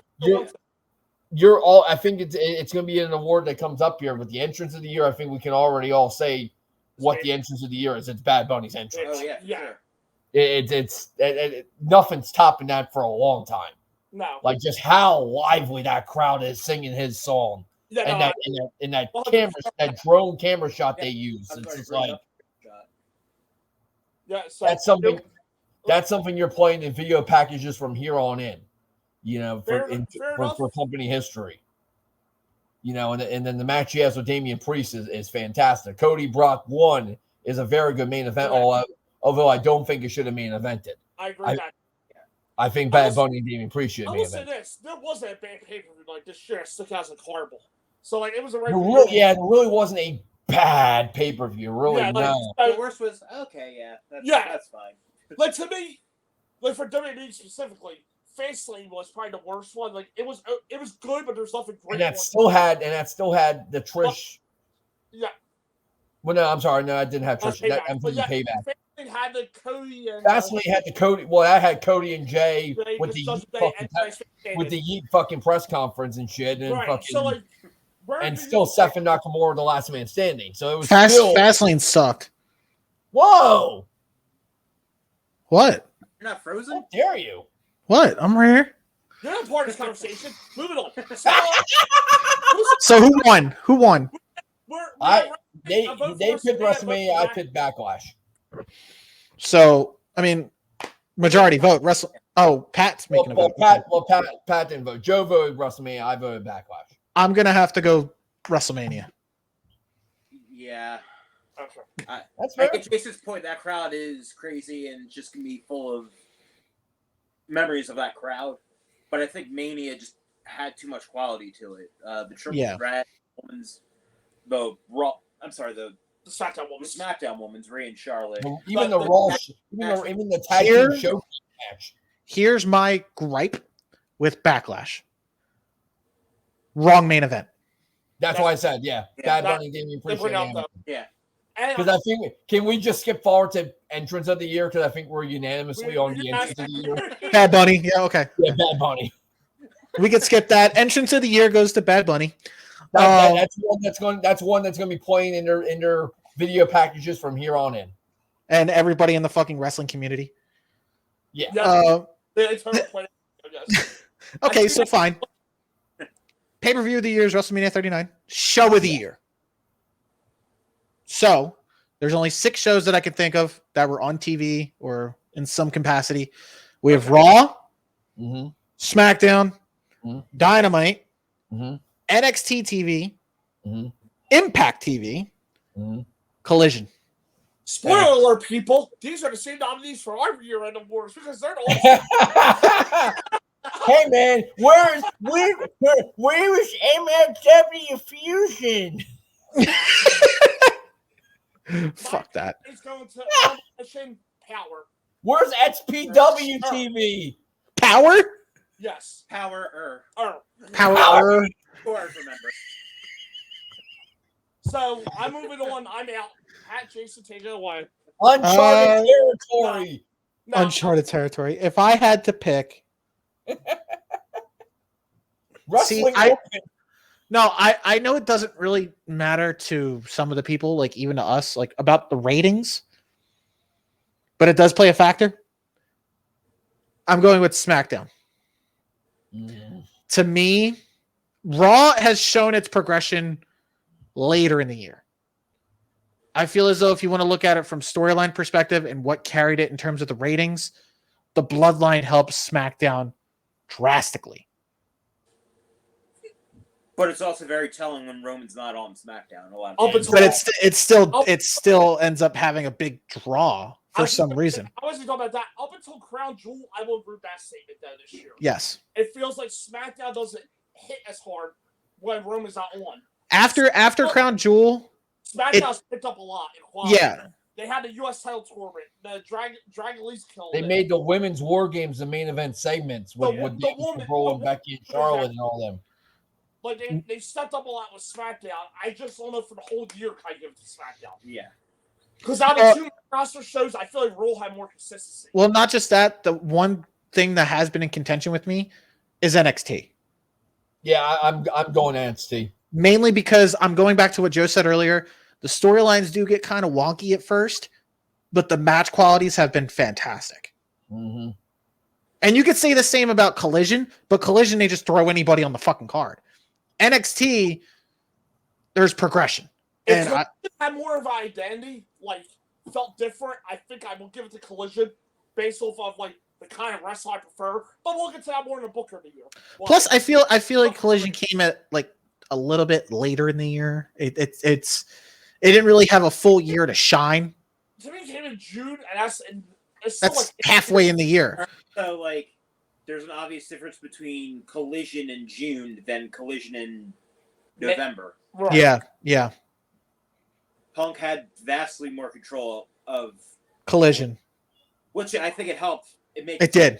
think it's going to be an award that comes up here with the entrance of the year. I think we can already all say what the entrance of the year is. It's Bad Bunny's entrance. Oh yeah. It's nothing's topping that for a long time. No. Like just how lively that crowd is singing his song. Yeah, and that camera, that drone camera shot they use. It's just like so that's something you're playing in video packages from here on in. For company history. And then the match he has with Damian Priest is fantastic. Cody Brock 1 is a very good main event, although I don't think it should have main evented. I agree with that. I think Bad Bunny and Damian Priest should have main evented. I will say this: there wasn't a bad pay-per-view like this year. Stuck out as like horrible. So like it was a it really wasn't a bad pay-per-view. Really, no. The worst was that's fine. Like to me, like for WWE specifically, Fastlane was probably the worst one. Like it was good, but there's nothing great. And that still had the Trish. Yeah. Well, no, I'm sorry. No, I didn't have Trish. I'm thinking Payback. Fastlane had the Cody and. Fastlane had the Cody. Well, I had Cody and Jay with the Yeet fucking press conference and shit, and fucking. So like, and still Seth and Nakamura the last man standing. So it was Fastlane sucked. Whoa! What? You're not frozen? How dare you? What? I'm right here. You're not part of this conversation. Moving on. So who won? Who won? They picked WrestleMania. I picked Backlash. So I mean, majority vote. Pat's making a vote. Pat didn't vote. Joe voted WrestleMania. I voted Backlash. I'm gonna have to go WrestleMania. Yeah. Okay. That's fair. I get Jason's point. That crowd is crazy and just gonna be full of memories of that crowd. But I think Mania just had too much quality to it. The Triple Threat Women's, the SmackDown Women's, Rhea and Charlotte. Even the Raw, even the tag team show match. Here's my gripe with Backlash. Wrong main event. That's why I said, Bad Bunny Damian Priest. Yeah. Because I think, can we just skip forward to entrance of the year? Because I think we're unanimously on the entrance of the year. Bad Bunny. Yeah, okay. Yeah, Bad Bunny. We could skip that. Entrance of the year goes to Bad Bunny. That's one that's going to be playing in their video packages from here on in. And everybody in the fucking wrestling community. Yeah. Okay, so fine. Pay-per-view of the year is WrestleMania 39. Show of the year. So there's only 6 shows that I can think of that were on TV or in some capacity. We have Raw, SmackDown, Dynamite, NXT TV, Impact TV, Collision. Spoiler alert, people. These are the same nominees for our year-end awards because they're the Hey man, where was MLW Fusion? Fuck that. It's going to Elimination Power. Where's XPW TV? Power? Yes. Power. Power. Who I remember. So I'm moving on. I'm out. Pat, Jason, take it away. Uncharted territory. No. Uncharted territory. If I had to pick, Wrestling. I know it doesn't really matter to some of the people, like even to us, like about the ratings, but it does play a factor. I'm going with SmackDown. To me, Raw has shown its progression later in the year. I feel as though if you want to look at it from storyline perspective and what carried it in terms of the ratings, the Bloodline helps SmackDown drastically. But it's also very telling when Roman's not on SmackDown. A lot But it still ends up having a big draw for some reason. I wasn't talking about that. Up until Crown Jewel, I will agree with that statement though this year. Yes. It feels like SmackDown doesn't hit as hard when Roman's not on. After Crown Jewel, SmackDown's picked up a lot in quality. Yeah. They had the U.S. title tournament. The Dragon Lee's killed. They made the women's war games the main event segments with Roll and Becky and Charlotte and all them. Like they stepped up a lot with SmackDown. I just don't know for the whole year can I give it to SmackDown. Yeah. Because out of 2 roster shows, I feel like Raw had more consistency. Well, not just that. The one thing that has been in contention with me is NXT. Yeah, I'm going NXT. Mainly because I'm going back to what Joe said earlier. The storylines do get kind of wonky at first, but the match qualities have been fantastic. Mm-hmm. And you could say the same about Collision, but Collision, they just throw anybody on the fucking card. NXT, there's progression. If Collision had more of an identity, like felt different, I think I will give it to Collision based off of like the kind of wrestler I prefer. But we'll get to that more in the Booker of the year. Well, plus, I feel like Collision came at like a little bit later in the year. It didn't really have a full year to shine. To me, it came in June, and it's that's like halfway in the year. So like, there's an obvious difference between Collision in June than Collision in November. Right. Yeah. Punk had vastly more control of Collision, which I think it helped. It did.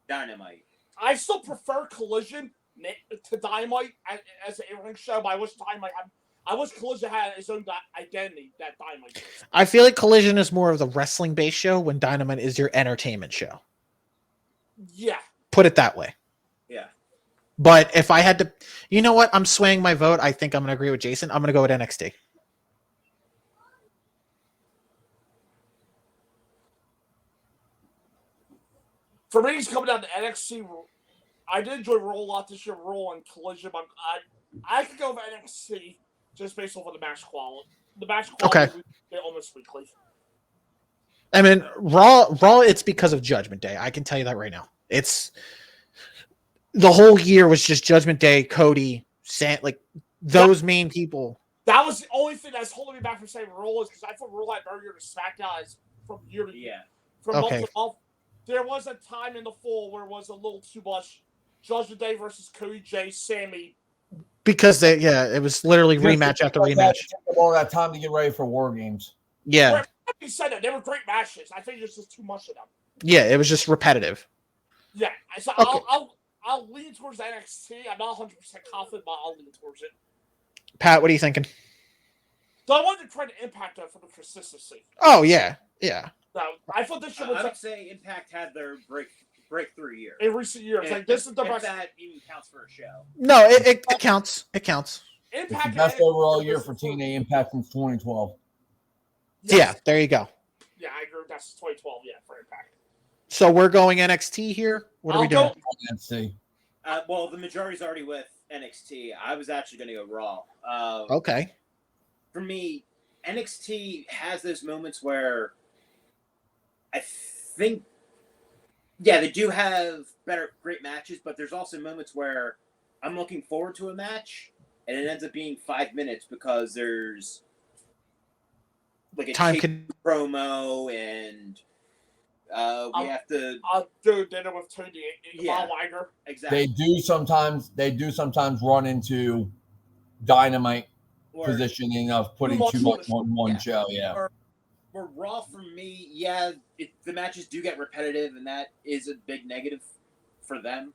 Dynamite. I still prefer Collision to Dynamite as an in-ring show, but I wish Collision had its own identity that Dynamite does. I feel like Collision is more of the wrestling-based show when Dynamite is your entertainment show. Yeah. Put it that way. Yeah. But if I had to, you know what? I'm swaying my vote. I think I'm going to agree with Jason. I'm going to go with NXT. For me, he's coming down to NXT. I did enjoy Raw a lot this year, Raw and Collision, but I could go with NXT just based off of the match quality. The match quality almost weekly. I mean, Raw. It's because of Judgment Day. I can tell you that right now. It's the whole year was just Judgment Day, Cody, those main people. That was the only thing that's holding me back from saying Raw is because I thought Raw had better year to SmackDown as from year to year. From month to month. There was a time in the fall where it was a little too much. Judgment Day versus Cody J, Sammy. Because it was literally rematch after rematch. All that time to get ready for War Games. Yeah. You said that they were great matches. I think there's just too much of them. Yeah, it was just repetitive. Yeah, so I'll lean towards NXT. I'm not 100% confident, but I'll lean towards it. Pat, what are you thinking? So I wanted to try to Impact that for the consistency. Oh yeah. No, I thought this year was. I would say Impact had their breakthrough year in recent years. This is the best. That even counts for a show. No, it counts. It counts. Impact best overall year for TNA Impact since 2012. Yes. Yeah, there you go. Yeah, I agree. That's 2012. Yeah, for Impact. So we're going NXT here. What are we doing? NXT. Well, the majority's already with NXT. I was actually going to go Raw. Okay. For me, NXT has those moments where I think, yeah, they do have great matches, but there's also moments where I'm looking forward to a match and it ends up being 5 minutes because there's like a promo and we have to. I'll do dinner with Tourney and Wagner. Exactly. They do sometimes run into dynamite positioning of putting too much on one show. Yeah. Or Raw for me, the matches do get repetitive, and that is a big negative for them.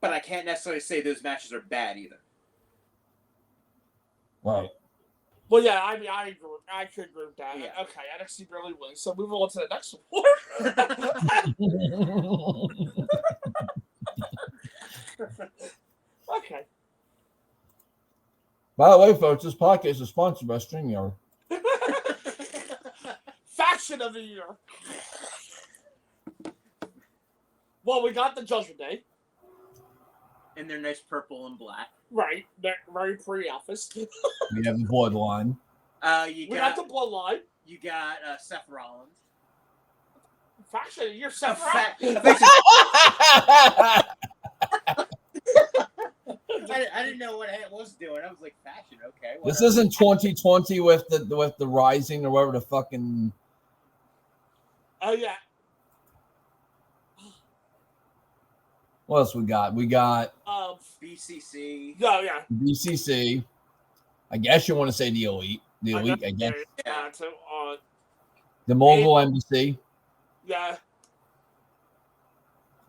But I can't necessarily say those matches are bad either. Right. Well, yeah, I mean, I agree. I could agree with that. Yeah. Okay, NXT barely wins, so moving on to the next one. Okay. By the way, folks, this podcast is sponsored by StreamYard. Faction of the year. Well, we got the Judgment Day. In their nice purple and black. Right. They're very pretty outfits. We have the Bloodline. We got the Bloodline. You got Seth Rollins. Faction of the year, Seth Rollins. I didn't know what it was doing. I was like, faction, okay. Whatever. This isn't 2020 with the Rising or whatever the fucking. Oh yeah. What else we got? We got BCC. Oh yeah. BCC. I guess you want to say the Elite. The Elite, I guess. Yeah. So, the Mogul Embassy. Yeah.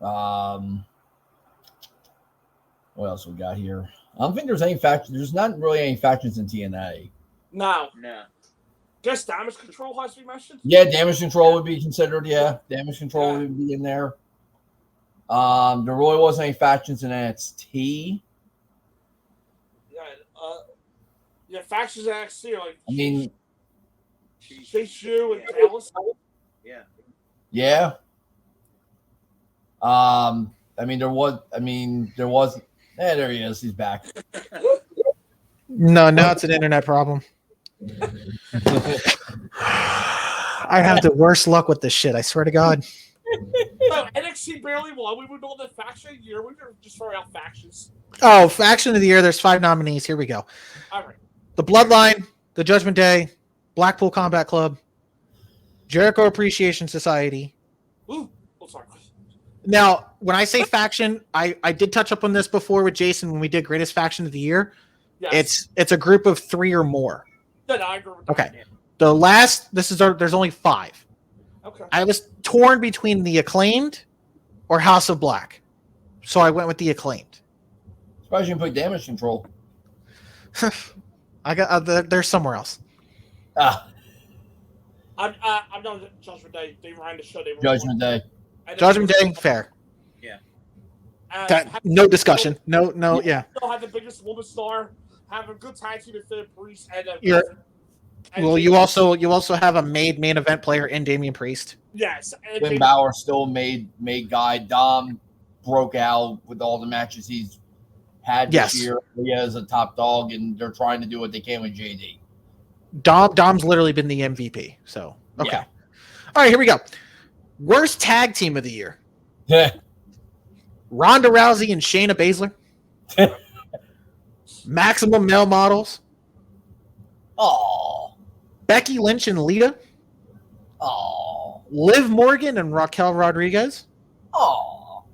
What else we got here? I don't think there's any factions. There's not really any factions in TNA. No. Guess damage control has to be mentioned. Yeah, damage control would be considered. Yeah, damage control would be in there. There really wasn't any factions in NXT. Yeah, factions in NXT are like. I mean, Shishu and Dallas. Yeah. I mean, there was. There he is. He's back. No, now it's an internet problem. I have the worst luck with this shit. I swear to God. NXT barely won. We would know the faction of the year. We were just throwing out factions. Oh, faction of the year. There's 5 nominees. Here we go. All right. The Bloodline, the Judgment Day, Blackpool Combat Club, Jericho Appreciation Society. Ooh, sorry. Now, when I say faction, I did touch up on this before with Jason when we did Greatest Faction of the Year. Yes. It's a group of 3 or more. Then I agree with that. Okay. The last, there's only 5. Okay. I was torn between the Acclaimed or House of Black. So I went with the Acclaimed. Surprised you didn't put damage control. I got they're somewhere else. I'm done with Judgment Day. They ran the show. Judgment Day. Judgment Day, fair. Yeah. No discussion. No, yeah. Still have the biggest woman star. Have a good tag team with Finn Priest and you also have a main event player in Damian Priest. Yes. Finn Balor still made guy. Dom broke out with all the matches he's had this year. He is a top dog, and they're trying to do what they can with JD. Dom's literally been the MVP. So okay. Yeah. All right, here we go. Worst tag team of the year. Yeah. Ronda Rousey and Shayna Baszler. Maximum Male Models. Oh. Becky Lynch and Lita. Oh. Liv Morgan and Raquel Rodriguez. Oh.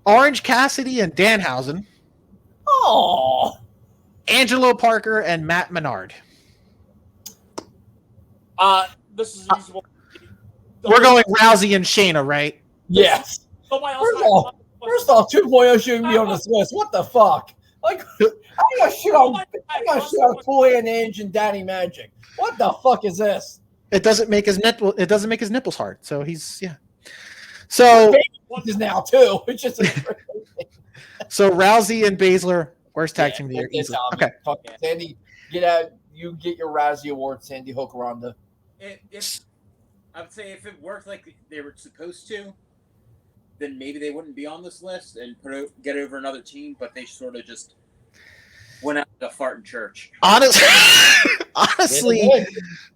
Orange Cassidy and Danhausen. Oh. Angelo Parker and Matt Menard. This is easy one. We're going Rousey and Shayna, right? Yes. First off, 2.0 shouldn't be on this list. What the fuck? Like, I'm gonna shit on Full-Hand Ange and Danny Magic. What the fuck is this? It doesn't make his nipples hard. So he's So is now too. It's just so Rousey and Baszler, worst tag team of the year. Easily. Okay. Sandy, get out. You get your Rousey award, Sandy Hook Ronda. I would say if it worked like they were supposed to, then maybe they wouldn't be on this list and get over another team. But they sort of just went out like a fart in church. Honestly,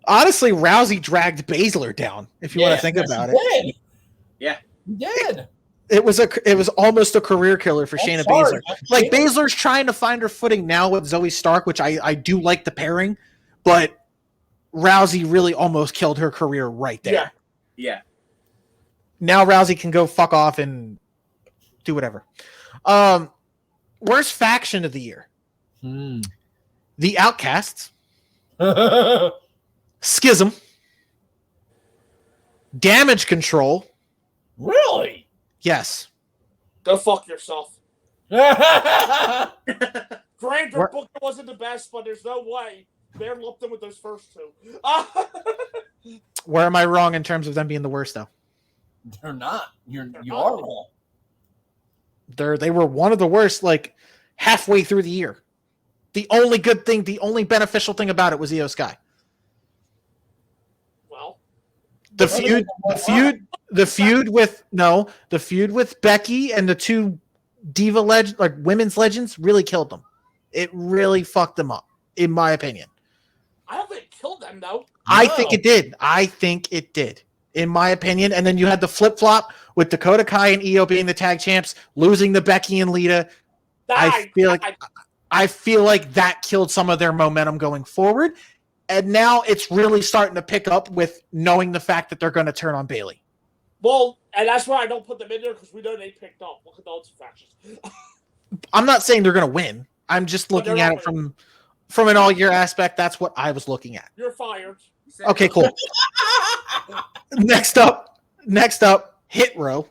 Rousey dragged Baszler down. If you want to think about it, Yeah, he did. It was almost a career killer for Shayna Baszler. Like Baszler's trying to find her footing now with Zoe Stark, which I do like the pairing, but Rousey really almost killed her career right there. Yeah. Now Rousey can go fuck off and do whatever. Worst faction of the year? The Outcasts, Schism, Damage Control. Really? Yes. Go fuck yourself. Granted, Booker wasn't the best, but there's no way they're lumped in with those first two. Where am I wrong in terms of them being the worst, though? They're not. You are wrong. They were one of the worst, like halfway through the year. The only good thing, the only beneficial thing about it was Io Sky. Well, the feud with Becky and the two diva women's legends really killed them. It really fucked them up, in my opinion. I don't think it killed them though. I think it did, in my opinion. And then you had the flip flop with Dakota Kai and Io being the tag champs, losing to Becky and Lita. I feel like that killed some of their momentum going forward. And now it's really starting to pick up with knowing the fact that they're going to turn on Bayley. Well, and that's why I don't put them in there, because we know they picked up. Look at those factions. I'm not saying they're going to win. I'm just looking at it from an all-year aspect. That's what I was looking at. You're fired. Okay, cool. Next up, Hit Row.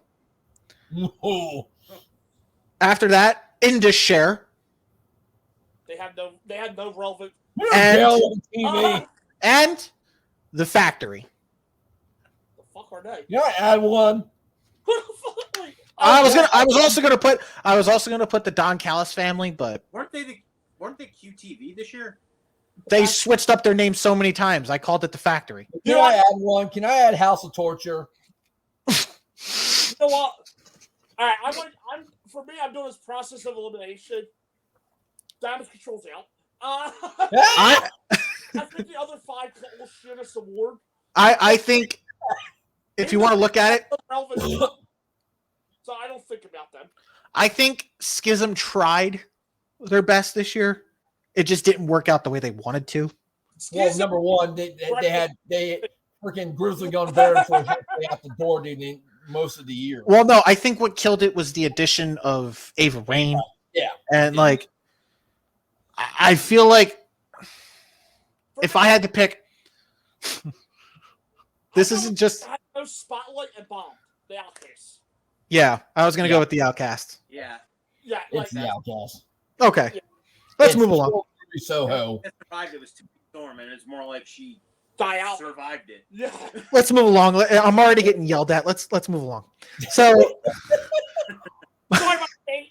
After that, Indus Share. They had no relevant. And the Factory. The fuck are they? Yeah, add one. I was also gonna put the Don Callis family, but weren't they QTV this year? They switched up their name so many times. I called it the Factory. Can I add one? Can I add House of Torture? You know what? All right, I'm doing this process of elimination. Damage Control's out. I think the other five will share this award. I think if you want to look at it, so I don't think about them. I think Schism tried their best this year. It just didn't work out the way they wanted to. Well, number one, they freaking Grizzly Gun Bear for out the door most of the year. Well, no, I think what killed it was the addition of Ava Raine. Yeah. And I feel like if I had to pick, this isn't just no Spotlight and Bomb. The Outcast. Yeah, I was gonna go with the Outcast. Yeah, it's the Outcast. Okay, let's move along. Soho. It survived. It was too storm, and it's more like she survived it. Yeah. Let's move along. I'm already getting yelled at. Let's move along. So. Sorry,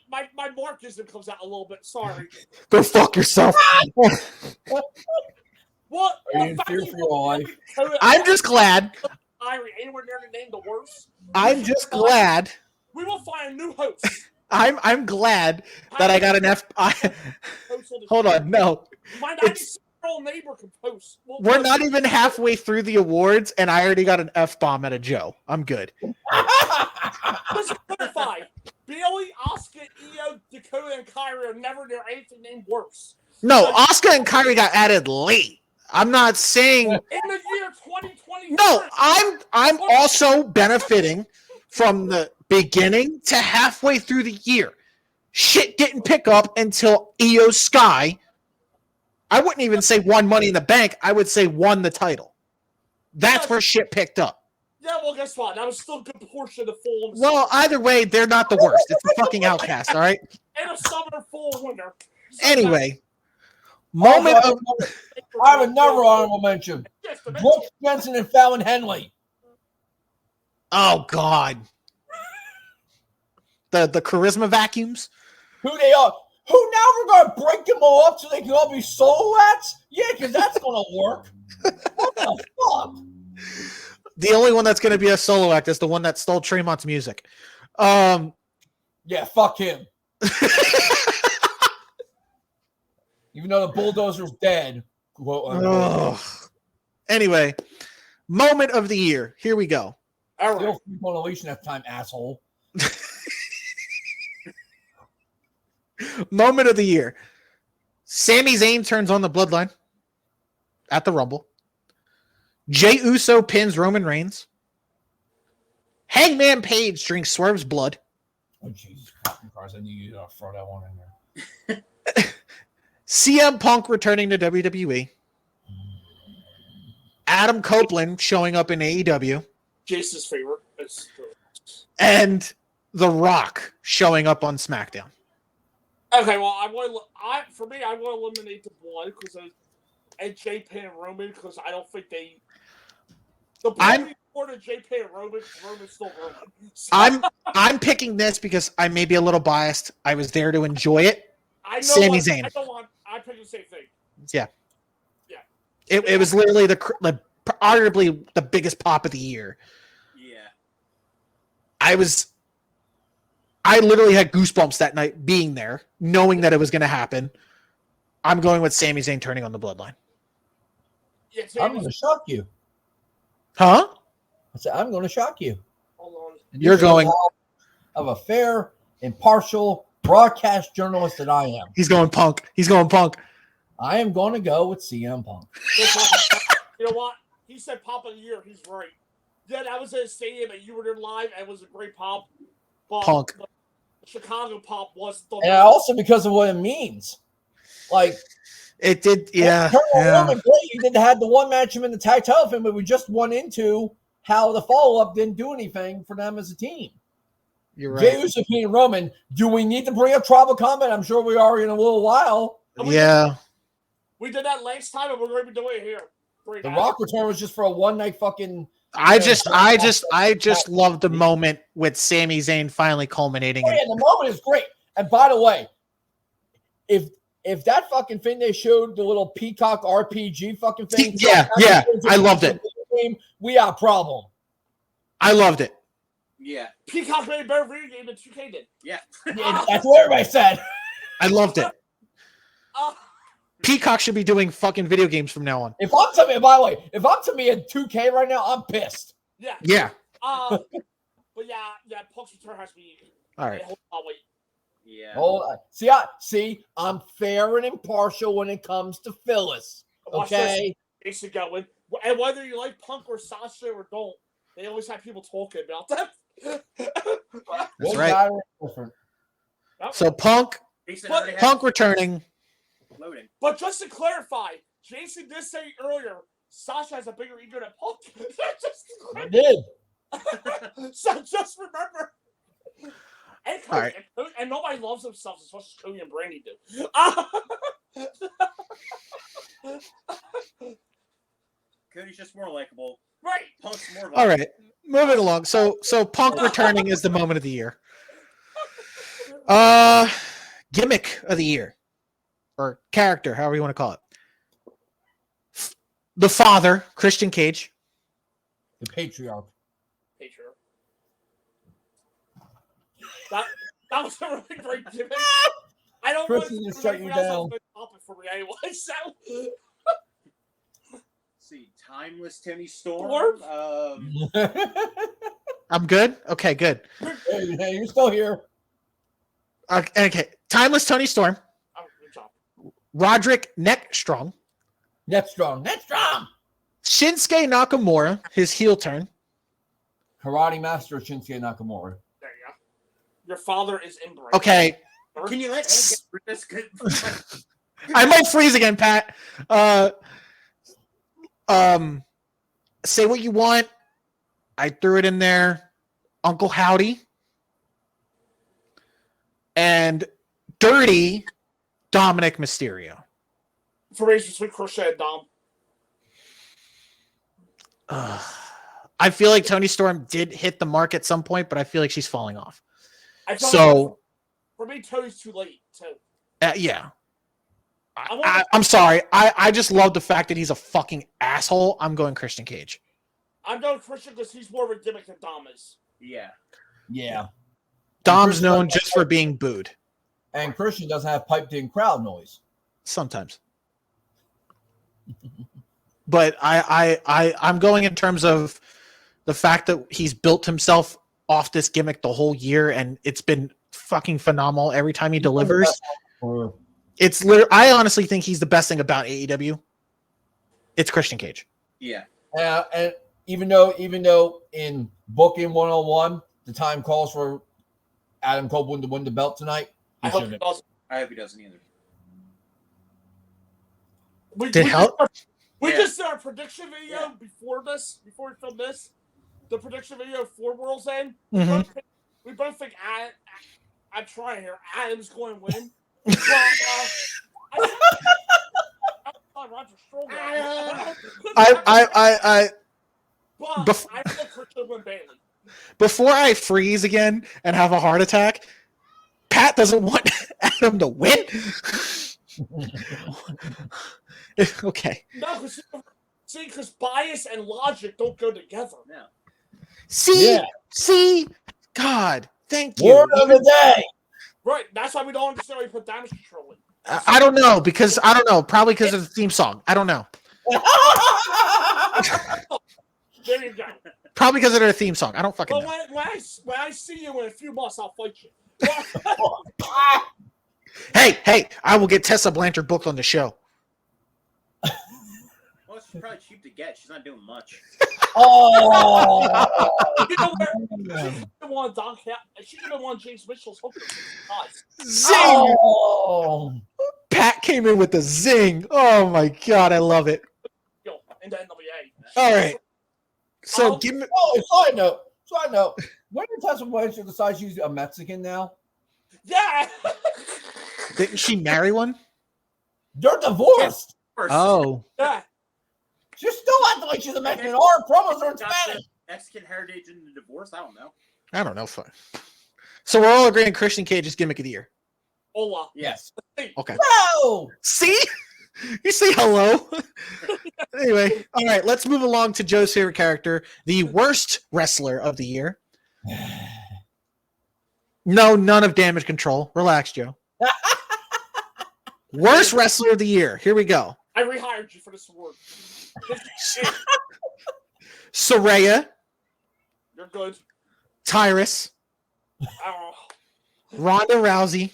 my Marxism comes out a little bit. Sorry. Go fuck yourself. What? Are you in fear for your life? I'm just glad. Anywhere near the name the worst. I'm just glad. We will find a new host. I'm glad that I got an F. Hold on, no. My 96-year-old neighbor can post. We're not even halfway through the awards, and I already got an F-bomb at a Joe. I'm good. Let's clarify. Bailey, Asuka, Io, Dakota, and Kyrie are never near anything named worse. No, Asuka and Kyrie got added late. I'm not saying in the year 2020. No, I'm also benefiting from the beginning to halfway through the year. Shit didn't pick up until Io Sky. I wouldn't even say won Money in the Bank. I would say won the title. That's where shit picked up. Yeah, well, guess what? That was still a good portion of the full. Well, either way, they're not the worst. It's the fucking Outcast, all right? And a summer full winner. So anyway, I have another honorable mention. Brooke Benson and Fallon Henley. Oh, God. The charisma vacuums? Who they are. Who now we're going to break them all up so they can all be solo acts? Yeah, because that's going to work. What the fuck? The only one that's going to be a solo act is the one that stole Tremont's music. Yeah, fuck him. Even though the bulldozer's dead. Anyway, moment of the year. Here we go. All right. Still on a leash next time, asshole. Moment of the year. Sami Zayn turns on the bloodline at the Rumble. Jey Uso pins Roman Reigns. Hangman Page drinks Swerve's blood. Oh, Jesus Christ. I knew you'd throw that one in there. CM Punk returning to WWE. Adam Copeland showing up in AEW. Jason's favorite. And The Rock showing up on SmackDown. Okay, well, I want to eliminate the blood and J-Pan and Roman because I don't think they. The blood before the J-Pan and Roman's still Roman. So. I'm picking this because I may be a little biased. I was there to enjoy it. I know. Sami Zayn. I picked the same thing. Yeah. Yeah. It was literally arguably the biggest pop of the year. Yeah. I literally had goosebumps that night being there, knowing that it was going to happen. I'm going with Sami Zayn turning on the bloodline. Yeah, I'm going to shock you. Huh? I said, I'm going to shock you. Hold on. You're going of a fair, impartial broadcast journalist that I am. He's going Punk. I am going to go with CM Punk. You know what? He said pop of the year. He's right. Yeah, I was in a stadium and you were there live. And it was a great pop. But Punk. The Chicago pop was the and also because of what it means. Like it did, yeah. You did have the one match him in the tag title thing, but we just went into how the follow up didn't do anything for them as a team. You're right. Jey Uso and Roman. Do we need to bring up Tribal Combat? I'm sure we are in a little while. Yeah. We did that last time, and we're going to be doing it here. The Rock return was just for a one night fucking. I just love the moment with Sami Zayn finally culminating. Oh, yeah, the moment is great. And by the way, if that fucking thing they showed, the little Peacock RPG fucking thing, yeah, I loved it. We have a problem. I loved it. Yeah, Peacock made a better video game than 2K did. Yeah, that's what everybody said. I loved it. Peacock should be doing fucking video games from now on. If I'm to me, by the way, if I'm to me at 2K right now, I'm pissed. Yeah. Yeah. But yeah, Punk's return has to be. All right. I'll wait. Yeah. Oh, I'm fair and impartial when it comes to Phyllis. Okay. It's going, and whether you like Punk or Sasha or don't, they always have people talking about them. That's right. So Punk returning. Loading. But just to clarify, Jason did say earlier, Sasha has a bigger ego than Punk. I did. So just remember. And Cody, right. and nobody loves themselves as much as Cody and Brandy do. Cody's just more likable. Right. Punk's more All right. Moving along. So Punk returning is the moment of the year. Gimmick of the year. Or character, however you want to call it. The father, Christian Cage. The patriarch. That was a really great gimmick. I don't want to shut you down. For me anyway, so. See, timeless Timmy Storm. I'm good. Okay, good. Hey, you're still here. Okay, timeless Tony Storm. Oh, good job. Roderick Neckstrong. Neckstrong. Shinsuke Nakamura, his heel turn. Karate Master Shinsuke Nakamura. There you go. Your father is inbred. Okay. Can you let Ed get through this? Good. I might freeze again, Pat. Say what you want. I threw it in there. Uncle Howdy. And Dirty Dominic Mysterio. For me, between Crochet and Dom. I feel like Tony Storm did hit the mark at some point, but I feel like she's falling off. For me, Tony's too late, too. Yeah. I'm sorry. I just love the fact that he's a fucking asshole. I'm going Christian Cage. I'm going Christian because he's more of a gimmick than Dom is. Yeah. Yeah. Dom's known just for being booed. And Christian doesn't have piped-in crowd noise. Sometimes. But I'm going in terms of the fact that he's built himself off this gimmick the whole year, and it's been fucking phenomenal every time he delivers. It's I honestly think he's the best thing about AEW. It's Christian Cage. Yeah. And even though in booking 101, the time calls for Adam Copeland to win the belt tonight. I hope he doesn't. I hope he doesn't either. We Yeah. just did our prediction video before we filmed this. The prediction video for World's End. Mm-hmm. We both think I'm trying here. Adam's going to win. Roger Strowman. I think Christian win Bailey. Before I freeze again and have a heart attack, Pat doesn't want Adam to win. Okay. No, because bias and logic don't go together. No. See, God, thank you. Word of the day. Right, that's why we don't understand why you put damage control in. I don't know probably because of the theme song. I don't know. There you go. Probably because of their theme song. I don't fucking know. When I see you in a few months, I'll fight you. Hey, I will get Tessa Blanchard booked on the show. Well, she's probably cheap to get. She's not doing much. Oh, You know where? She could have won James Mitchell's hooker. Zing! oh. Pat came in with the zing. Oh my God, I love it. In the NWA. All right. So give me. Oh, side note. When did Tessa Blanchard decide she's a Mexican now? Yeah. Didn't she marry one? They're divorced. Oh. Yeah. She still acting like she's a Mexican. Our promos are in Spanish. Mexican heritage in the divorce? I don't know. I don't know. Fine. So we're all agreeing Christian Cage's gimmick of the year. Hola. Yes. Okay. No. See? You say hello. Anyway, all right, let's move along to Joe's favorite character, the worst wrestler of the year. No, none of Damage Control. Relax, Joe. Worst wrestler of the year. Here we go. I rehired you for this award. Saraya. You're good. Tyrus. Oh. Ronda Rousey.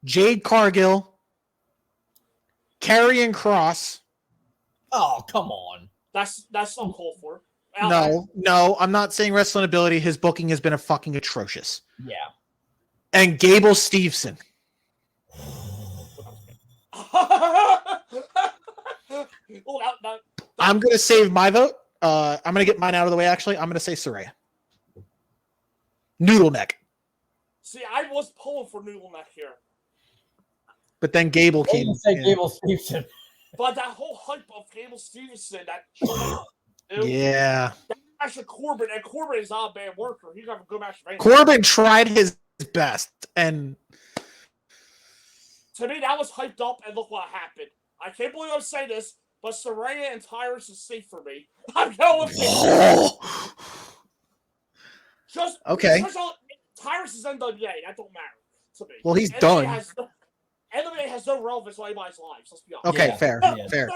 Jade Cargill. Karrion Kross. Oh, come on. That's uncalled for. No, I'm not saying wrestling ability. His booking has been fucking atrocious. Yeah. And Gable Steveson. I'm going to save my vote. I'm going to get mine out of the way, actually. I'm going to say Saraya. Noodle neck. See, I was pulling for Noodle neck here. But then Gable came in. Gable Steveson. But that whole hype of Gable Steveson, Yeah. That match with Corbin, and Corbin is not a bad worker. He's got a good match. Corbin tried his best, and to me, that was hyped up, and look what happened. I can't believe I'm saying this, but Saraya and Tyrus is safe for me. I'm going with just okay. Tyrus is NWA. That don't matter to me. Well, he's NWA done. NWA has no relevance to anybody's lives. Let's be honest. Okay, Yeah. fair. Yeah. Fair.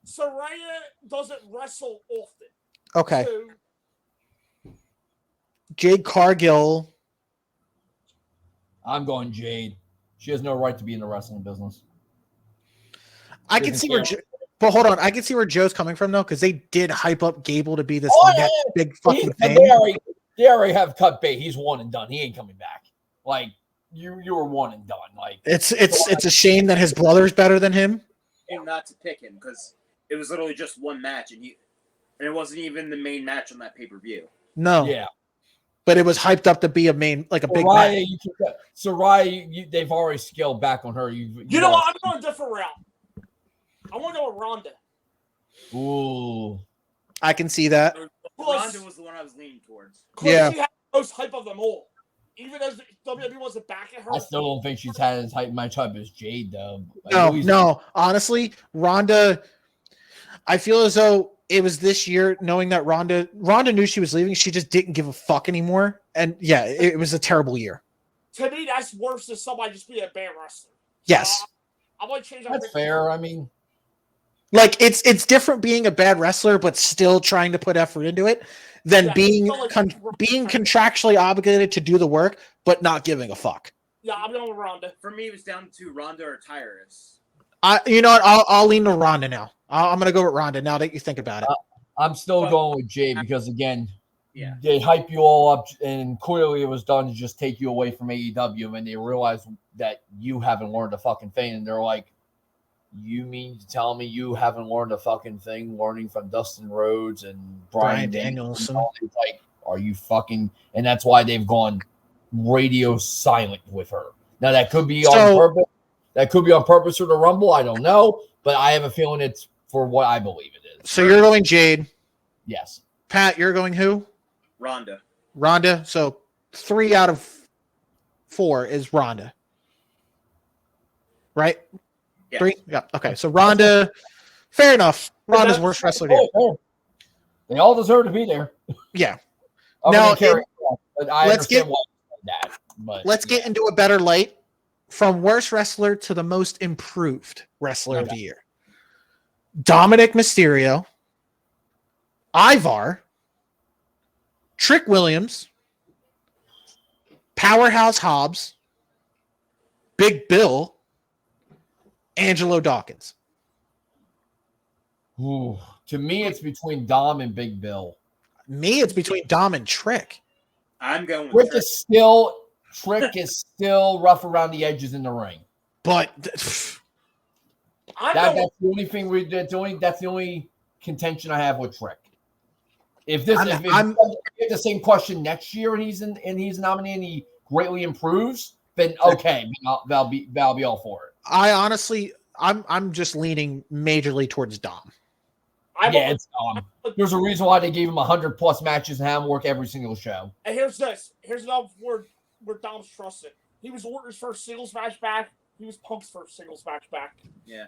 Saraya doesn't wrestle often. Okay. So, Jade Cargill. I'm going Jade. She has no right to be in the wrestling business. I can see where, but hold on. I can see where Joe's coming from though, because they did hype up Gable to be this big fucking thing. They already have cut bait. He's one and done. He ain't coming back. Like you were one and done. Like it's a shame that his brother's better than him. And not to pick him because it was literally just one match, and it wasn't even the main match on that pay-per-view. No. Yeah. But it was hyped up to be a big match. Saraya, they've already scaled back on her. You know what? I'm going a different route. I want to go with Ronda. Ooh. I can see that. Ronda was the one I was leaning towards. Yeah. She had the most hype of them all. Even as WWE wasn't backing her. I still don't think she's had as much hype as Jade, though. No. Honestly, Ronda, I feel as though it was this year, knowing that Ronda knew she was leaving. She just didn't give a fuck anymore. And yeah, it was a terrible year. To me, that's worse than somebody just being a bad wrestler. Yes. I'm going to change that. That's fair. I mean, like it's different being a bad wrestler, but still trying to put effort into it than being contractually obligated to do the work, but not giving a fuck. Yeah, I'm going with Ronda. For me, it was down to Ronda or Tyrus. You know what? I'll lean to Ronda now. I'm going to go with Ronda now that you think about it. I'm still going with Jay because, again, yeah, they hype you all up, and clearly it was done to just take you away from AEW, and they realize that you haven't learned a fucking thing, and they're like, you mean to tell me you haven't learned a fucking thing learning from Dustin Rhodes and Bryan Danielson? Like, are you fucking... And that's why they've gone radio silent with her. Now, that could be on purpose. That could be on purpose for the Rumble. I don't know, but I have a feeling it's for what I believe it is. So you're going Jade. Yes. Pat, you're going who? Ronda. So 3 out of 4 is Ronda. Right? Yes. 3? Yeah. Okay. So Ronda, fair enough. Ronda's worst wrestler here. They all deserve to be there. Yeah. Now, let's get into a better light. From worst wrestler to the most improved wrestler of the year. Dominic Mysterio, Ivar, Trick Williams, Powerhouse Hobbs, Big Bill, Angelo Dawkins. Ooh, to me, it's between Dom and Big Bill. Me, it's between Dom and Trick. I'm going with Trick is still rough around the edges in the ring. But that's the only thing that's the only contention I have with Trick. If the same question next year and he's nominated and he greatly improves, then okay, that'll be all for it. I honestly, I'm just leaning majorly towards Dom. It's Dom. There's a reason why they gave him 100+ matches and have him work every single show. And here's another word where Dom's trusted. He was Orton's first singles match back. He was Punk's first singles match back. Yeah.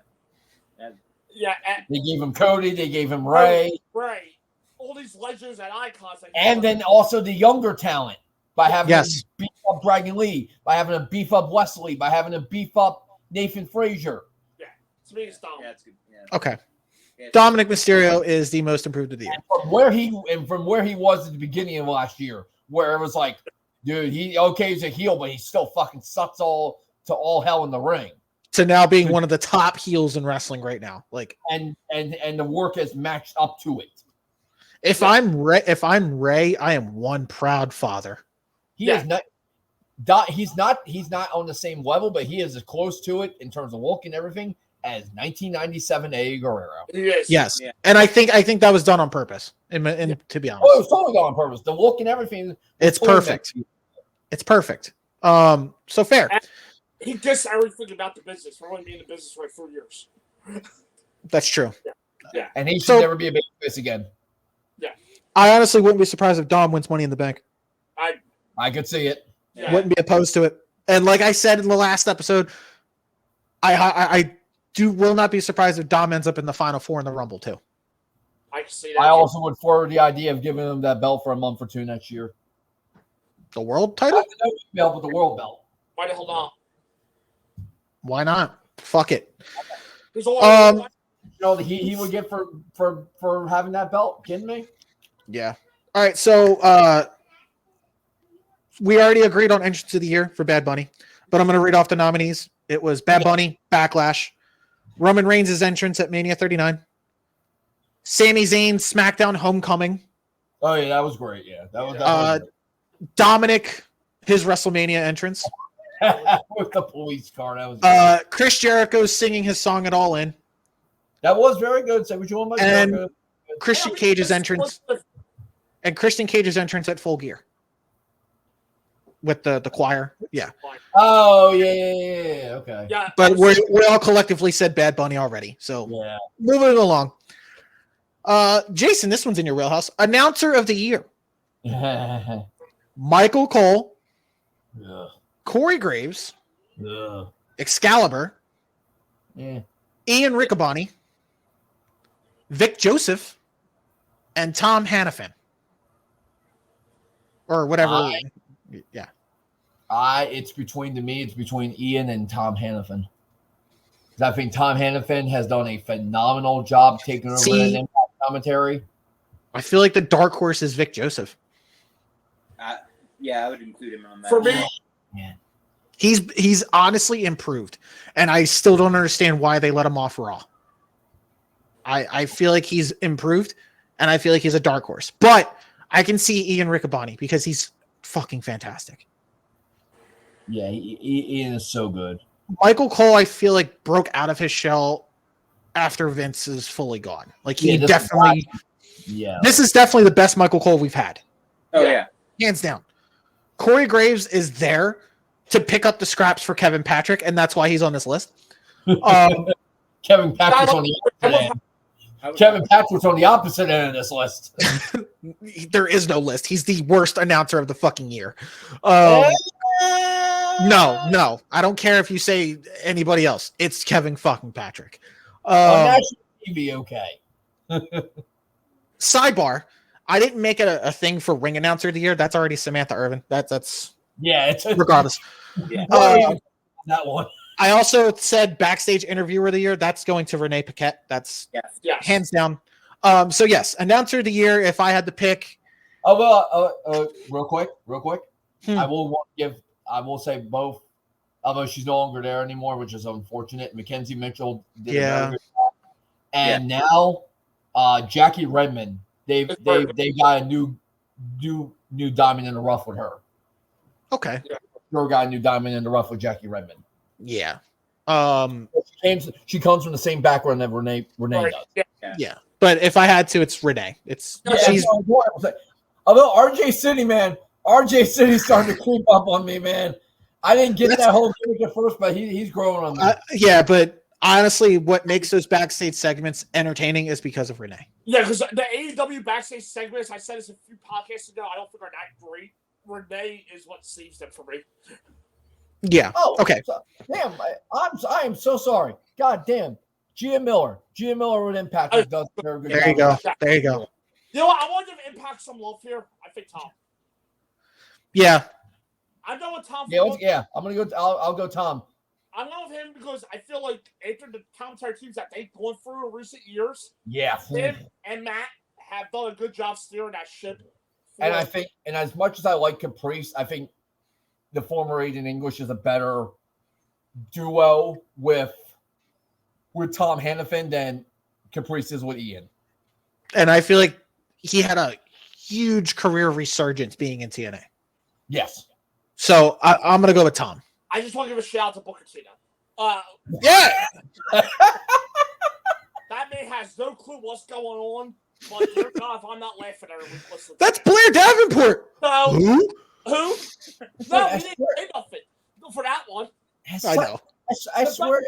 Yeah. They gave him Cody. They gave him Ray. Ray. All these legends and icons. And then also the younger talent by having him beef up Dragon Lee, by having him beef up Wesley, by having him beef up Nathan Frazier. Yeah. To me, it's Dom. Yeah, it's good. Yeah. Okay. Dominic Mysterio is the most improved of the year. And from where he was at the beginning of last year, where it was like, dude, he's a heel, but he still fucking sucks to all hell in the ring. To now being one of the top heels in wrestling right now, like and the work has matched up to it. If I'm Ray, I am one proud father. He's not on the same level, but he is as close to it in terms of look and everything as 1997 Eddie Guerrero. Yes. Yeah. And I think that was done on purpose. And to be honest, it was totally done on purpose. The look and everything. It's perfect. It's perfect. So fair. And he just everything about the business. We're only being in the business for like 4 years. That's true. Yeah. And he should never be a babyface again. Yeah. I honestly wouldn't be surprised if Dom wins Money in the Bank. I could see it. Yeah. Wouldn't be opposed to it. And like I said in the last episode, I will not be surprised if Dom ends up in the Final Four in the Rumble too. I can see that. I also would forward the idea of giving him that belt for a month or two next year. The world title? Not the belt, but the world belt. Why the hell not? Why not? Fuck it. He would get for having that belt. Kidding me? Yeah. All right. So we already agreed on entrance of the year for Bad Bunny, but I'm going to read off the nominees. It was Bad Bunny, Backlash, Roman Reigns' entrance at Mania 39, Sami Zayn, SmackDown Homecoming. Oh yeah, that was great. Yeah, that was Dominic, his WrestleMania entrance. With the police car. That was Chris Jericho singing his song at All In. That was very good. Say what you want, and Christian Cage's entrance. And Christian Cage's entrance at Full Gear. With the choir. Yeah. Oh, yeah. Okay. Yeah. But we all collectively said Bad Bunny already. So moving along. Jason, this one's in your wheelhouse. Announcer of the year. Michael Cole. Corey Graves. Excalibur. Yeah. Ian Riccaboni. Vic Joseph. and Tom Hannafin. Or whatever. Yeah. It's between Ian and Tom Hannafin. I think Tom Hannafin has done a phenomenal job taking over an Impact commentary. I feel like the dark horse is Vic Joseph. Yeah, I would include him on that. For me, yeah. He's honestly improved, and I still don't understand why they let him off Raw. I feel like he's improved, and I feel like he's a dark horse. But I can see Ian Riccaboni because he's fucking fantastic. Yeah, Ian is so good. Michael Cole, I feel like, broke out of his shell after Vince is fully gone. Like he definitely, this is definitely the best Michael Cole we've had. Oh yeah, hands down. Corey Graves is there to pick up the scraps for Kevin Patrick, and that's why he's on this list. Kevin Patrick's on the opposite end. Kevin Patrick's on the opposite end of this list. There is no list. He's the worst announcer of the fucking year. No. I don't care if you say anybody else. It's Kevin fucking Patrick. On national TV, okay. Sidebar. I didn't make it a thing for ring announcer of the year. That's already Samantha Irvin. That's it's regardless. Yeah. That one. I also said backstage interviewer of the year. That's going to Renee Paquette. That's hands down. So yes, announcer of the year. If I had to pick, real quick. I will say both. Although she's no longer there anymore, which is unfortunate. Mackenzie Mitchell did a very good job. And now Jackie Redmond. They got a new diamond in the rough with her. Okay. Girl got a new diamond in the rough with Jackie Redmond. Yeah. She comes from the same background that Renee does. Yeah. But if I had to, it's Renee. She's although RJ City's starting to creep up on me, man. I didn't get that whole gimmick at first, but he's growing on me. Yeah, but honestly, what makes those backstage segments entertaining is because of Renee. Yeah, because the AEW backstage segments, I said this a few podcasts ago, I don't think are that great. Renee is what saves them for me. Yeah. Oh, okay. Damn, I am so sorry. God damn. Gia Miller with Impact does a very good job. There you go. You know what? I want to give Impact some love here. I think Tom. Yeah. I'm going with Tom. I'm gonna go. I'll go Tom. I'm going with him because I feel like after the commentary teams that they've gone through in recent years, him and Matt have done a good job steering that ship. And I think, and as much as I like Caprice, I think the former Aiden English is a better duo with Tom Hannafin than Caprice is with Ian. And I feel like he had a huge career resurgence being in TNA. Yes. So I'm going to go with Tom. I just want to give a shout out to Booker T. Yeah. That man has no clue what's going on. But dear God, if I'm not laughing every week, listen. That's Blair Davenport. No. Who? No, he didn't say nothing for that one. I know. I swear.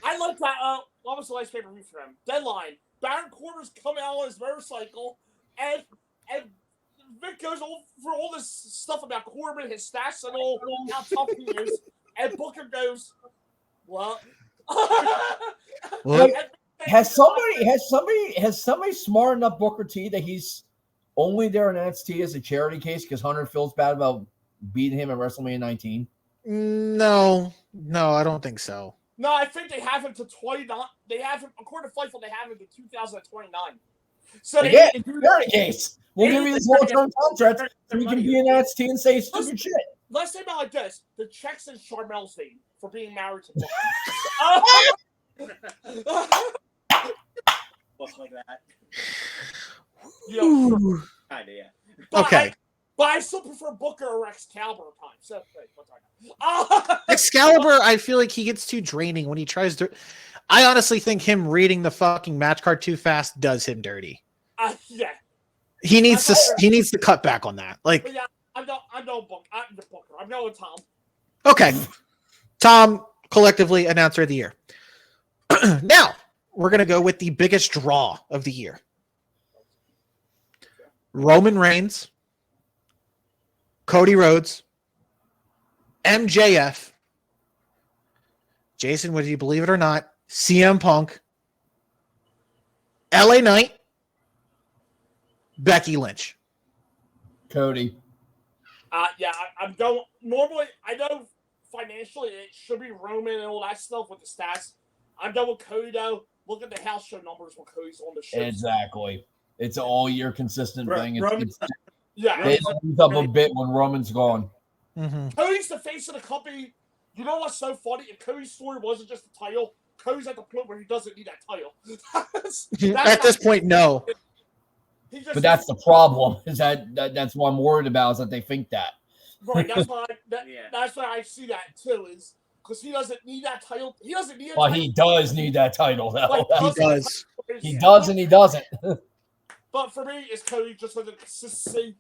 I like that. What was the last pay-per-view for him? Deadline. Baron Corbin's coming out on his motorcycle, and Vic goes for all this stuff about Corbin, his stats, and all how tough he is. And Booker goes, "Well, has somebody smartened up Booker T that he's only there in NXT as a charity case because Hunter feels bad about beating him at WrestleMania 19? No, I don't think so. No, I think they have him to 29. They have him, according to Fightful, they have him to 2029. So again, charity case. We'll give you this long-term contract so you can be in NXT and say stupid shit. Let's say about like this: the checks in Charmel's name for being married to Booker. Looks like that. Yeah, Kinda, yeah. Okay. But I still prefer Booker or Excalibur at times. So, Excalibur, I feel like he gets too draining when he tries to. I honestly think him reading the fucking match card too fast does him dirty. Yeah. He needs to cut back on that. Like, but yeah, I'm no Booker. I'm going with Tom. Okay. Tom, collectively announcer of the year. Now, we're going to go with the biggest draw of the year. Roman Reigns, Cody Rhodes, MJF, Jason, whether you believe it or not, CM Punk, LA Knight, Becky Lynch. Cody. Yeah, I'm going. Normally, I know financially it should be Roman and all that stuff with the stats. I'm done with Cody though. Look at the house show numbers when Cody's on the show. Exactly. It's an all-year consistent thing. Yeah, they lose up a bit when Roman's gone. Mm-hmm. Cody's the face of the company. You know what's so funny? If Cody's story wasn't just a title, Cody's at the point where he doesn't need that title. At this point, no. But that's the problem. Is that's what I'm worried about? Is that they think that. Right. That's why. That's why I see that too. Is because he doesn't need that title. He doesn't need. Well, he does need that title, though. Like, he does. He does, and he doesn't. But for me, it's Cody just with the consistency.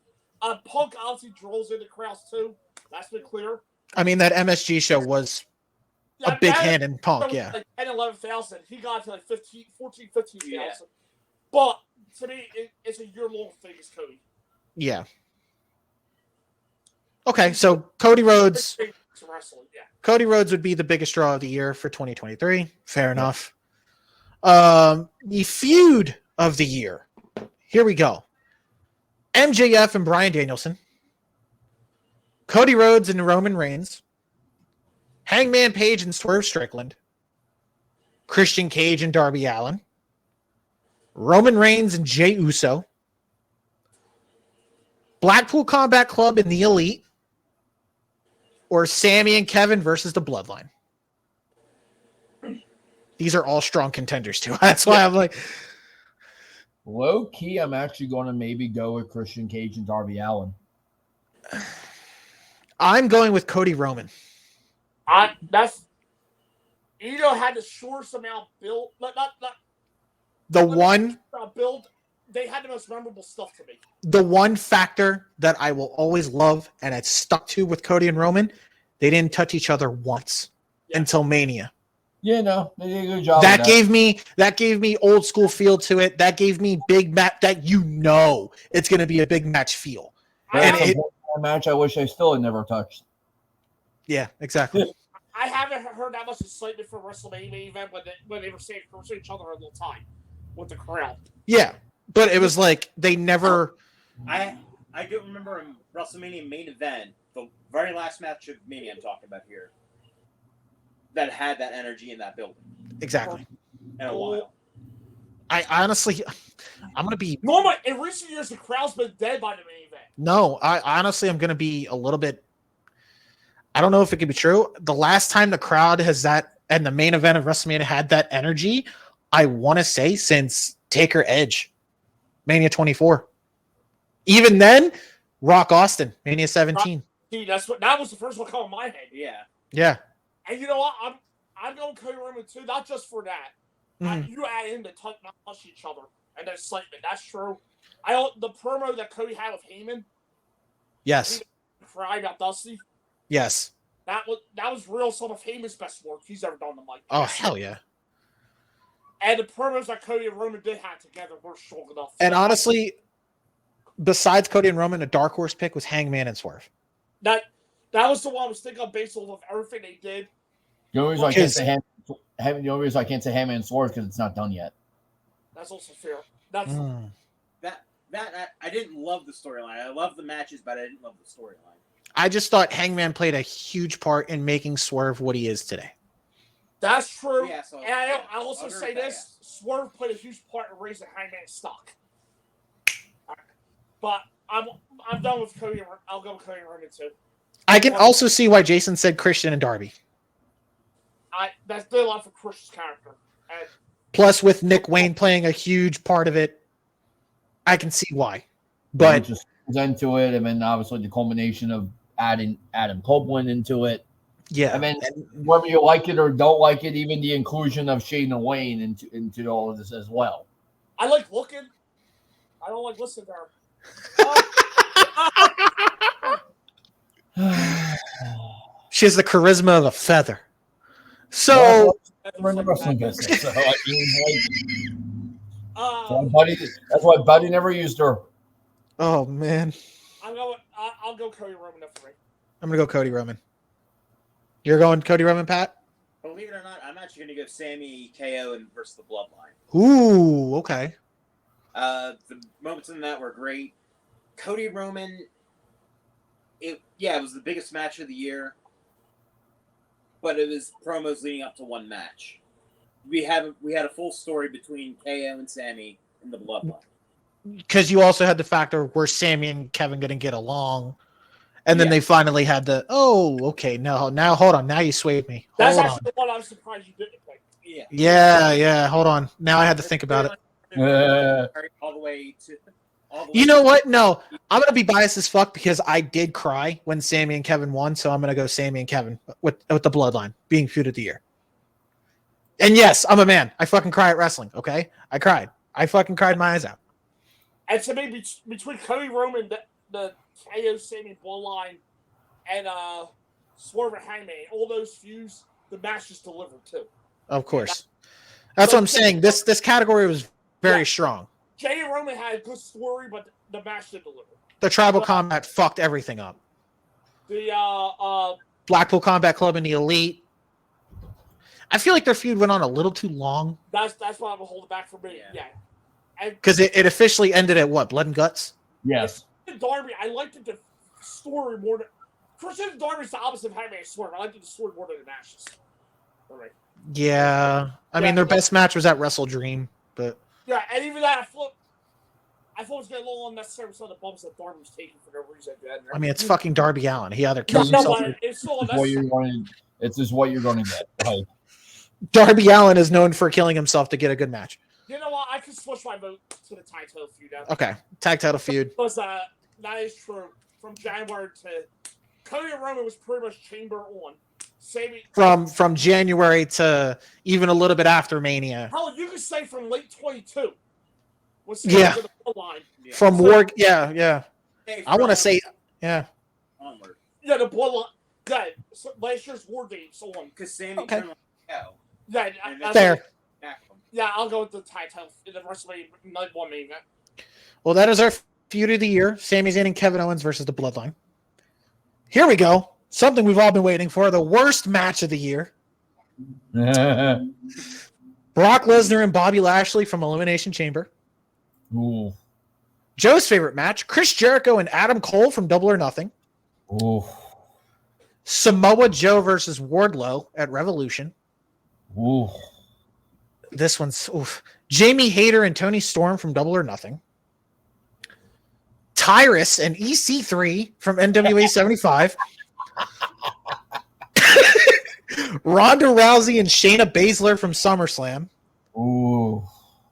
Punk obviously draws in the crowds too. That's been clear. I mean, that MSG show was a big hand in Punk, yeah. Like 10, 11,000. He got to like 14, 15,000. Yeah. But to me, it's a year-long thing as Cody. Yeah. Okay, so Cody Rhodes. Cody Rhodes would be the biggest draw of the year for 2023. Fair enough. The feud of the year. Here we go. MJF and Bryan Danielson. Cody Rhodes and Roman Reigns. Hangman Page and Swerve Strickland. Christian Cage and Darby Allin. Roman Reigns and Jey Uso. Blackpool Combat Club and the Elite. Or Sammy and Kevin versus the Bloodline. These are all strong contenders too. That's why I'm like, low key, I'm actually going to maybe go with Christian Cage and Darby Allin. I'm going with Cody Roman. That's had the shortest amount built. Build. They had the most memorable stuff to me. The one factor that I will always love and it's stuck to with Cody and Roman, they didn't touch each other once until Mania. Yeah, no, they did a good job. That gave me old school feel to it. That gave me big match. That it's going to be a big match feel. And match I wish I still had never touched. Yeah, exactly. I haven't heard that much excitement for WrestleMania event when they were saying for each other all the time with the crowd. Yeah, but it was like they never. I do remember in WrestleMania main event, the very last match of Mania I'm talking about here, that had that energy in that building. Exactly. In a while. I honestly, I'm going to be. Normally, in recent years, the crowd's been dead by the main event. No, I'm going to be a little bit. I don't know if it could be true. The last time the crowd has that and the main event of WrestleMania had that energy, I want to say since Taker Edge, Mania 24. Even then, Rock Austin, Mania 17. That was the first one coming in my head. Yeah. Yeah. And you know what? I'm going Cody Roman too, not just for that. Mm-hmm. You add in the not touch each other and the excitement. That's true. The promo that Cody had with Heyman. Yes. Cry about Dusty. Yes. That was real. Some of Heyman's best work he's ever done on the mic. Oh hell yeah! And the promos that Cody and Roman did have together were strong enough. And honestly, besides Cody and Roman, a dark horse pick was Hangman and Swerve. That was the one I was thinking of based off of everything they did. The only reason I can't say Hangman and Swerve because it's not done yet. That's also fair. That's that I didn't love the storyline. I love the matches, but I didn't love the storyline. I just thought Hangman played a huge part in making Swerve what he is today. That's true. Yeah, so, and I also say this: Swerve played a huge part in raising Hangman's stock. But I'm done with Cody. I'll go with Cody and Roman too. I can also see why Jason said Christian and Darby. That's did a lot for Christian's character. And plus, with Nick Wayne playing a huge part of it, I can see why. But just into it, and then obviously the culmination of adding Adam Copeland into it. Yeah. And then whether you like it or don't like it, even the inclusion of Shayna Wayne into all of this as well. I like looking. I don't like listening to her. She has the charisma of a feather. So we're in the wrestling business. So that's why Buddy never used her. Oh man. I'll go Cody Roman up for me. I'm gonna go Cody Roman. You're going Cody Roman, Pat? Believe it or not, I'm actually gonna go Sammy KO and versus the Bloodline. Ooh, okay. The moments in that were great. Cody Roman, it was the biggest match of the year, but it was promos leading up to one match. We had a full story between KO and Sammy in the Bloodline. Because you also had the factor where Sammy and Kevin going to get along. And then they finally had the, okay, no, now hold on. Now you swayed me. That's actually the one I'm surprised you didn't pick. Yeah, hold on. Now I had to think about it. All the way to... You know what? No, I'm going to be biased as fuck because I did cry when Sammy and Kevin won, so I'm going to go Sammy and Kevin with the Bloodline being feud of the year. And yes, I'm a man. I fucking cry at wrestling, okay? I cried. I fucking cried my eyes out. And to me, between Cody Roman, the KO Sammy Bloodline, and Swerve and Hangman, all those feuds, the match just delivered too. Of course. That's what I'm saying. This category was very strong. Jay and Roman had a good story, but the match did deliver. The Tribal Combat fucked everything up. The Blackpool Combat Club and the Elite. I feel like their feud went on a little too long. That's why I'm holding back for me. Yeah. Because it officially ended at what? Blood and Guts? Yes. Darby, I liked the story more than... Christian Darby's the opposite of Hangman Swerve. I liked the story more than the matches. All right. Yeah. I mean, their best match was at Wrestle Dream, but... Yeah, and even that, I thought it was getting a little unnecessary with some of the bumps that Darby was taking for no reason. I mean, it's fucking Darby Allin. He either kills himself... It's still unnecessary. It's just what you're going to get. Right? Darby Allin is known for killing himself to get a good match. You know what? I can switch my vote to the tag title feud now. Okay, tag title feud. Because that is true. From January to... Cody and Roman was pretty much chamber on. Sammy... From January to even a little bit after Mania. Hell, you could say from late 22. Yeah. From War... Yeah. Hey, I want to say... Yeah. Onward. Yeah, the Bloodline... Yeah, so last year's War Games on. Because Sammy turned on KO. Yeah, Fair. Yeah, I'll go with the tag title in the WrestleMania Night 1 main event. Well, that is our feud of the year. Sami Zayn and Kevin Owens versus the Bloodline. Here we go. Something we've all been waiting for. The worst match of the year. Brock Lesnar and Bobby Lashley from Elimination Chamber. Ooh. Joe's favorite match. Chris Jericho and Adam Cole from Double or Nothing. Ooh. Samoa Joe versus Wardlow at Revolution. Ooh. This one's oof. Jamie Hayter and Tony Storm from Double or Nothing. Tyrus and EC3 from NWA 75. Ronda Rousey and Shayna Baszler from SummerSlam. Ooh.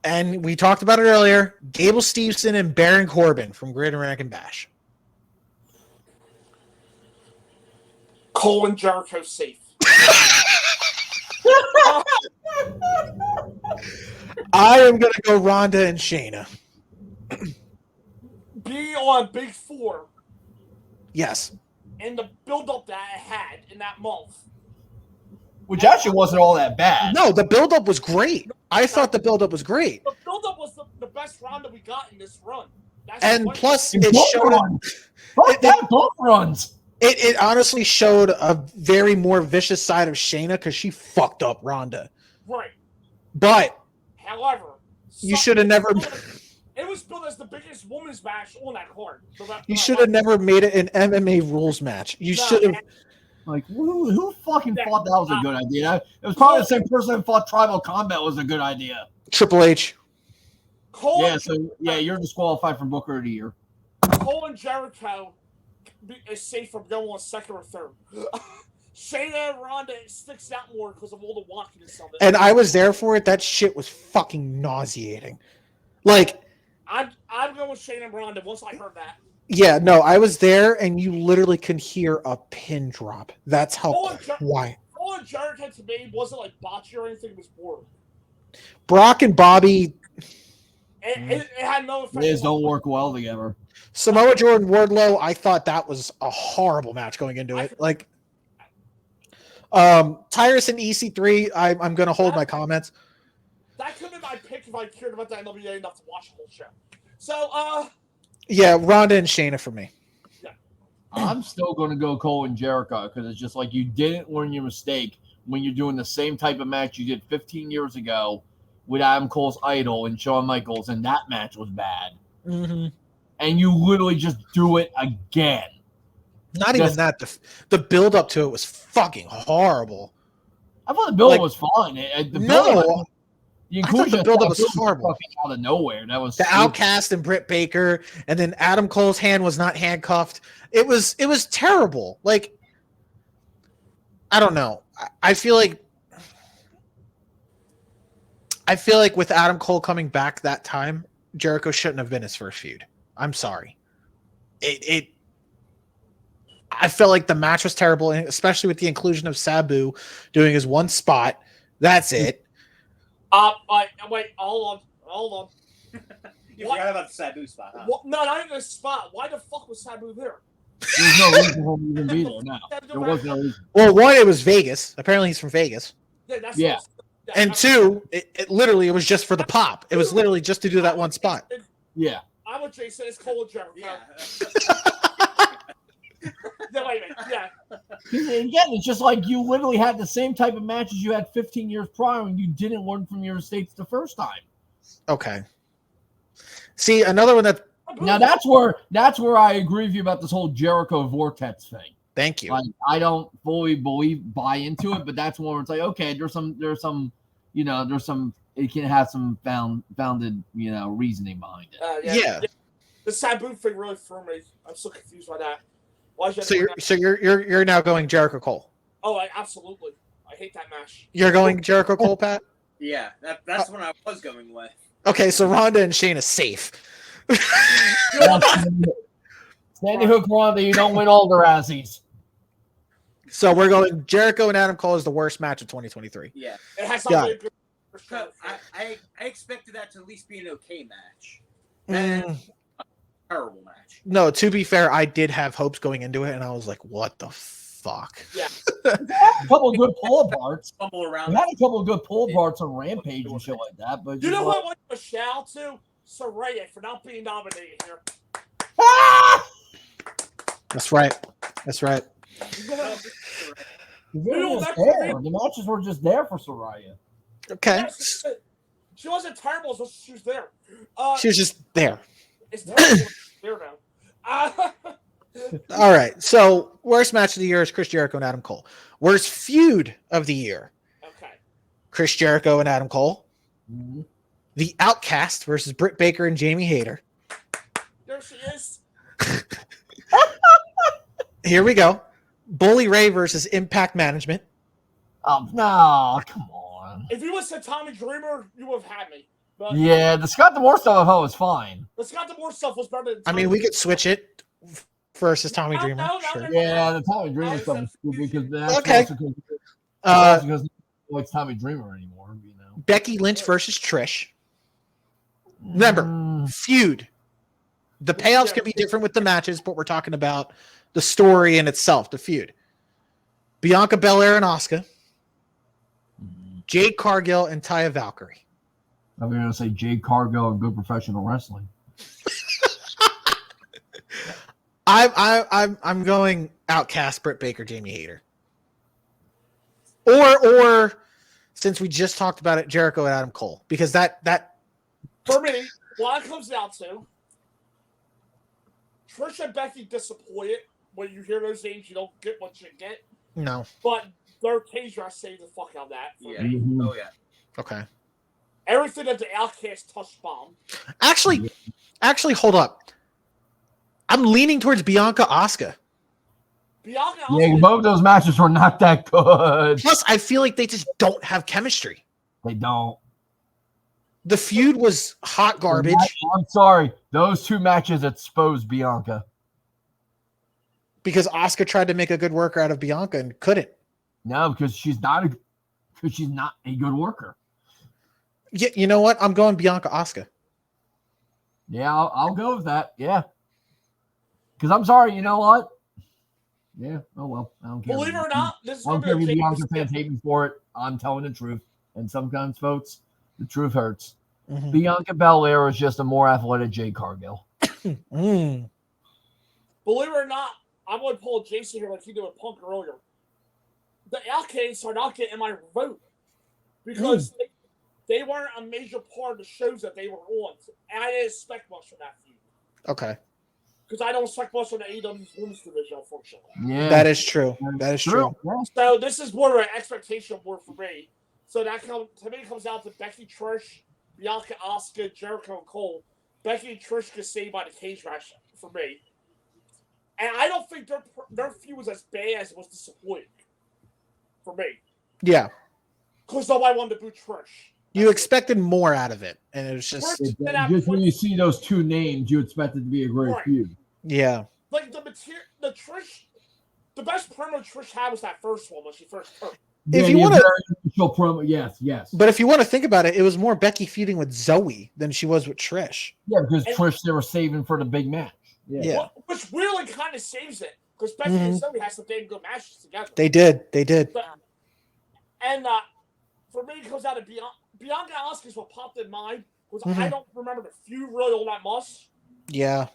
And we talked about it earlier. Gable Steveson and Baron Corbin from Great American Bash. Cole and Jericho safe. I am going to go Ronda and Shayna. Be on Big Four. Yes. And the build-up that it had in that month. Which actually wasn't all that bad. No, the build-up was great. I thought the build-up was great. The build-up was the best Ronda we got in this run. And plus, it showed... Both runs. It honestly showed a very more vicious side of Shayna because she fucked up Ronda. Right. But, however, you should have never... It was billed as the biggest women's match on that card. You should have never made it an MMA rules match. You should have... Like, who fucking thought that was a good idea? It was probably the same person that thought Tribal Combat was a good idea. Triple H. You're disqualified from Booker of the Year. Cole and Jericho is safe from going on second or third. Shayna and Ronda sticks out more because of all the wonkiness of it. And I was there for it. That shit was fucking nauseating. Like... I'm going with Shayna and Ronda once I heard that. Yeah, no, I was there, and you literally could hear a pin drop. That's how quiet. Cole and Jericho to me wasn't like botchy or anything. It was boring. Brock and Bobby... It had no effect. They don't work well together. Samoa Joe and Wardlow, I thought that was a horrible match going into it. Like, Tyrus and EC3, I'm going to hold my comments. That could have been my pick if I cared about the NWA enough to watch the whole show. So, yeah, Ronda and Shayna for me. Yeah. I'm still going to go Cole and Jericho because it's just like you didn't learn your mistake when you're doing the same type of match you did 15 years ago with Adam Cole's idol and Shawn Michaels, and that match was bad. Mm-hmm. And you literally just do it again. Not even that. The build up to it was fucking horrible. I thought the build was fine. The inclusion the build up was horrible. Out of nowhere. That was the Outcast and Britt Baker, and then Adam Cole's hand was not handcuffed. It was terrible. Like, I don't know. I feel like with Adam Cole coming back that time, Jericho shouldn't have been his first feud. I'm sorry. I felt like the match was terrible, especially with the inclusion of Sabu doing his one spot. That's it. Wait, hold on. You forgot about the Sabu spot, huh? No, not even the spot. Why the fuck was Sabu there? There's no reason for him to even be there now. There was no reason. Well, one, it was Vegas. Apparently, he's from Vegas. Yeah. And two, it literally was just for the pop. It was literally just to do that one spot. Yeah. I'm with Jason. It's Cole and Jericho. Yeah. No, wait a minute. Yeah. Again, it's just like you literally had the same type of matches you had 15 years prior, and you didn't learn from your mistakes the first time. Okay. See, another one that. Now that's where I agree with you about this whole Jericho Vortex thing. Thank you. Like, I don't fully buy into it, but that's one where it's like, okay, there's some, it can have some founded, reasoning behind it. Yeah. The Sabu thing really threw me. I'm so confused by that. So you're now going Jericho Cole. Oh, absolutely. I hate that match. You're going Jericho Cole, Pat? Yeah, that's what I was going with. Okay, so Ronda and Shayna safe. Sandy Hook Ronda, you don't win all the Razzies. So we're going Jericho and Adam Cole is the worst match of 2023. Yeah. It has something good. I expected that to at least be an okay match. Terrible match. No, to be fair, I did have hopes going into it, and I was like, what the fuck? Yeah. A couple of good pull parts. Fumble around. We had a couple of good pull parts on Rampage and shit like that. But you know what I want to shout to? Saraya for not being nominated here. That's right. The matches were just there for Saraya. Okay. She wasn't terrible, so she was there. She was just there. It's terrible. There now. All right. So, worst match of the year is Chris Jericho and Adam Cole. Worst feud of the year. Okay. Chris Jericho and Adam Cole. Mm-hmm. The Outcast versus Britt Baker and Jamie Hayter. There she is. Here we go. Bully Ray versus Impact Management. No, come on. If you would have said Tommy Dreamer, you would have had me. But yeah, the Scott D'Amore stuff I thought was fine. The Scott D'Amore stuff was better than I mean, we could switch it versus Tommy Dreamer. Sure. Yeah, the Tommy Dreamer stuff was stupid because that's okay. because it's Tommy Dreamer anymore. Becky Lynch versus Trish. Remember, feud. The payoffs can be different with the matches, but we're talking about the story in itself, the feud. Bianca Belair and Asuka. Jade Cargill and Taya Valkyrie. I'm going to say Jade Cargill and Good Professional Wrestling. I'm going Outcast, Britt Baker, Jamie Hayter. Or since we just talked about it, Jericho and Adam Cole, because that for me, what it comes down to, Trish and Becky disappointed. When you hear those names, you don't get what you get. No. But their cage, I saved the fuck out of that. Yeah. Mm-hmm. Oh, yeah. Okay. Everything that the Outcast touched bomb. Actually, hold up. I'm leaning towards Bianca Asuka. Bianca Yeah, Asuka, both of those matches were not that good. Plus, I feel like they just don't have chemistry. They don't. The feud was hot garbage. I'm sorry. Those two matches exposed Bianca. Because Asuka tried to make a good worker out of Bianca and couldn't. No, because she's not a good worker. Yeah, you know what? I'm going Bianca Asuka. Yeah, I'll go with that. Yeah. Because I'm sorry, you know what? Yeah, oh well. I don't care. Believe it or not, this is I don't care if Bianca fans hate me for it. I'm telling the truth. And sometimes, folks, the truth hurts. Mm-hmm. Bianca Belair is just a more athletic Jade Cargill. Believe it or not, I'm going to pull Jason here like he did with Punk earlier. The Outcasts are not getting my vote because they weren't a major part of the shows that they were on, and I didn't expect much from that feud. Okay. Because I don't expect much from the AEW's women's division, unfortunately. Yeah, That is true. That is true. Yeah. So this is more of an expectation more for me. So that to me comes down to Becky, Trish, Bianca, Asuka, Jericho, and Cole. Becky and Trish get saved by the cage match for me. And I don't think their feud was as bad as it was disappointing for me. Yeah. Because nobody wanted to boo Trish. You expected more out of it, and it was just just when you see those two names, you expect it to be a great feud. Yeah. Like the Trish, the best promo Trish had was that first one when she first hurt. If you want to promo, yes. But if you want to think about it, it was more Becky feuding with Zoe than she was with Trish. Yeah, because Trish they were saving for the big match. Yeah. Which really kind of saves it because Becky and Zoe had some damn good matches together. They did. And for me, it comes out of Bianca and Asuka is what popped in mind because I don't remember the feud really all that much. Yeah.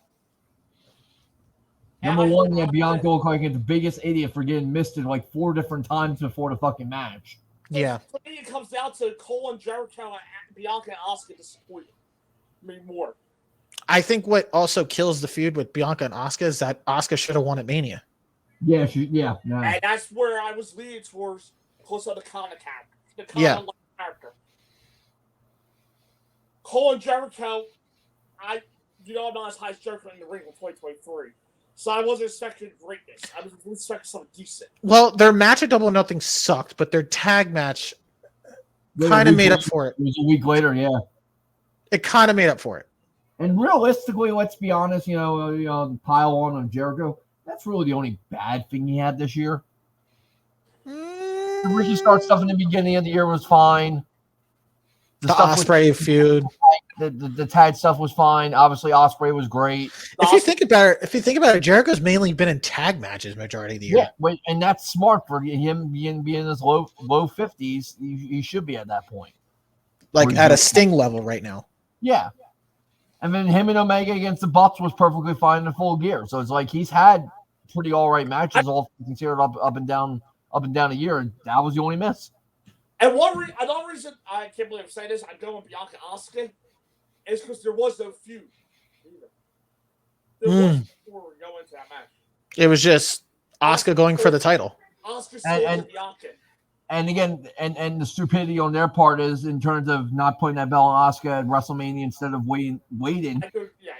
Number one, Bianca looked like the biggest idiot for getting misted like 4 different times before the fucking match. Yeah. For me, it comes down to Cole and Jericho and Bianca and Asuka disappointing me more. I think what also kills the feud with Bianca and Asuka is that Asuka should have won at Mania. Yeah, And that's where I was leaning towards close to the Kana character. The Kana character. Cole and Jericho, I'm not as high as Jericho in the ring in 2023. So I wasn't expecting greatness. I was expecting something decent. Well, their match at Double or Nothing sucked, but their tag match kind of made up for it. It was a week later, yeah. It kind of made up for it. And realistically, let's be honest, pile on Jericho, that's really the only bad thing he had this year. The Ricky Stark stuff in the beginning of the year was fine. The Ospreay feud. The tag stuff was fine. Obviously, Ospreay was great. If you think about it, Jericho's mainly been in tag matches majority of the year. Yeah, and that's smart for him being in his low 50s. He should be at that point. Like at a Sting level right now. Yeah. And then him and Omega against the Bucks was perfectly fine in full gear. So it's like he's had pretty all right matches, all considered up and down a year, and that was the only miss. And another reason I can't believe I'm saying this, I'm going with Bianca Asuka, is because there was no feud. There was before we go into that match. It was just Asuka going for the title. Asuka and Bianca. And again, and the stupidity on their part is in terms of not putting that belt on Asuka at WrestleMania instead of waiting.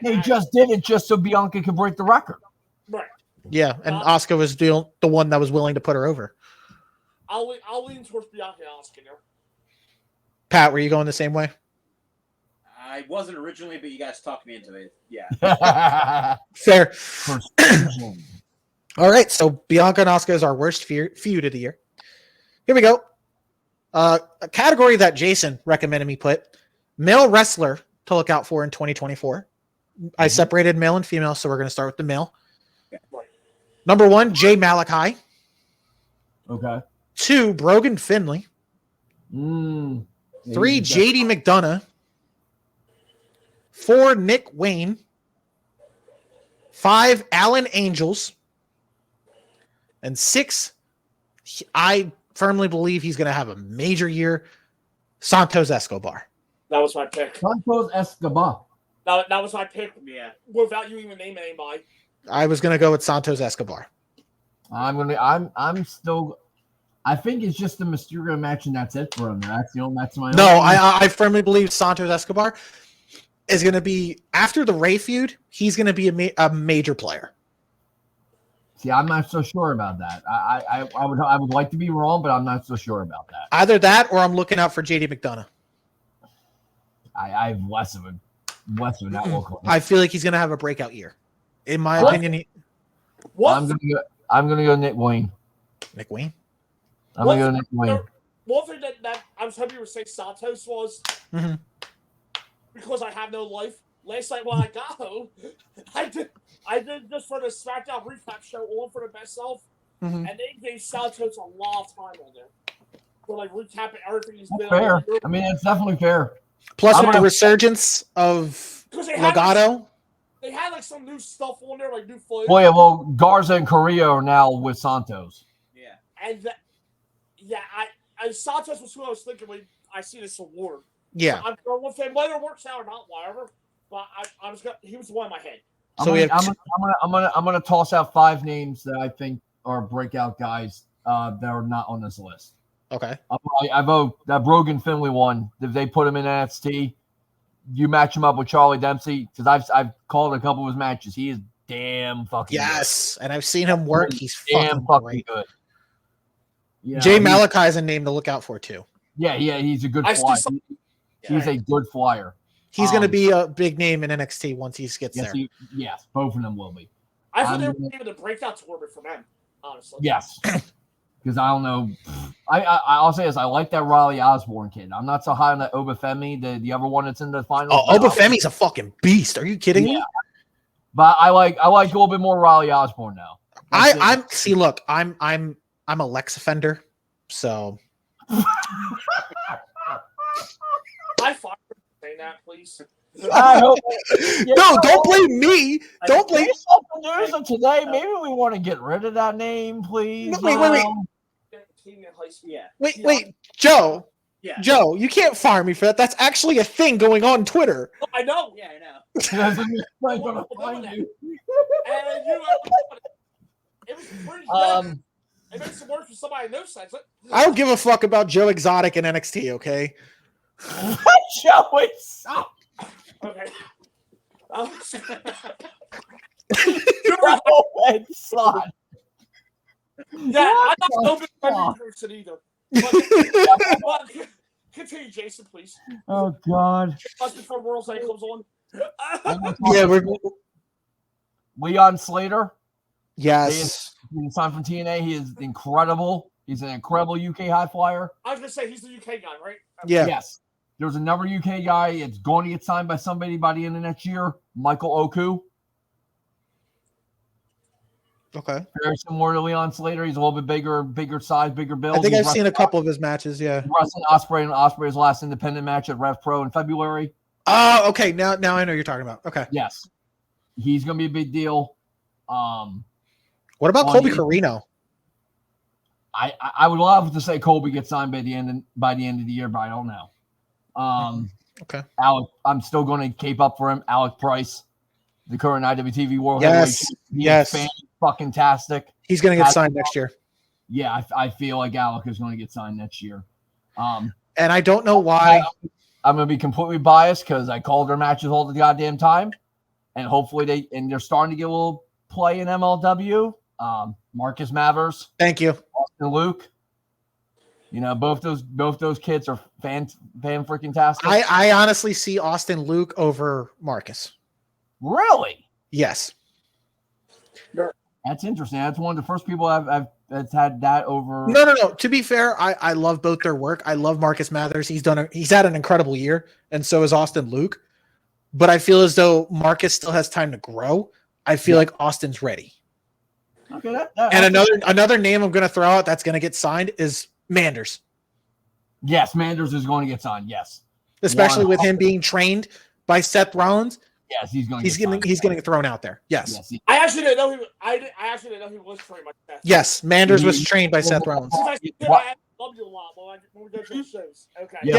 They just did it just so Bianca could break the record. Right. Yeah, and Asuka was the one that was willing to put her over. I'll lean towards Bianca and Asuka there. Pat, were you going the same way? I wasn't originally, but you guys talked me into it. Yeah. Fair. All right, so Bianca and Asuka is our worst feud of the year. Here we go. A category that Jason recommended me put, male wrestler to look out for in 2024. I separated male and female, so we're going to start with the male. Number 1, Jay Malachi. Okay. 2, Brogan Finley. 3, JD McDonough. 4, Nick Wayne. 5, Alan Angels. And 6, I firmly believe he's going to have a major year, Santos Escobar. That was my pick. Santos Escobar. That was my pick. Yeah. Without you even naming anybody. I was going to go with Santos Escobar. I'm still. I think it's just the Mysterio match, and that's it for him. That's the only match my. No, I firmly believe Santos Escobar is going to be after the Ray feud. He's going to be a major player. See, I'm not so sure about that. I would like to be wrong, but I'm not so sure about that. Either that, or I'm looking out for JD McDonough. I have less of an outlook. I feel like he's going to have a breakout year. In my opinion, I'm gonna go Nick Wayne. Nick Wayne. I'm gonna go Nick Wayne. One thing that I was hoping you would say Santos was because I have no life. Last night when I got home, I did just for the SmackDown recap show on for the best self, and they gave Santos a lot of time on there for like recapping everything he's been. Fair. I mean, it's definitely fair. Plus, with the resurgence of Legado. They had like some new stuff on there, like new footage. Well, yeah, well, Garza and Carrillo are now with Santos. Yeah. And Santos was who I was thinking when I see this award. Yeah. So I'm going with him, whether it works out or not, whatever. But he was the one in my head. So I'm gonna toss out 5 names that I think are breakout guys that are not on this list. Okay. I vote that Brogan Finley one. If they put him in NXT, you match him up with Charlie Dempsey because I've called a couple of his matches. He is damn fucking yes, and I've seen him work. He's damn fucking good. Yeah, Jay Malachi is a name to look out for too. Yeah, he's a good flyer. He's a good flyer. He's going to be a big name in NXT once he gets there. Yes, both of them will be. I thought they were even the breakout tournament for them, honestly. Yes, because I don't know. I'll say this: I like that Riley Osborne kid. I'm not so high on that Obafemi, the other one that's in the finals. Oh, Obafemi's a fucking beast. Are you kidding me? But I like a little bit more Riley Osborne now. Look, I'm a Lex offender, so. I fought for saying that, please. I hope. No, don't blame me. Don't blame. News of today. Maybe we want to get rid of that name, please. No, wait. Yeah. Wait, Joe. Yeah. Joe, you can't fire me for that. That's actually a thing going on Twitter. Oh, I know. Yeah, I know. And it was pretty good. It makes it worse for somebody who knows sense. I don't give a fuck about Joe Exotic in NXT, okay? Joe Exotic. Okay. Joe Exotic. Yeah, I'm not open person either. But continue, Jason, please. Oh God. Just before World's Night comes on. Yeah, we're Leon Slater. Yes. He's signed from TNA. He is incredible. He's an incredible UK high flyer. I was gonna say he's the UK guy, right? Yeah. Yes. There's another UK guy. It's going to get signed by somebody by the end of next year. Michael Oku. Okay. Very similar to Leon Slater. He's a little bit bigger size, bigger build. I think I've seen a couple of his matches, yeah. Wrestling Ospreay in Ospreay's last independent match at Rev Pro in February. Oh, okay. Now I know what you're talking about. Okay. Yes. He's going to be a big deal. What about Colby Carino? I would love to say Colby gets signed by the end of the year, but I don't know. Okay. Alec, I'm still going to cape up for him. Alec Price, the current IWTV World Heavyweight. Yes. Fucking tastic. He's going to get signed next year. Yeah, I feel like Alec is going to get signed next year. And I don't know why. I'm going to be completely biased because I called their matches all the goddamn time, and hopefully they're starting to get a little play in MLW. Marcus Mathers. Thank you. Austin Luke. You know, both those kids are fan freaking tastic. I honestly see Austin Luke over Marcus. Really? Yes. That's interesting. That's one of the first people I've that's had that over. No. To be fair, I love both their work. I love Marcus Mathers. He's had an incredible year, and so is Austin Luke. But I feel as though Marcus still has time to grow. I feel like Austin's ready. Okay. And another name I'm going to throw out that's going to get signed is Manders. Yes, Manders is going to get signed. Yes, especially with him being trained by Seth Rollins. Yes, he's going to get thrown out there. Yes. I actually didn't know he was trained by Seth. Yes, Manders was trained by Seth Rollins. I loved you a lot when we go to the shows. Okay. Yeah,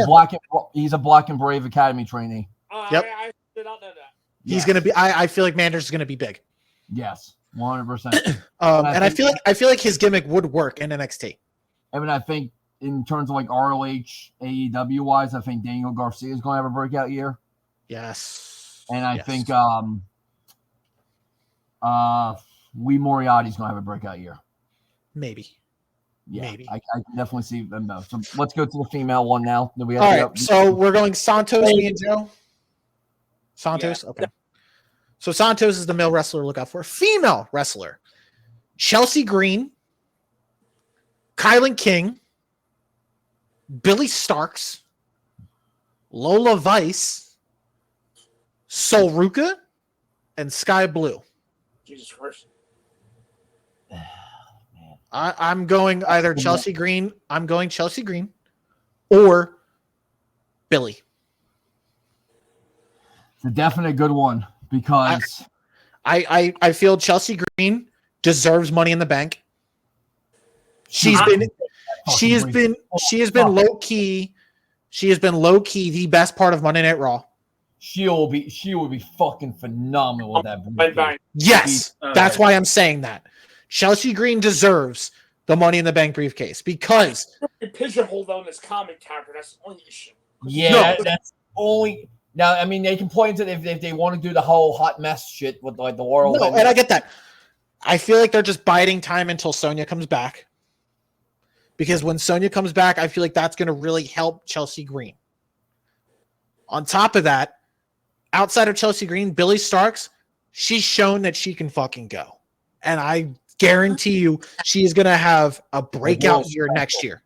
he's a Black and Brave Academy trainee. Yep. I did not know that. He's going to be. I feel like Manders is going to be big. Yes, 100%. And I feel like his gimmick would work in NXT. I mean, I think in terms of like ROH, AEW wise, I think Daniel Garcia is going to have a breakout year. Yes. And I think Lee Moriarty's going to have a breakout year. Maybe. Yeah, maybe. I can definitely see them both. So let's go to the female one now. All right, so we're going Santos, me and Joe. Santos? Yeah. Okay. So Santos is the male wrestler to look out for. Female wrestler. Chelsea Green, Kylan King, Billy Starks, Lola Vice, Sol Ruka, and Sky Blue. Jesus Christ. I'm going either Chelsea Green. I'm going Chelsea Green or Billy. It's a definite good one because I feel Chelsea Green deserves Money in the Bank. She has been low key She has been low key the best part of Monday Night Raw. She will be fucking phenomenal with that briefcase. Yes, that's why I'm saying that. Chelsea Green deserves the Money in the Bank briefcase because pigeonholed on this comic character. That's the only issue. Yeah, that's only. Now, I mean, they can point to if they want to do the whole hot mess shit with like the world. No, and I get that. I feel like they're just biding time until Sonya comes back. Because when Sonya comes back, I feel like that's going to really help Chelsea Green. On top of that, outside of Chelsea Green, Billy Starks, she's shown that she can fucking go. And I guarantee you she is going to have a breakout year next year.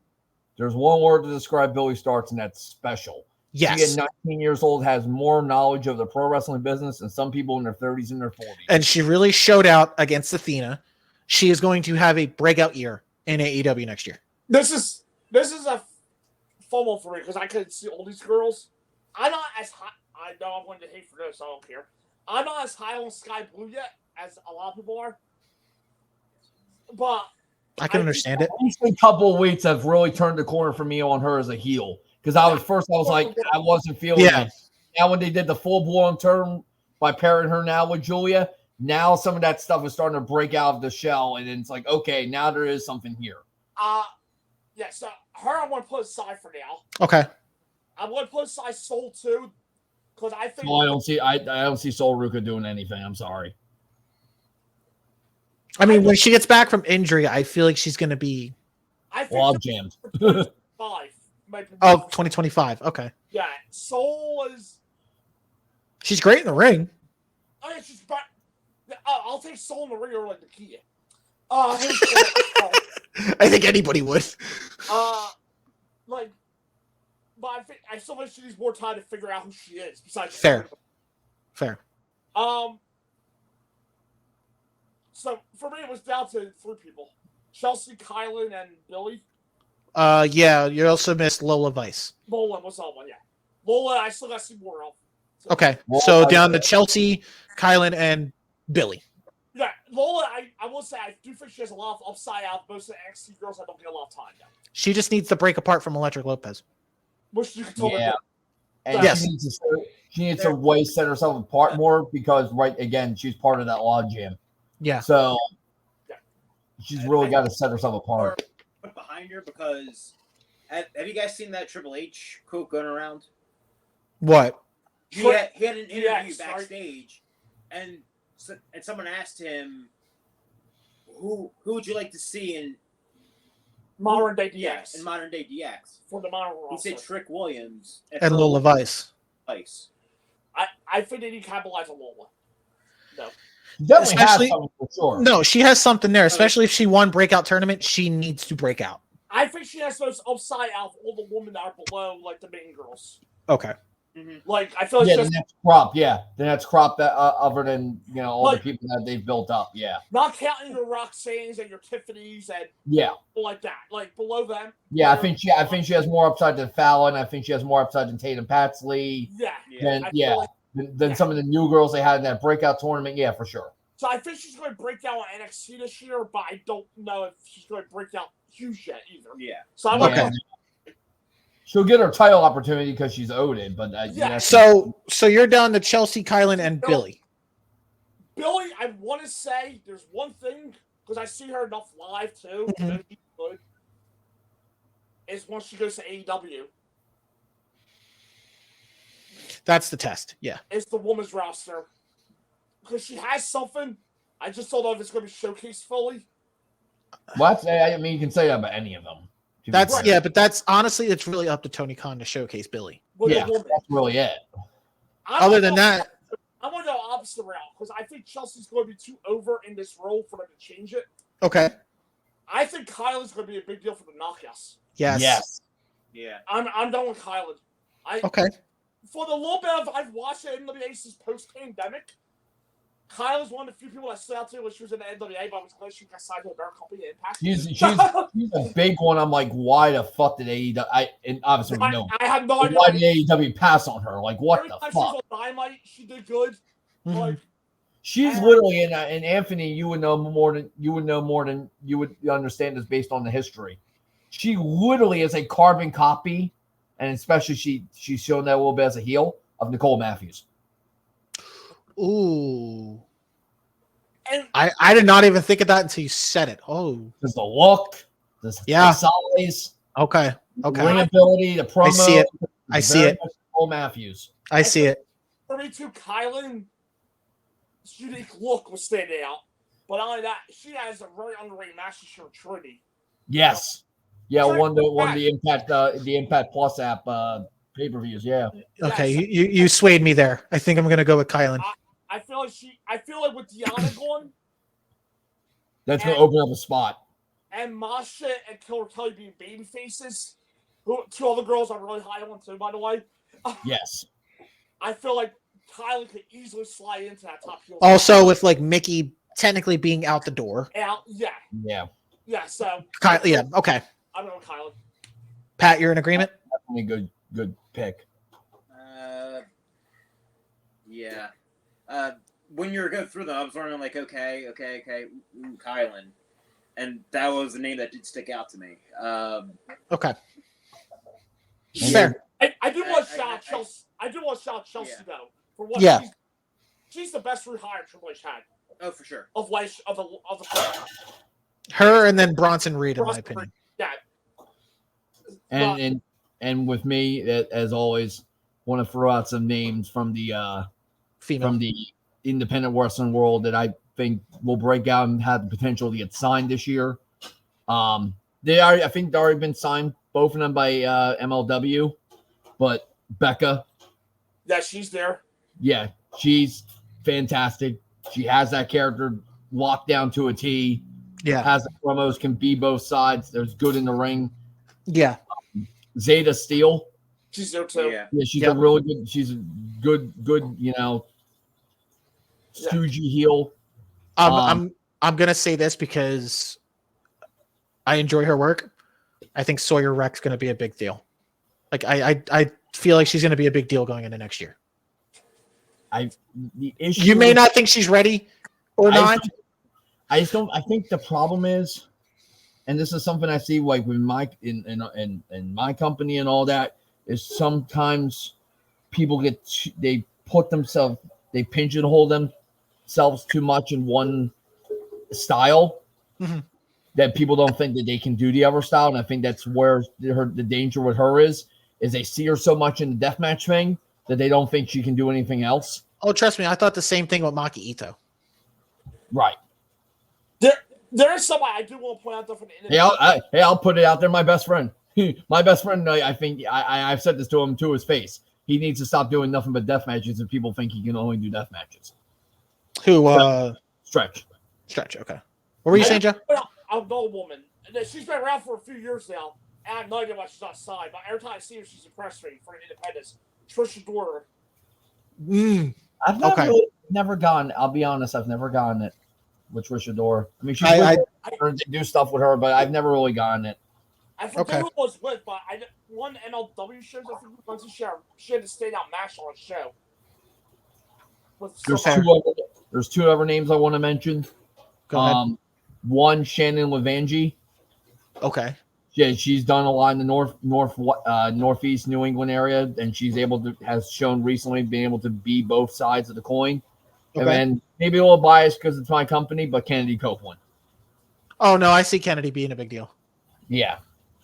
There's one word to describe Billy Starks, and that's special. Yes. She at 19 years old has more knowledge of the pro wrestling business than some people in their 30s and their 40s. And she really showed out against Athena. She is going to have a breakout year in AEW next year. This is a FOMO for me because I could see all these girls. I'm not as high. I know I'm going to hate for this. I don't care. I'm not as high on Sky Blue yet as a lot of people are. But I can understand it. A couple of weeks have really turned the corner for me on her as a heel. Because I was like, I wasn't feeling it. Now when they did the full-blown turn by pairing her now with Julia, now some of that stuff is starting to break out of the shell. And it's like, okay, now there is something here. Yeah, so her I want to put aside for now. Okay. I want to put aside Soul too. Because I think I don't see Sol Ruka doing anything. I'm sorry. I mean, when she gets back from injury, I feel like she's going to be log jammed. 2025. Okay. Yeah, Soul is. She's great in the ring. Oh, yeah, she's back. I'll take Soul in the ring over like Nakia. I think anybody would. But I still think she needs more time to figure out who she is. Besides, fair. So for me, it was down to 3 people: Chelsea, Kylan, and Billy. Yeah, you also missed Lola Vice. Lola was that one, yeah. Lola, I still got to see more of. Okay, so down to Chelsea, Kylan, and Billy. Yeah, Lola, I will say, I do think she has a lot of upside out. Most of the NXT girls I don't get a lot of time now. She just needs to break apart from Electric Lopez. Which you can tell yeah. And yes. She needs to way set herself apart more because, again, she's part of that log jam. Yeah. So she's really got to set herself apart. Behind her because have you guys seen that Triple H quote going around? What? He had an interview backstage, and someone asked him, "Who would you like to see in modern day DX?" Yes, in modern day DX for the modern roster. He said Trick Williams and Lola Vice. I think they need to capitalize on Lola. No. Definitely has something for sure. No, she has something there, especially if she won breakout tournament. She needs to break out. I think she has those upside out of all the women that are below, like the main girls. Okay. Mm-hmm. Like I feel like the next crop, the next crop that other than all the people that they've built up, not counting your Roxannes and your Tiffany's and like that, like below them. Yeah, I think she has more upside than Fallon. I think she has more upside than Tatum Paxley. Than some of the new girls they had in that breakout tournament. Yeah, for sure. So I think she's going to break out on NXT this year, but I don't know if she's going to break out huge yet either. Yeah. So I'm she'll get her title opportunity because she's owed it, but So you're down to Chelsea, Kylan, and Billy. Billy, I want to say there's one thing because I see her enough live too. Mm-hmm. Good. Is once she goes to AEW. That's the test. Yeah. It's the women's roster. Because she has something. I just don't know if it's going to be showcased fully. What? I mean, you can say that about any of them. But that's honestly, it's really up to Tony Khan to showcase Billy. That's really it. Other than that, I'm going to go opposite route because I think Chelsea's going to be too over in this role for them to change it. Okay. I think Kylan's going to be a big deal for the Knockouts. Yes. Yeah. I'm done with Kylan. Okay. For the little bit I've watched the NWA since post-pandemic, Kyla's one of the few people I stood out to when she was in the NWA, but I was glad she got signed to a better company, Impact. She's a big one. I'm like, why the fuck did AEW? And obviously, we know. I have no idea. Why did AEW pass on her? Like, what the fuck? She was on Dynamite. She did good. Mm-hmm. Like, she's literally in Anthony. You would know more than you would understand this based on the history. She literally is a carbon copy and especially she's shown that a little bit as a heel of Nicole Matthews. Ooh. And I did not even think of that until you said it. Oh. There's the look, the size, Okay. ring ability, the promo. I see it. I see it. Nicole Matthews. I see it. For me too, Kylan's unique look was standing out. But not only that, she has a very underrated master show, Tourney. Yes. Yeah, one of the Impact Plus app pay-per-views, yeah. Okay, you swayed me there. I think I'm gonna go with Kylan. I feel like with Deanna going, that's gonna open up a spot. And Masha and Killer Kelly being baby faces, who two other girls are really high on too, by the way. Yes. I feel like Kylan could easily slide into that top heel. Also, with like Mickey technically being out the door. Yeah. So Yeah. Okay. I'm going Kylan. Pat, you're in agreement? Definitely good pick. Yeah. When you were going through them, I was wondering, like, okay, Kylan. And that was the name that did stick out to me. Okay. Fair. I do want to shout Chelsea. I do want to shout Chelsea though for what she's the best rehire Triple H had. Oh, for sure. Of the Her and then Bronson Reed, in my opinion. Yeah. And with me, as always, want to throw out some names from the independent wrestling world that I think will break out and have the potential to get signed this year. I think they've already been signed, both of them by MLW, but Becca. Yeah, she's there. Yeah, she's fantastic. She has that character locked down to a T. Yeah. Has the promos, can be both sides. There's good in the ring. Yeah. Zeta Steele. She's there too. Yeah, she's a really good. She's a good. Stoogey heel. I'm gonna say this because I enjoy her work. I think Sawyer Wreck's gonna be a big deal. Like I feel like she's gonna be a big deal going into next year. You may not think she's ready or not. I just don't. I think the problem is, and this is something I see like with my in my company and all that, is sometimes people they pigeonhole themselves too much in one style, that people don't think that they can do the other style. And I think that's where the danger with her is they see her so much in the deathmatch thing that they don't think she can do anything else. Oh, trust me, I thought the same thing with Maki Ito. Right. There is somebody I do want to point out though from the I'll put it out there. My best friend, I think I've said this to him to his face. He needs to stop doing nothing but death matches if people think he can only do death matches. Who? Stretch. Okay. What were you saying, Jeff? I'll know a woman. She's been around for a few years now, and I have no idea why she's not signed. But every time I see her, she's impressed me for independence. Trisha Dorter. I've never gone. I'll be honest. I've never gotten it with Trisha Dorter. I mean, I do stuff with her, but I've never really gotten it. I forget who it was with, but one MLW shows. I think once she had to stand out match on a show. There's two other names I want to mention. Go ahead. One, Shannon Levangie. Okay. Yeah, she's done a lot in the northeast New England area, and has shown recently being able to be both sides of the coin. Okay. And then maybe a little biased because it's my company, but Kennedy Copeland. Oh no, I see Kennedy being a big deal. Yeah,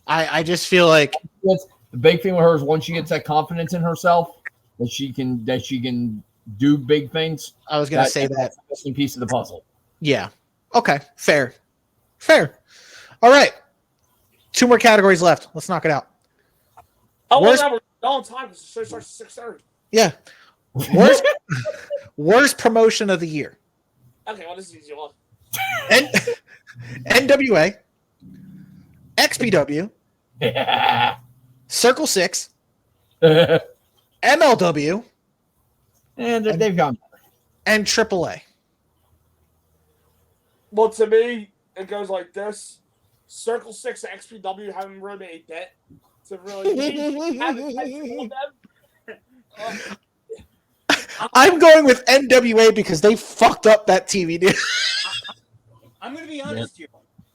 I just feel like the big thing with her is once she gets that confidence in herself that she can do big things. I was going to say that. That's the missing piece of the puzzle. Yeah. Okay. Fair. All right. 2 more categories left. Let's knock it out. Oh, we're on time because the show starts at 6:30. Yeah. Worst promotion of the year. Okay, well, this is easy one. NWA, XPW, Circle 6, MLW, and they've gone. And AAA. Well, to me, it goes like this. Circle 6 and XPW haven't really made a bet to really haven't them. I'm going with NWA because they fucked up that TV deal. I'm going to be honest here.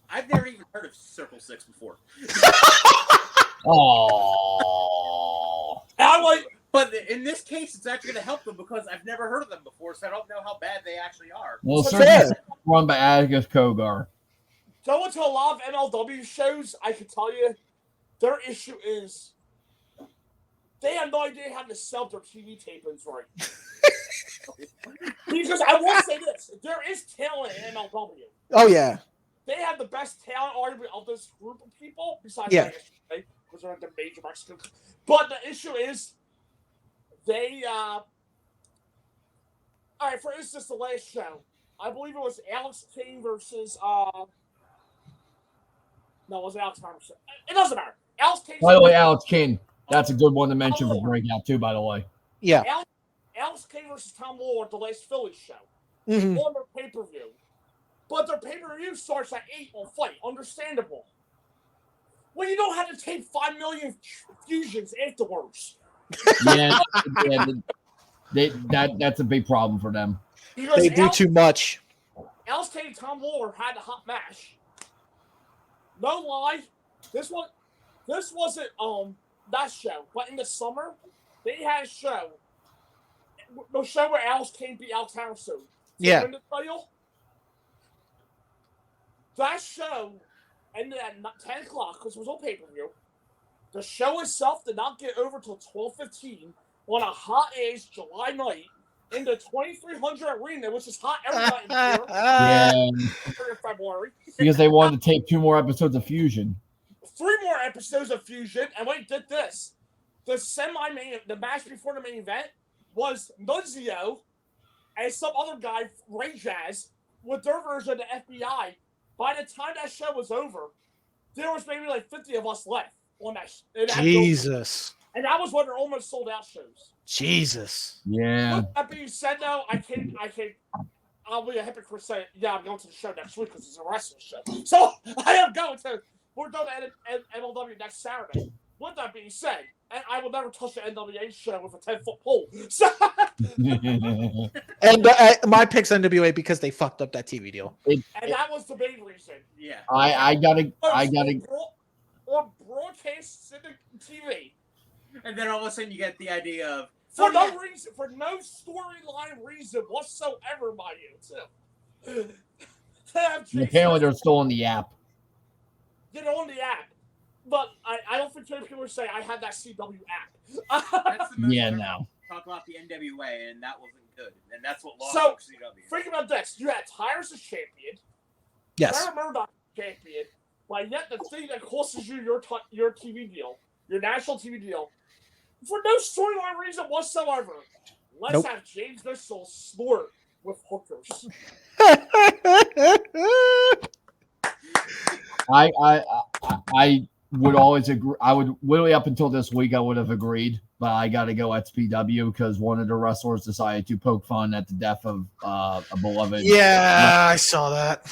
I've never even heard of Circle 6 before. Oh. But in this case, it's actually going to help them because I've never heard of them before, so I don't know how bad they actually are. Well, certainly run by Agus Kogar. Going to a lot of MLW shows, I can tell you, their issue is they have no idea how to sell their TV tapings right. Because I will say this, there is talent in MLW. Oh, yeah. They have the best talent argument of this group of people, besides because they're the major Mexican. But the issue is, they, all right, for instance, the last show, I believe it was Alex Kane versus, no, it was Alex Harmson. It doesn't matter. Alex Kane. By the way, Alex Kane, that's a good one to mention for Breakout, too, by the way. Yeah. Alex Kane versus Tom Lawler at the last Philly show Mm-hmm. on their pay-per-view. But their pay-per-view starts at 8 on Fight. Understandable. Well, you don't have to tape 5 million fusions afterwards. Yeah, that's a big problem for them. Because they do too much. Alex Kane and Tom Lawler had a hot match. No lie, this wasn't that show, but in the summer they had a show. The show where Alex Kane beat Alex Harrison. Yeah. That show ended at 10 o'clock because it was on pay-per-view. The show itself did not get over till 12:15 on a hot-ass July night in the 2300 arena, which is hot every night in February. Because they wanted to tape 2 more episodes of Fusion. 3 more episodes of Fusion, and wait, did this. The match before the main event was Nunzio and some other guy, Ray Jazz, with their version of the FBI. By the time that show was over, there was maybe like 50 of us left on that. Jesus. And that was one of their almost sold out shows. Jesus. Yeah. With that being said, though, I'll be a hypocrite saying, yeah, I'm going to the show next week because it's a wrestling show. So we're going to MLW next Saturday. With that being said, and I will never touch the NWA show with a 10-foot pole. So and my pick's NWA because they fucked up that TV deal. And that was the main reason. Yeah. I gotta on broadcast TV. And then all of a sudden you get the idea of for no storyline reason whatsoever, mind you, too. Apparently they're still on the app. Get on the app. But I don't think many people would say I had that CW app. That's the most no. Talk about the NWA, and that wasn't good. And that's what lost CW. Think about this. You had Tyrus as champion. Yes. Sarah Murdoch champion. But yet the thing that costs you your TV deal, your national TV deal, for no storyline reason whatsoever, let's have James Mitchell snort with hookers. I would always agree. I would literally up until this week I would have agreed, but I got to go XPW because one of the wrestlers decided to poke fun at the death of a beloved. Yeah, I saw that.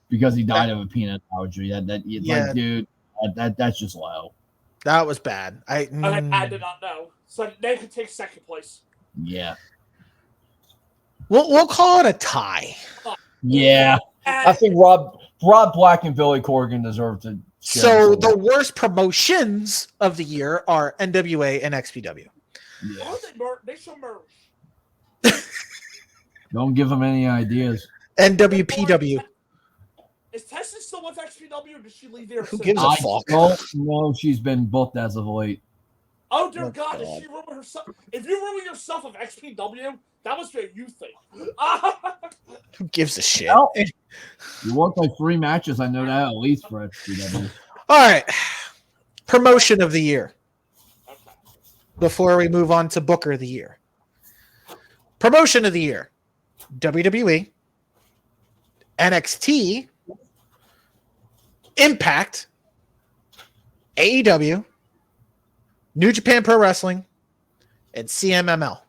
Because he died of a peanut allergy. Like, dude, that's just low. That was bad. I did not know. So they could take second place. Yeah. We'll call it a tie. Yeah. I think Rob Black and Billy Corgan deserve to. So the worst promotions of the year are NWA and XPW. Yeah. They should merge. Don't give them any ideas. NWPW. Is Tessa still with XPW or did she leave there? Who gives a fuck? Don't know. She's been booked as of late. Oh, dear God. Did she ruin herself? If you ruin yourself of XPW, that was what you think. Who gives a shit? Well, you worked like 3 matches. I know that at least for XPW. All right. Promotion of the year. Okay. Before we move on to Booker of the year. Promotion of the year. WWE. NXT. Impact. AEW. New Japan Pro Wrestling. And CMML.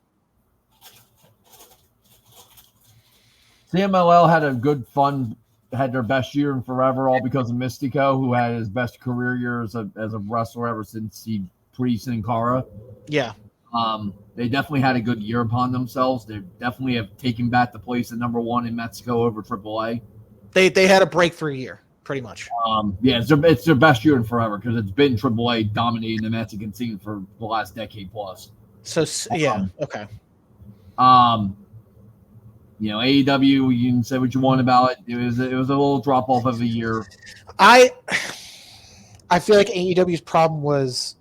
CMLL had a good had their best year in forever, all because of Mystico, who had his best career year as a wrestler ever since he pre-Sin Cara. Yeah. They definitely had a good year upon themselves. They definitely have taken back the place at number 1 in Mexico over AAA. They had a breakthrough year. pretty much. Yeah, it's their best year in forever because it's been AAA dominating the Mexican scene for the last decade plus. So yeah, okay. AEW, you can say what you want about it. It was a little drop off of a year. I feel like AEW's problem was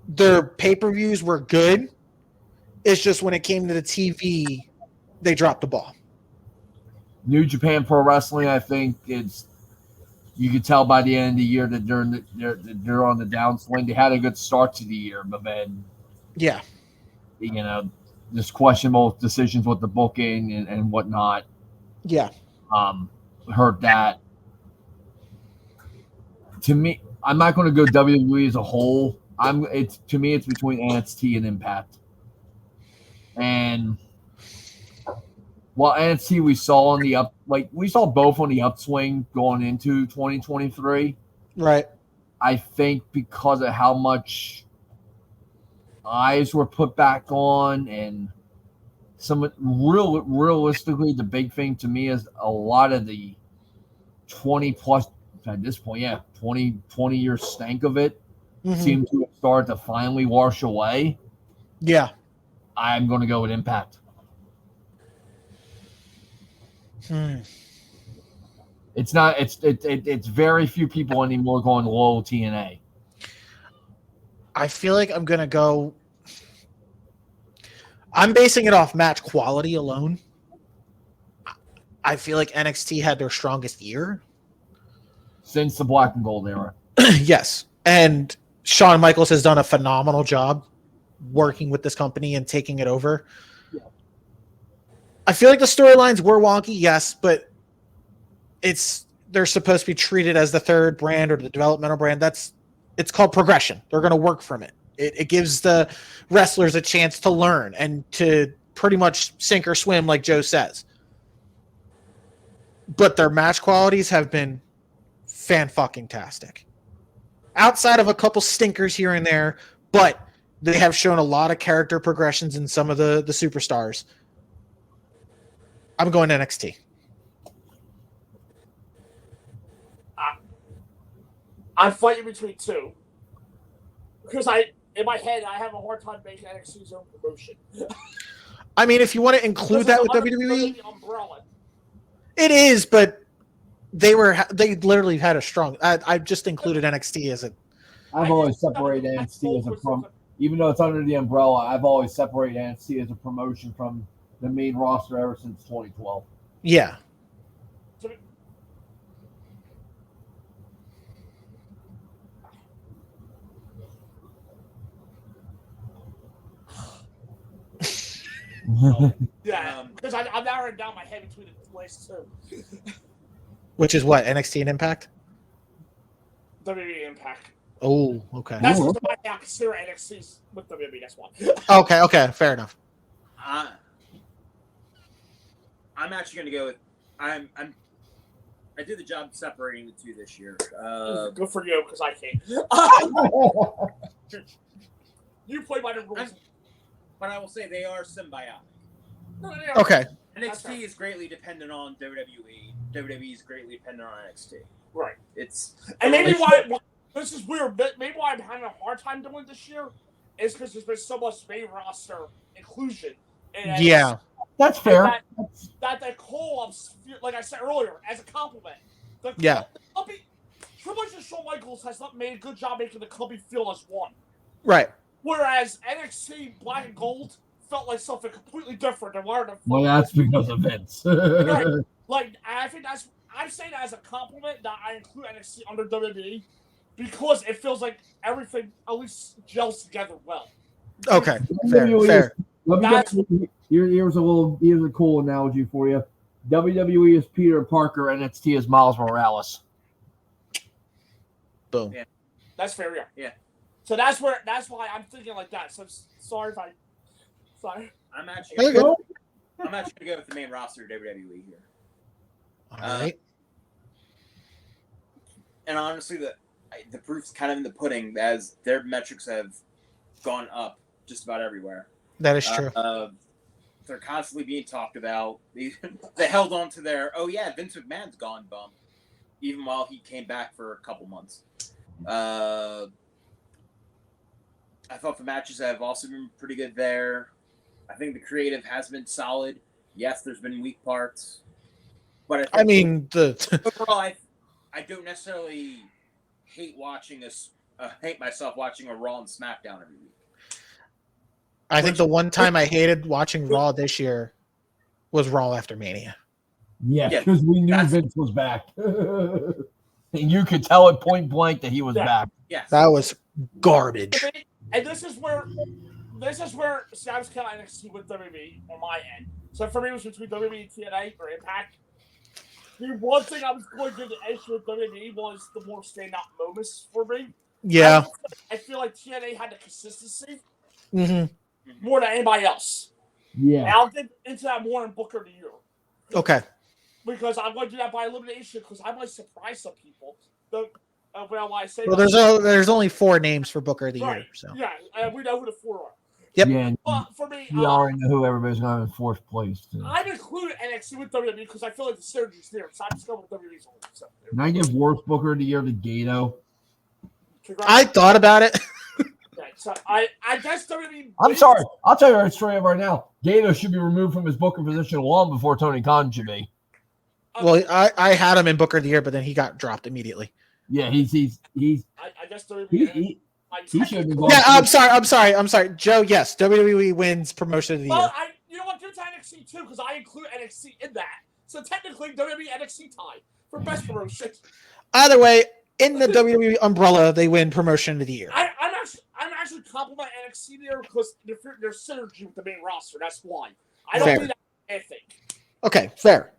their pay-per-views were good. It's just when it came to the TV, they dropped the ball. New Japan Pro Wrestling, I think you could tell by the end of the year that they're on the downswing. They had a good start to the year, but then just questionable decisions with the booking and whatnot. Yeah. Hurt that. To me, I'm not going to go WWE as a whole. It's between NXT and Impact. And NXT we saw we saw both on the upswing going into 2023. Right. I think because of how much eyes were put back on, and realistically, the big thing to me is a lot of the 20 plus at this point, 20 year stank of it seems to have started to finally wash away. Yeah. I'm going to go with Impact. It's not. It's very few people anymore going low TNA. I feel like I'm gonna go. I'm basing it off match quality alone. I feel like NXT had their strongest year since the Black and Gold era. Yes, and Shawn Michaels has done a phenomenal job working with this company and taking it over. Yeah. I feel like the storylines were wonky, yes, but they're supposed to be treated as the third brand or the developmental brand. It's called progression. They're going to work from it. It gives the wrestlers a chance to learn and to pretty much sink or swim, like Joe says. But their match qualities have been fan-fucking-tastic. Outside of a couple stinkers here and there, but they have shown a lot of character progressions in some of the superstars. I'm going NXT. I'm fighting between two. Because in my head, I have a hard time making NXT's own promotion. I mean, if you want to include that with WWE, umbrella. It is, but they literally had a strong. I've just included NXT as a. I've always separated NXT as a even though it's under the umbrella. I've always separated NXT as a promotion from the main roster ever since 2012. Yeah. Yeah, because I'm narrowing down my head between the last two. Which is what, NXT and Impact? WWE Impact. Oh, okay. That's what I consider NXT's with WWE. That's why. Okay, fair enough. I'm actually going to go with I did the job separating the two this year. Good for you, because I can't. You play by the rules. But I will say they are symbiotic. No, they are. Okay. NXT is greatly dependent on WWE. WWE is greatly dependent on NXT. Right. And maybe why this is weird. Maybe why I'm having a hard time doing this year is because there's been so much main roster inclusion. And yeah, that's fair. That the call-ups, like I said earlier, as a compliment. The company, Triple H and Shawn Michaels has not made a good job making the company feel as one. Right. Whereas NXT Black and Gold felt like something completely different than what well, that's because of Vince. Right. Like, I think I'm saying that as a compliment that I include NXT under WWE because it feels like everything at least gels together well. Okay, fair. Here's a cool analogy for you. WWE is Peter Parker, NXT is Miles Morales. Boom. Yeah. That's fair, yeah. So that's why I'm thinking like that. So sorry. I'm actually gonna go with the main roster of WWE here. All right. And honestly, the proof's kind of in the pudding, as their metrics have gone up just about everywhere. That is true. They're constantly being talked about. They held on to their Vince McMahon's gone bump. even while he came back for a couple months. I thought the matches have also been pretty good there. I think the creative has been solid. Yes, there's been weak parts, but I mean, overall, I don't necessarily hate myself watching a Raw and SmackDown every week. I think the one time I hated watching Raw this year was Raw after Mania. Yes, because we knew Vince was back. And you could tell it point blank that he was back. Yes. That was garbage. And this is where see, I was kind of NXT with WWE on my end. So for me, it was between WWE and TNA or Impact. The one thing I was going to give the edge with WWE was the more standout moments for me. Yeah. I feel like TNA had the consistency Mm-hmm. more than anybody else. Yeah. And I'll get into that more in Booker of the Year. Okay. Because I'm going to do that by elimination because I might surprise some people. There's only 4 names for Booker of the Year. So yeah, we know who the 4 are. Yep. Yeah, for me, you already know who everybody's going to have in 4th place. Too. I've included NXT with WWE because I feel like the synergy's there. So I'm just going with WWE's only. So, can I give worst Booker of the Year to Gato? I thought about it. Okay, so I guess WWE. I'm sorry. I'll tell you right straight right now. Gato should be removed from his Booker position long before Tony Khan should be. Well, I had him in Booker of the Year, but then he got dropped immediately. Yeah, he's. I guess WWE. He should be. Yeah, I'm sorry, Joe. Yes, WWE wins promotion of the year. You know what? Give it to NXT too because I include NXT in that. So technically, WWE NXT tie for best promotion. Either way, in the WWE umbrella, they win promotion of the year. I'm actually complimenting NXT there because there's synergy with the main roster. That's why I don't do that. I think. Okay, fair.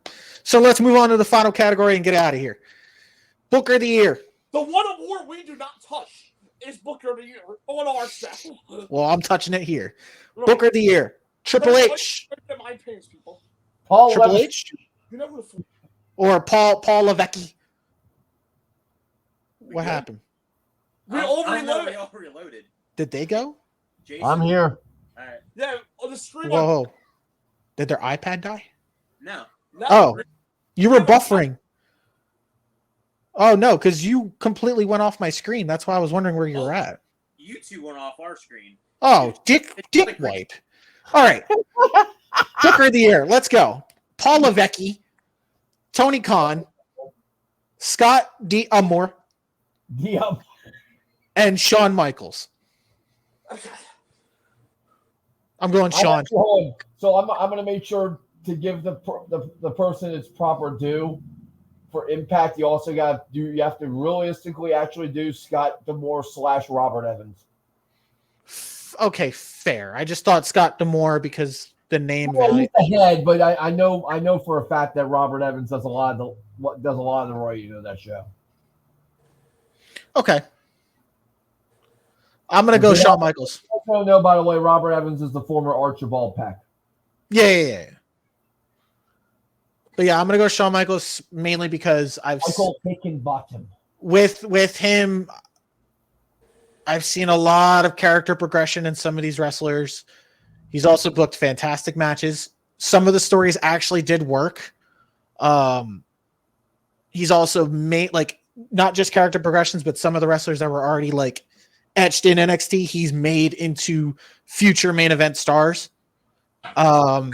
So let's move on to the final category and get out of here. Booker of the Year. The one award we do not touch is Booker of the Year on our staff. Well, I'm touching it here. Right. Booker of the Year. Triple H. My opinions, people. Triple H. You know who the or Paul Levesque. What happened? We all reloaded. Did they go? Jason? I'm here. All right. Yeah, on the stream. Whoa. Did their iPad die? No. Oh, you were buffering. Oh, no, because you completely went off my screen. That's why I was wondering where you were at. You two went off our screen. Oh, dick wipe. All right. Booker of the Year. Let's go. Paul Levesque, Tony Khan, Scott D'Amore, and Shawn Michaels. Okay. I'm going Shawn. So I'm going to make sure to give the person its proper due. For Impact, you have to realistically actually do Scott D'Amore / Robert Evans. Okay, fair. I just thought Scott D'Amore because the name. Well, he's the head, but I know for a fact that Robert Evans does a lot of the writing of that show. Okay. I'm gonna go Shawn Michaels. I don't know, by the way, Robert Evans is the former Archibald Peck. Yeah. But yeah, I'm gonna go Shawn Michaels mainly because with him, I've seen a lot of character progression in some of these wrestlers. He's also booked fantastic matches. Some of the stories actually did work. He's also made not just character progressions, but some of the wrestlers that were already etched in NXT, he's made into future main event stars. Here's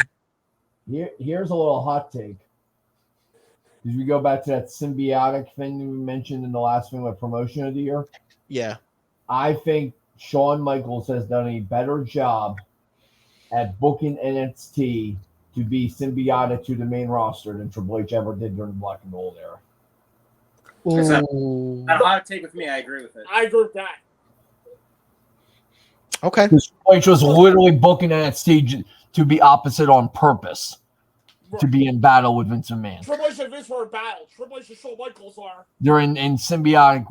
a little hot take. Did we go back to that symbiotic thing we mentioned in the last thing with promotion of the year? Yeah. I think Shawn Michaels has done a better job at booking NXT to be symbiotic to the main roster than Triple H ever did during the Black and Gold era. It's not a hot take with me. I agree with it. I agree with that. Okay. Triple H was literally booking NXT to be opposite on purpose. To be in battle with Vince McMahon. Triple H and Vince were in battle. Triple H and Shawn Michaels are. They're in symbiotic,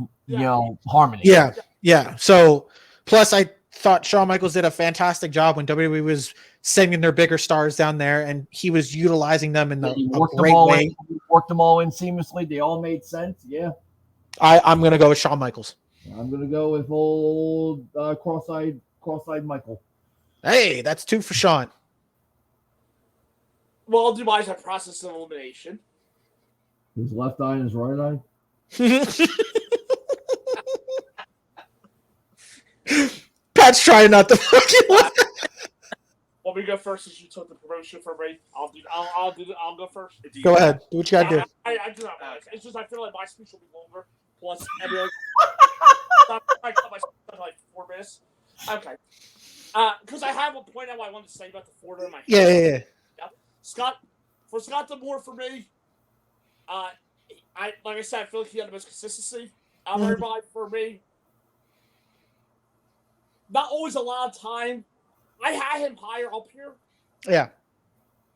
harmony. Yeah. So, plus I thought Shawn Michaels did a fantastic job when WWE was sending their bigger stars down there, and he was utilizing them in a great way. He worked them all in seamlessly. They all made sense. Yeah. I'm going to go with Shawn Michaels. I'm going to go with old cross-eyed Michael. Hey, that's 2 for Shawn. Well, I'll do mine as a process of elimination. His left eye and his right eye? Pat's trying not to fucking laugh. Want me to go first since you took the promotion for me? I'll go first. Go ahead. Do what you gotta do. I do not mind. It's just I feel like my speech will be longer. Plus, I cut my speech like 4 minutes. Okay. Because I have a point out what I wanted to say about the Florida in my head. Yeah. Scott D'Amore for me. Like I said, I feel like he had the most consistency out of everybody for me. Not always a lot of time. I had him higher up here. Yeah.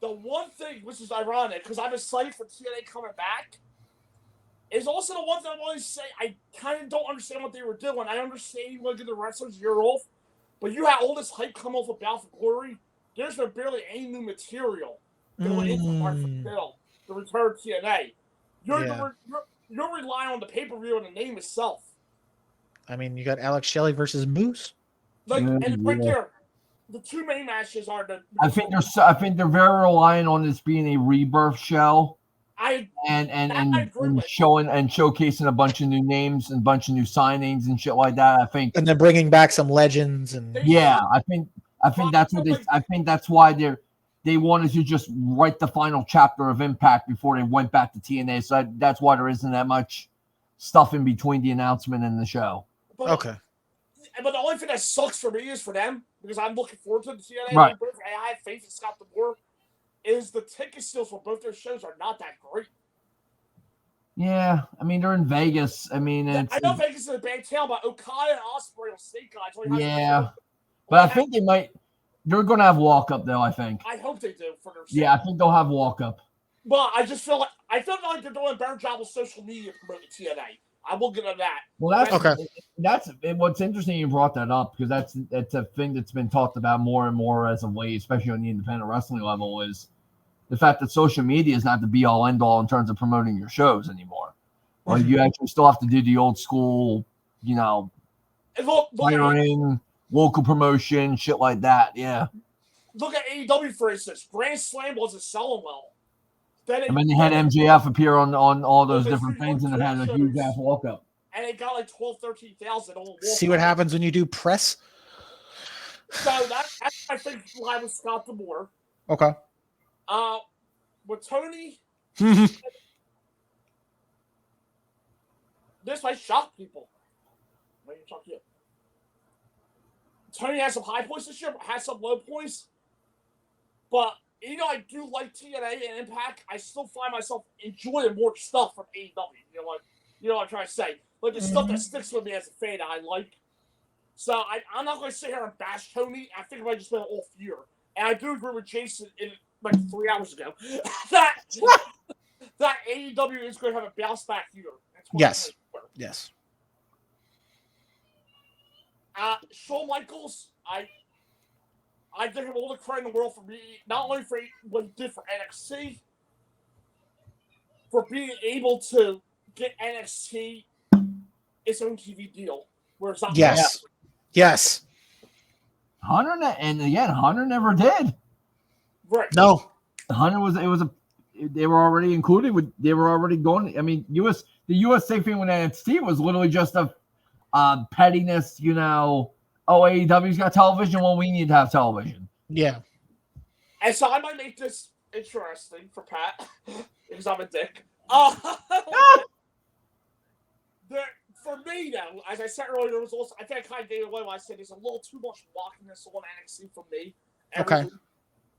The one thing, which is ironic, because I'm excited for TNA coming back, is also the one thing I want to say. I kind of don't understand what they were doing. I understand you want to give the wrestlers a year off, but you had all this hype come off of Bound for Glory. There's been barely any new material going into Mark Bill, the return of TNA. You're relying on the pay-per-view and the name itself. I mean, you got Alex Shelley versus Moose. And right there, the two main matches are the. I think they're very reliant on this being a rebirth show. And showcasing a bunch of new names and a bunch of new signings and shit like that. I think, and then bringing back some legends and I think that's what I think that's why they wanted to just write the final chapter of Impact before they went back to TNA. So that's why there isn't that much stuff in between the announcement and the show. Okay. But the only thing that sucks for me is for them, because I'm looking forward to the TNA. Right. I have faith in Scott D'Amore. Is the ticket sales for both their shows are not that great. Yeah, I mean they're in Vegas. I mean, I know Vegas is a bad town, but Okada and Ospreay will stay guys. But I think they're going to have walk up though. I think. I hope they do for their. Yeah, I think they'll have walk up. But I just feel like they're doing a better job with social media promoting TNA. I will get on that. Well, that's okay. That's what's interesting. You brought that up because that's a thing that's been talked about more and more as of late, especially on the independent wrestling level, is the fact that social media is not the be all end all in terms of promoting your shows anymore. Like you actually still have to do the old school, hiring, local promotion, shit like that. Yeah. Look at AEW for instance. Grand Slam wasn't selling well. They had MJF appear on all those different things, and it had a huge ass walk up. And it got like 13,000 on walk. See what happens when you do press? So that's I think why with Scott D'Amore. Okay. With Tony, this might shock people. Maybe shock you. Tony has some high points this year, but has some low points. But I do like TNA and Impact. I still find myself enjoying more stuff from AEW. You know what I'm trying to say? Like the stuff that sticks with me as a fan that I like. So I'm not going to sit here and bash Tony. I think I might just been off year. And I do agree with Jason in like 3 hours ago that AEW is going to have a bounce back year. Yes. Shawn Michaels, I give him all the credit in the world for not only for what he did for NXT, for being able to get NXT its own TV deal. Where it's not Yes. Hunter never did. Right. No. Hunter they were already included they were already going. I mean, the USA thing with NXT was literally just a pettiness, AEW's got television, well, we need to have television. Yeah. And so I might make this interesting for Pat, because I'm a dick. For me, now, as I said earlier, there was also, I think I kind of gave it away when I said there's a little too much wonkiness on NXT for me. Okay.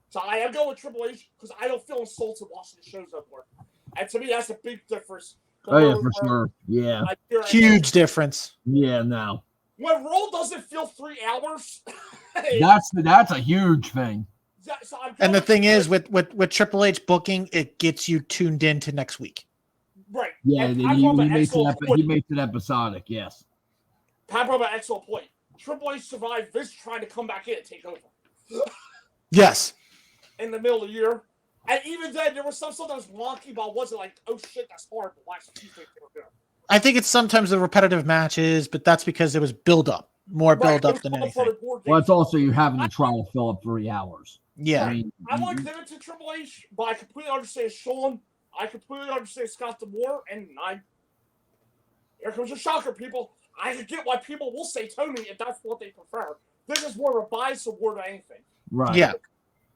So I am going with Triple H because I don't feel insulted watching the shows no more. And to me, that's a big difference. Oh, yeah, for sure. Yeah. Huge difference. Yeah, no. When Raw doesn't feel 3 hours, that's a huge thing. So and the thing is, with Triple H booking, it gets you tuned in to next week. Right. Yeah, he makes it episodic, yes. Pat brought up an excellent point. Triple H survived Vince trying to come back in and take over. Yes. In the middle of the year. And even then, there was some stuff that was wonky, but wasn't like, oh shit, that's hard. But watch the Tuesday they were good. I think it's sometimes the repetitive matches, but that's because it was more build up than anything. Well, it's also you having to try to fill up 3 hours. Yeah. I want to give it to Triple H, but I completely understand Shawn. I completely understand Scott D'Amore, and here comes a shocker, people. I can get why people will say Tony if that's what they prefer. This is more of a bias award than anything. Right. Yeah.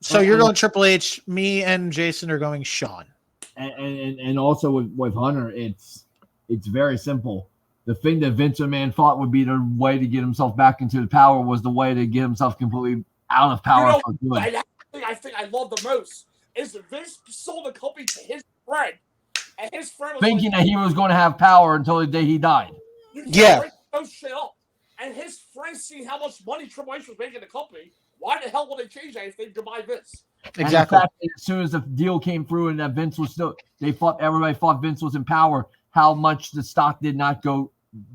So you're going Triple H. Me and Jason are going Shawn. And also with Hunter, it's very simple. The thing that Vince McMahon thought would be the way to get himself back into the power was the way to get himself completely out of power for good. I think I love the most is that Vince sold the company to his friend, and his friend was thinking that he was going to have power until the day he died. Yeah. Those shit up. And his friend seeing how much money Triple H was making the company, why the hell would they change anything to buy Vince? Exactly. And the fact that as soon as the deal came through and that Vince was still, everybody thought Vince was in power, how much the stock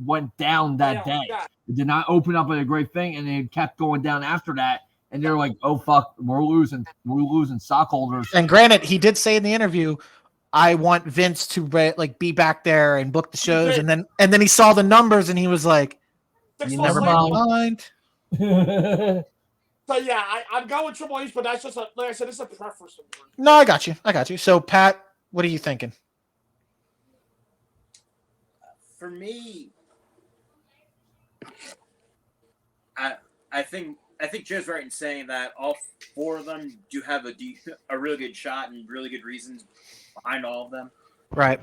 went down that day. Yeah. It did not open up at a great thing, and it kept going down after that. And they're like, "Oh fuck, we're losing stockholders." And granted, he did say in the interview, "I want Vince to be back there and book the shows." And then he saw the numbers and he was like, "Never mind." So yeah, I'm going with Triple H, but that's just like I said, it's a preference. No, I got you. So Pat, what are you thinking? For me, I think Joe's right in saying that all four of them do have a really good shot and really good reasons behind all of them. Right.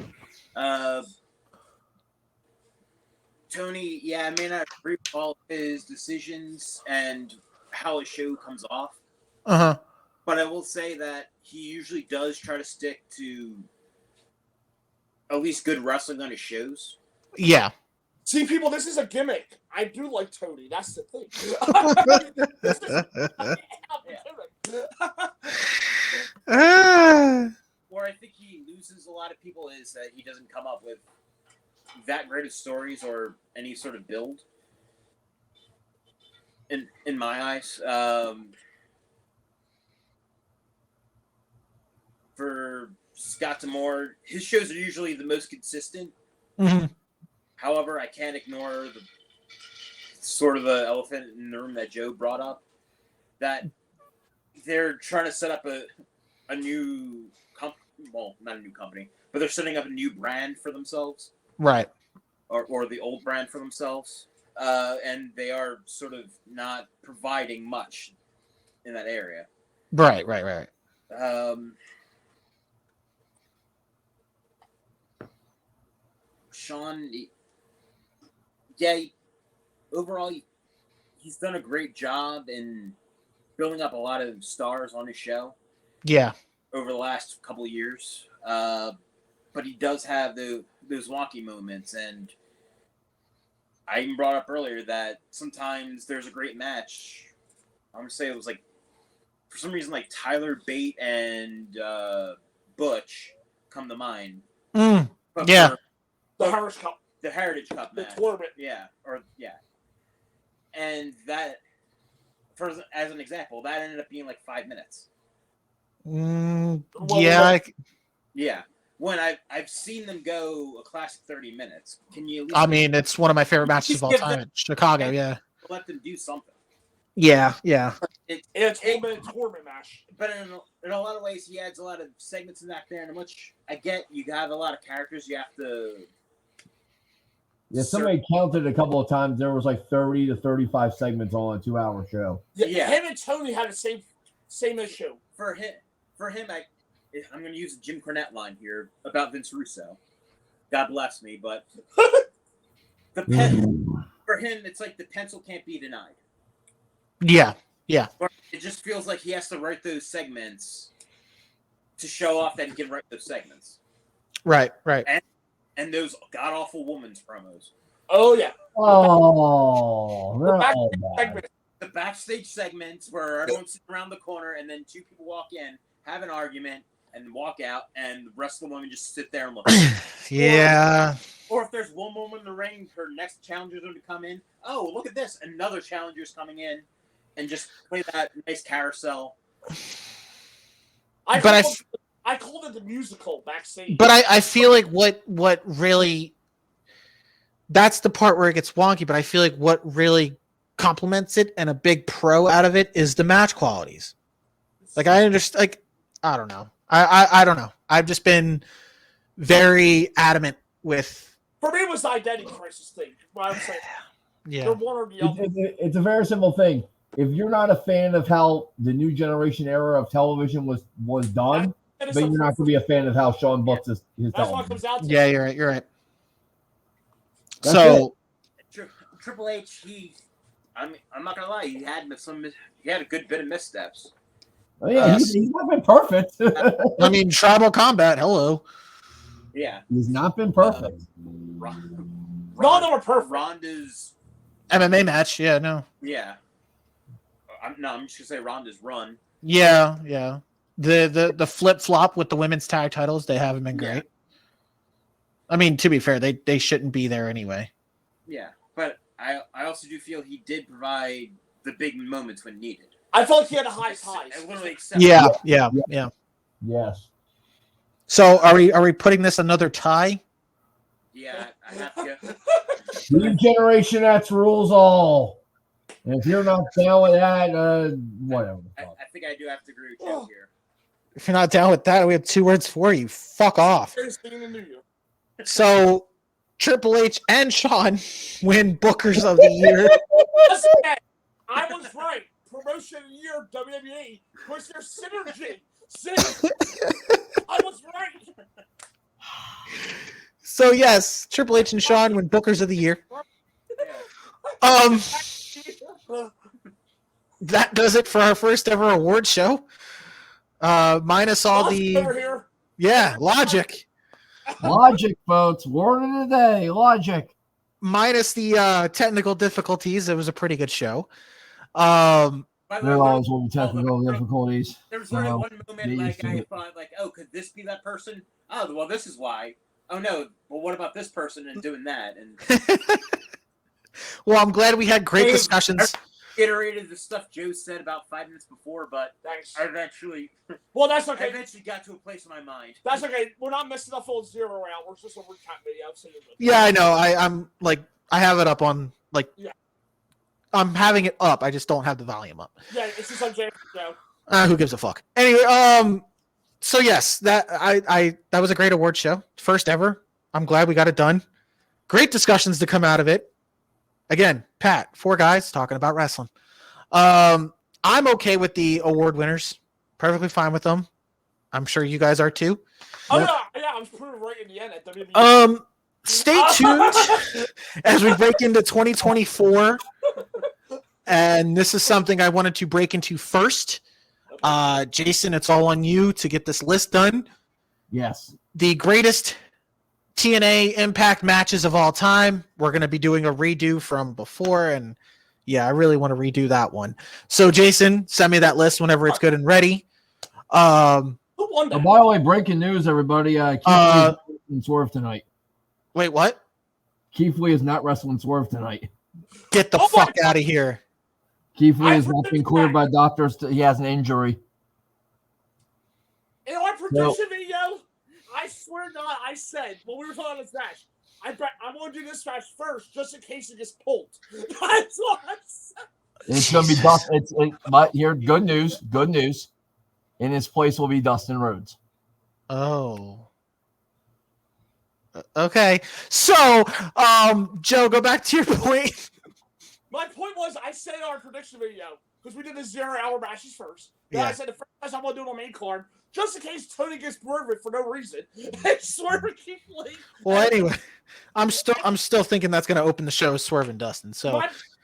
Tony, I may not agree with all of his decisions and how his show comes off. Uh-huh. But I will say that he usually does try to stick to at least good wrestling on his shows. Yeah. See, people, this is a gimmick. I do like Tony. That's the thing. Where I think he loses a lot of people is that he doesn't come up with that great of stories or any sort of build. In my eyes, for Scott D'Amore, his shows are usually the most consistent. Mm-hmm. However, I can't ignore the sort of the elephant in the room that Joe brought up, that they're trying to set up a new company. Well, not a new company, but they're setting up a new brand for themselves. Right. Or the old brand for themselves. And they are sort of not providing much in that area. Right. Shawn, overall, he's done a great job in building up a lot of stars on his show. Yeah. Over the last couple of years. But he does have those wonky moments, and I even brought up earlier that sometimes there's a great match. I'm going to say it was for some reason, Tyler Bate and Butch come to mind. But the Heritage Cup. The Heritage Cup match. The tournament. Yeah. And that, as an example, that ended up being 5 minutes. Yeah. When I've seen them go a classic 30 minutes. Can you? It's one of my favorite matches of all time in Chicago. Yeah. Let them do something. Yeah. It's a tournament match. But in a lot of ways, he adds a lot of segments in that there, and which I get. You have a lot of characters. You have to. Yeah, somebody counted a couple of times. There was 30 to 35 segments on a 2-hour show. Yeah, him and Tony had the same issue. For him, I'm going to use a Jim Cornette line here about Vince Russo. God bless me, but for him, it's the pencil can't be denied. Yeah. But it just feels like he has to write those segments to show off that he can write those segments. Right. And those god-awful woman's promos. Oh, yeah. The backstage segments where everyone's sitting around the corner and then two people walk in, have an argument, and walk out, and the rest of the women just sit there and look. Yeah. Or if there's one woman in the ring, her next challenger's going to come in. Oh, look at this. Another challenger's coming in. And just play that nice carousel. I called it the musical backstage. But I feel like what really, that's the part where it gets wonky, but I feel like what really complements it and a big pro out of it is the match qualities. I understand, I don't know. I don't know. I've just been very adamant with For me, it was the identity crisis thing. What I'm saying. Yeah. They're one or the other. It's a very simple thing. If you're not a fan of how the new generation era of television was done, then you're not going to be a fan of how Sean books his That's what it comes television. down to. Yeah, you're right. You're right. That's So Triple H, I'm not gonna lie, he had a good bit of missteps. Oh, yeah, he's not been perfect. I mean, Tribal Combat. Hello. Yeah, he's not been perfect. None of them are perfect. Ronda's MMA match. Yeah, no. Yeah. I'm just gonna say Ronda's run. Yeah, yeah. The flip flop with the women's tag titles, they haven't been great. Yeah. I mean, to be fair, they shouldn't be there anyway. Yeah, but I also do feel he did provide the big moments when needed. I felt like he had the highest highs. Yeah. Yes. So are we putting this another tie? Yeah, I have to go. New Generation X rules all. And if you're not down with that, whatever. I think I do have to agree with you here. If you're not down with that, we have 2 words for you. Fuck off. So Triple H and Shawn win Bookers of the Year. I was right. Promotion of the year, WWE. Where's their synergy? I was right. So yes, Triple H and Shawn win Bookers of the Year. That does it for our first ever award show. Minus all the Logic. Logic, folks. Word of the day, Logic. Minus the technical difficulties, it was a pretty good show. There always will be technical difficulties. There was really one moment like I thought, like, oh, could this be that person? Oh, well, this is why. Oh no, well, what about this person and doing that? And well, I'm glad we had great discussions. I iterated the stuff Joe said about 5 minutes before, but I eventually. Well, that's okay. I eventually got to a place in my mind. That's okay. We're not messing up old 0 out. We're just a recap video. So yeah, I know. I'm like, I have it up on like. Yeah. I'm having it up. I just don't have the volume up. Yeah, it's just on Joe. Who gives a fuck? Anyway, so yes, that was a great award show, first ever. I'm glad we got it done. Great discussions to come out of it. Again, Pat, 4 guys talking about wrestling. I'm okay with the award winners. Perfectly fine with them. I'm sure you guys are too. Oh yeah, I was proven right in the end at WWE. Stay tuned as we break into 2024. And this is something I wanted to break into first. Jason, it's all on you to get this list done. Yes. The greatest TNA Impact matches of all time. We're going to be doing a redo from before. And yeah, I really want to redo that one. So Jason, send me that list whenever it's good and ready. By the way, breaking news, everybody. Keith Lee is wrestling Swerve tonight. Wait, what? Keith Lee is not wrestling Swerve tonight. Get the fuck out of here. Keith Lee has not been cleared by doctors. He has an injury. In our prediction video, I swear to God, I said when we were talking about this match, I want to do this match first, just in case it gets pulled. That's what I said. It's gonna be Dustin. But here, good news. Good news. In his place will be Dustin Rhodes. Oh. Okay. So, Joe, go back to your point. My point was, I said in our prediction video, because we did the 0 hour matches first. Then I said the first match I'm going to do on main card, just in case Tony gets murdered for no reason. I swear to keep playing. Well, anyway, I'm still thinking that's going to open the show as Swerve and Dustin. So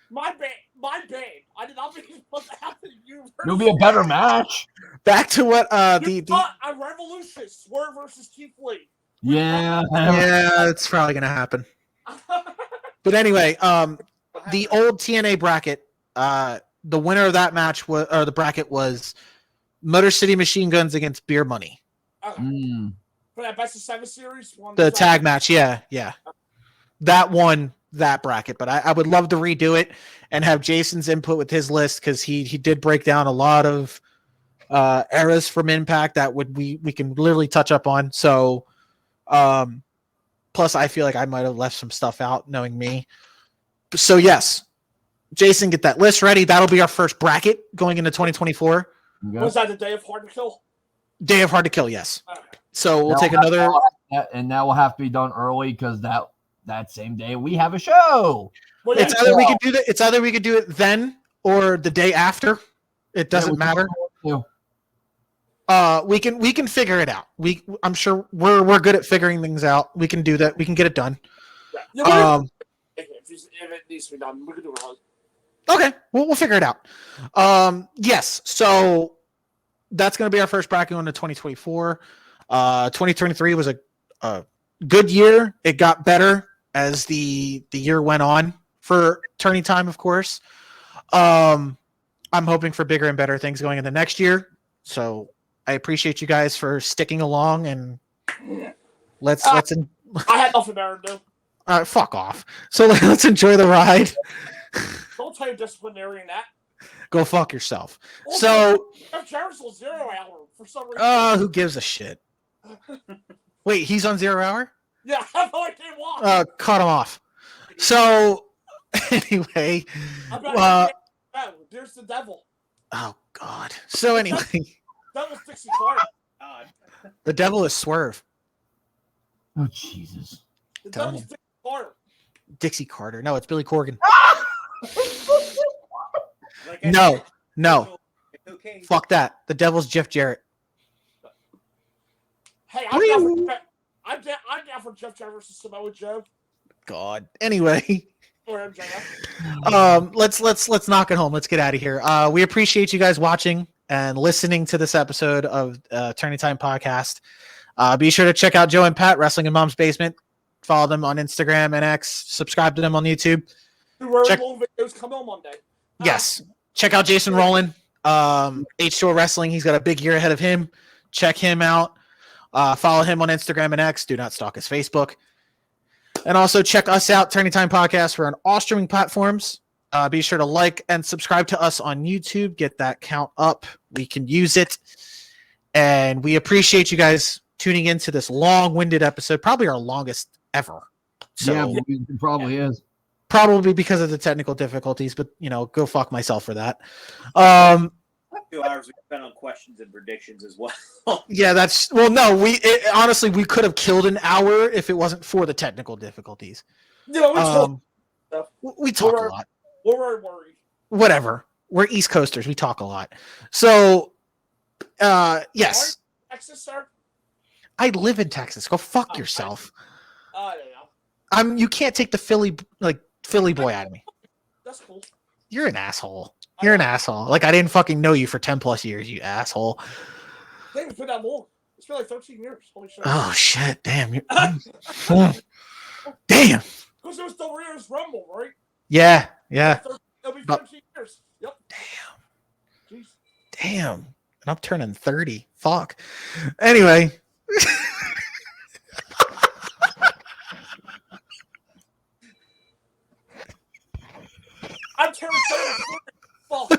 my bad. I did not mean what happened to you. It'll be a better match. Back to what a Revolution Swerve versus Keith Lee. Yeah, it's probably going to happen. But anyway, the old TNA bracket, the winner of that match the bracket was Motor City Machine Guns against Beer Money. For that best of 7 series? The tag match, yeah. That won that bracket, but I would love to redo it and have Jason's input with his list because he did break down a lot of eras from Impact that we can literally touch up on. So, plus I feel like I might have left some stuff out, knowing me. So yes, Jason, get that list ready. That'll be our first bracket going into 2024. Was that the day of Hard to Kill? Day of Hard to Kill, yes. Okay. So we'll take another. And that will have to be done early because that that same day we have a show. Well, It's either we could do that. It's either we could do it then or the day after. It doesn't matter. We can figure it out. I'm sure we're good at figuring things out. We can do that. We can get it done. If it needs to be done, we can do it. Okay, we'll figure it out. Yes, so that's going to be our first bracket on the 2024. 2023 was a good year. It got better as the year went on for Tourney time, of course. I'm hoping for bigger and better things going in the next year. So I appreciate you guys for sticking along, and let's. I had nothing better to do. Fuck off. So let's enjoy the ride. Don't tell your disciplinarian that. Go fuck yourself. Also, So Jeff Jarrett's on 0 hour for some reason. who gives a shit? Wait, he's on 0 hour? Yeah, I have no idea why. Cut him off. So anyway, there's the devil. oh god. So anyway, Devil's Dixie Carter. the devil is Swerve. Oh Jesus! The devil's Dixie Carter. Dixie Carter. No, it's Billy Corgan. Like No. Okay. Fuck that. The devil's Jeff Jarrett. Hey, I'm down for Jeff Jarrett versus Samoa Joe. God. Anyway, Or MJF. let's knock it home. Let's get out of here. We appreciate you guys watching and listening to this episode of Tourney Time Podcast. Be sure to check out Joe and Pat Wrestling in Mom's Basement. Follow them on Instagram and X. Subscribe to them on YouTube. Long videos come on Monday. Yes. Check out Jason Rowland. H2O Wrestling. He's got a big year ahead of him. Check him out. Follow him on Instagram and X. Do not stalk his Facebook. And also check us out, Tourney Time Podcast. We're on all streaming platforms. Be sure to like and subscribe to us on YouTube. Get that count up. We can use it. And we appreciate you guys tuning into this long-winded episode, probably our longest ever. So it probably is. Probably because of the technical difficulties, but go fuck myself for that. 2 hours we spent on questions and predictions as well. Yeah, honestly, we could have killed an hour if it wasn't for the technical difficulties. We talk a lot. We're worried. Whatever. We're East Coasters. We talk a lot. So, yes. Texas, sir? I live in Texas. Go fuck yourself. Yeah. You can't take the Philly boy out of me. That's cool. You're an asshole. You're an asshole. Like I didn't fucking know you for 10 plus years, you asshole. I think it's been that long. It's been like 13 years. Holy shit. Oh shit! Damn. Damn. Because it was the Rio's Rumble, right? Yeah. It'll be 13 years. Yep. Damn. Jeez. Damn. And I'm turning 30. Fuck. Anyway. I'm turning 30. Fuck.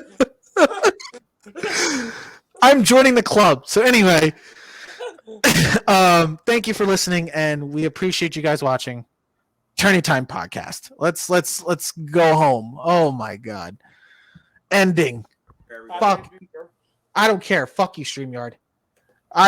I'm joining the club. So anyway, thank you for listening, and we appreciate you guys watching Tourney Time Podcast. Let's go home. Oh my god. Ending. Fuck. I don't care. Fuck you, StreamYard.